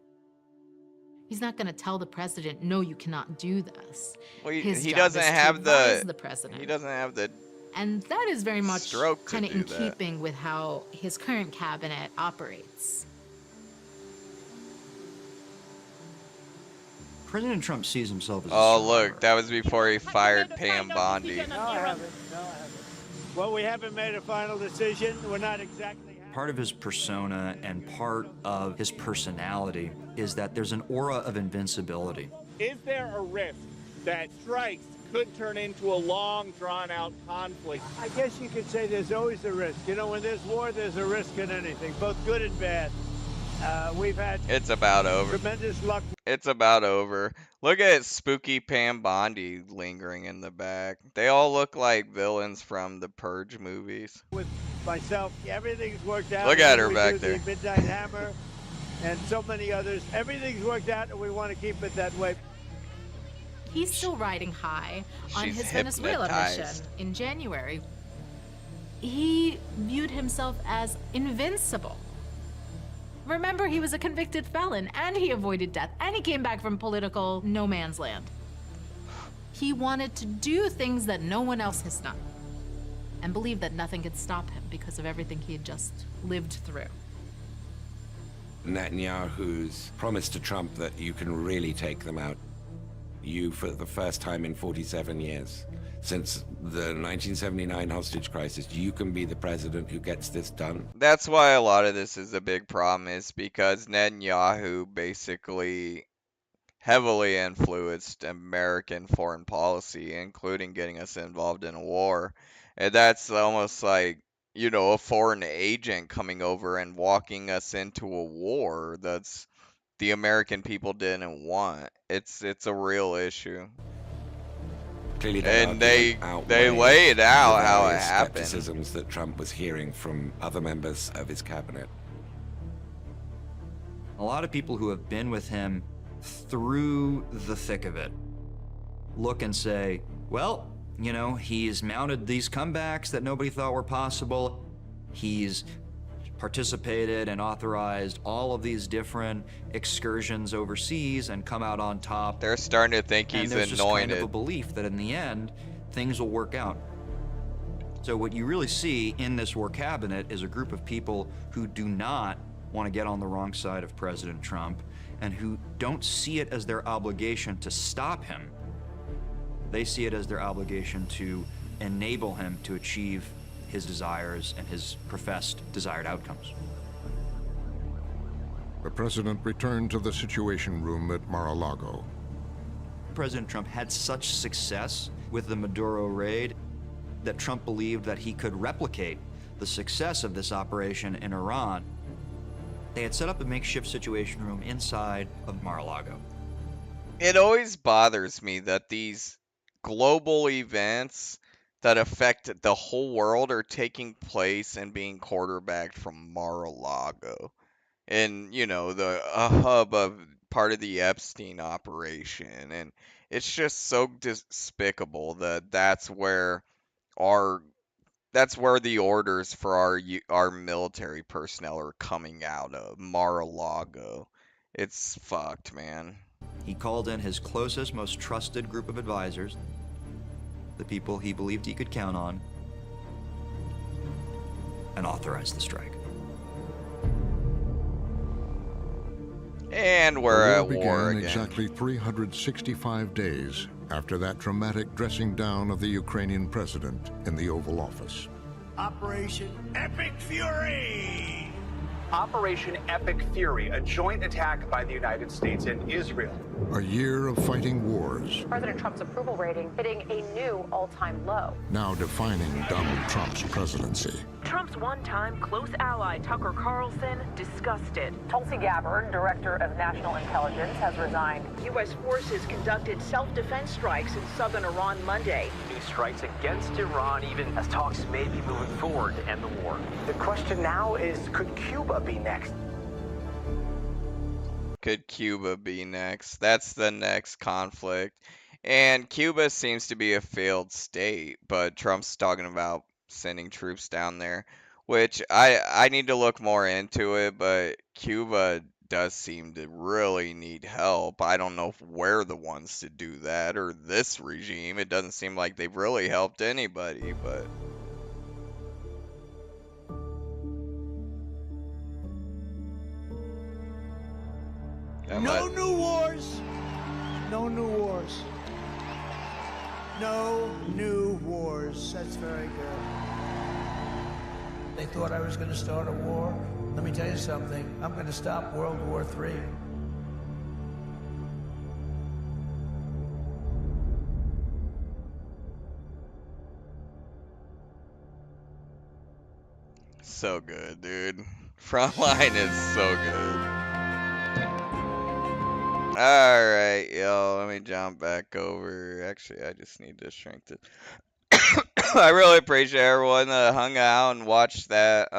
S20: He's not going to tell the president, no, you cannot do this.
S1: Well,
S20: His
S1: he
S20: job
S1: doesn't
S20: is to
S1: have
S20: advise the president.
S1: He doesn't have the
S20: And that is very much
S1: Stroke to
S20: kind of
S1: do
S20: in
S1: that.
S20: keeping with how his current cabinet operates.
S3: President Trump sees himself as a
S1: Oh,
S3: survivor.
S1: look, that was before he fired Pam Bondi.
S9: No, I haven't. Well, we haven't made a final decision. We're not exactly.
S3: Part of his persona and part of his personality is that there's an aura of invincibility.
S14: Is there a risk that strikes could turn into a long, drawn-out conflict?
S9: I guess you could say there's always a risk. You know, when there's war, there's a risk in anything, both good and bad. We've had
S1: It's about over.
S9: tremendous luck.
S1: It's about over. Look at spooky Pam Bondi lingering in the back. They all look like villains from the Purge movies.
S9: With myself, everything's worked out.
S1: Look at her
S9: We
S1: back
S9: do
S1: there.
S9: The Midnight Hammer and so many others. Everything's worked out, and we want to keep it that way.
S20: He's still riding high on
S1: She's
S20: his Venezuela mission
S1: hypnotized.
S20: in January. He viewed himself as invincible. Remember, he was a convicted felon, and he avoided death, and he came back from political no man's land. He wanted to do things that no one else has done, and believed that nothing could stop him because of everything he had just lived through.
S13: Netanyahu's promise to Trump that you can really take them out. You, for the first time in 47 years, since the 1979 hostage crisis, you can be the president who gets this done.
S1: That's why a lot of this is a big problem, is because Netanyahu basically heavily influenced American foreign policy, including getting us involved in a war. And that's almost like, you know, a foreign agent coming over and walking us into a war that's the American people didn't want. It's a real issue.
S13: Clearly,
S1: And they lay it out how it happened.
S13: Skepticisms that Trump was hearing from other members of his cabinet.
S3: A lot of people who have been with him through the thick of it look and say, well, you know, he's mounted these comebacks that nobody thought were possible. He's participated and authorized all of these different excursions overseas and come out on top.
S1: They're starting to think he's
S3: and there's just kind of a
S1: anointed.
S3: belief that in the end, things will work out. So what you really see in this war cabinet is a group of people who do not want to get on the wrong side of President Trump and who don't see it as their obligation to stop him. They see it as their obligation to enable him to achieve his desires and his professed desired outcomes.
S6: The president returned to the Situation Room at Mar-a-Lago.
S3: President Trump had such success with the Maduro raid that Trump believed that he could replicate the success of this operation in Iran. They had set up a makeshift Situation Room inside of Mar-a-Lago.
S1: It always bothers me that these global events that affect the whole world are taking place and being quarterbacked from Mar-a-Lago. And, you know, a hub of part of the Epstein operation. And it's just so despicable that that's where the orders for our military personnel are coming out of, Mar-a-Lago. It's fucked, man.
S3: He called in his closest, most trusted group of advisors, the people he believed he could count on, and authorized the strike.
S1: And we're at
S6: The
S1: war
S6: began
S1: again.
S6: exactly 365 days after that dramatic dressing down of the Ukrainian president in the Oval Office.
S9: Operation Epic Fury!
S15: Operation Epic Fury, a joint attack by the United States and Israel.
S6: A year of fighting wars,
S22: President Trump's approval rating hitting a new all-time low.
S6: now defining Donald Trump's presidency.
S17: Trump's one-time close ally, Tucker Carlson, disgusted.
S22: Tulsi Gabbard, director of national intelligence, has resigned.
S17: U.S. forces conducted self-defense strikes in southern Iran Monday.
S15: New strikes against Iran, even as talks may be moving forward to end the war. The question now is, could Cuba be next?
S1: Could Cuba be next? That's the next conflict. And Cuba seems to be a failed state, but Trump's talking about sending troops down there, which I need to look more into it, but Cuba does seem to really need help. I don't know if we're the ones to do that or this regime. It doesn't seem like they've really helped anybody, but.
S9: No new wars. No new wars. No new wars. That's very good. They thought I was going to start a war. Let me tell you something. I'm going to stop World War III.
S1: So good, dude. Frontline is so good. Alright, yo, let me jump back over. Actually, I just need to shrink this. I really appreciate everyone that hung out and watched that.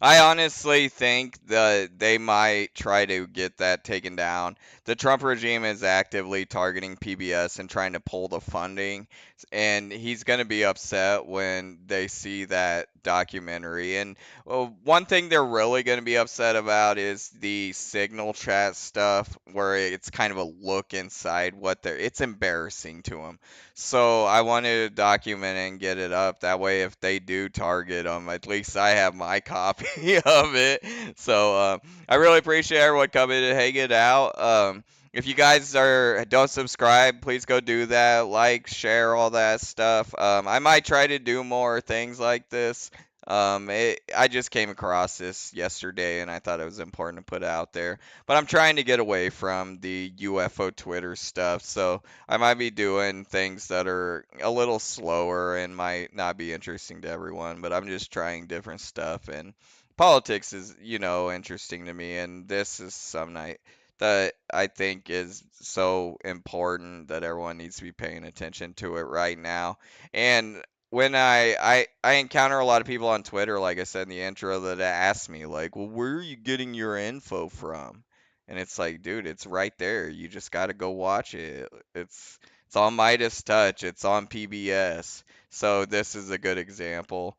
S1: I honestly think that they might try to get that taken down. The Trump regime is actively targeting PBS and trying to pull the funding, and he's going to be upset when they see that documentary. And one thing they're really going to be upset about is the signal chat stuff, where it's kind of a look inside what they're. It's embarrassing to them. So I wanted to document it and get it up. That way, if they do target them, at least I have my copy of it. So I really appreciate everyone coming and hanging out. If you guys don't subscribe, please go do that. Like, share, all that stuff. I might try to do more things like this. I just came across this yesterday and I thought it was important to put out there. But I'm trying to get away from the UFO Twitter stuff, so I might be doing things that are a little slower and might not be interesting to everyone, but I'm just trying different stuff. And politics is, interesting to me, and this is some night that I think is so important that everyone needs to be paying attention to it right now. And when I encounter a lot of people on Twitter, like I said in the intro, that ask me like, "Well, where are you getting your info from?" And it's like, dude, it's right there. You just got to go watch it. It's on Midas Touch. It's on PBS. So this is a good example.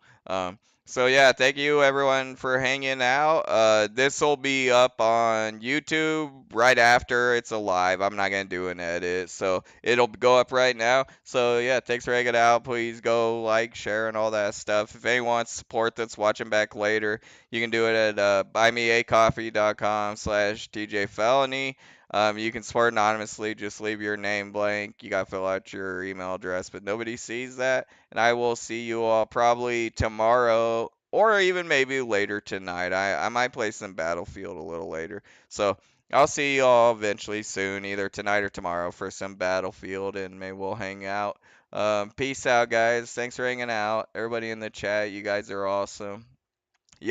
S1: So yeah, thank you everyone for hanging out. This will be up on YouTube right after it's live. I'm not gonna do an edit, so it'll go up right now. So yeah, thanks for hanging out. Please go like, share, and all that stuff. If anyone wants support that's watching back later, you can do it at buymeacoffee.com/TJ Felony. You can support anonymously. Just leave your name blank. You gotta fill out your email address, but nobody sees that. And I will see you all probably tomorrow or even maybe later tonight. I might play some Battlefield a little later. So I'll see you all eventually soon, either tonight or tomorrow for some Battlefield, and maybe we'll hang out. Peace out, guys. Thanks for hanging out. Everybody in the chat, you guys are awesome.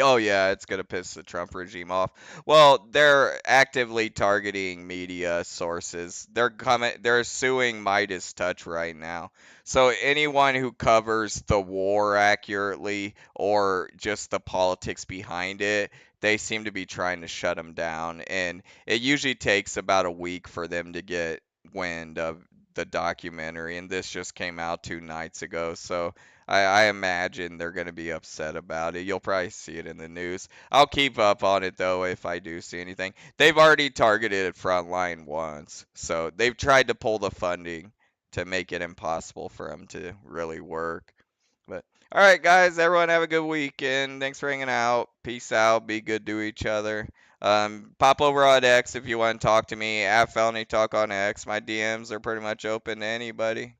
S1: Oh yeah, it's gonna piss the Trump regime off. Well, they're actively targeting media sources. They're suing Midas Touch right now. So anyone who covers the war accurately or just the politics behind it, they seem to be trying to shut them down. And it usually takes about a week for them to get wind of the documentary, and this just came out 2 nights ago. So I imagine they're going to be upset about it. You'll probably see it in the news. I'll keep up on it, though, if I do see anything. They've already targeted Frontline once, so they've tried to pull the funding to make it impossible for them to really work. But, all right, guys, everyone have a good weekend. Thanks for hanging out. Peace out. Be good to each other. Pop over on X if you want to talk to me, at Felony Talk on X. My DMs are pretty much open to anybody.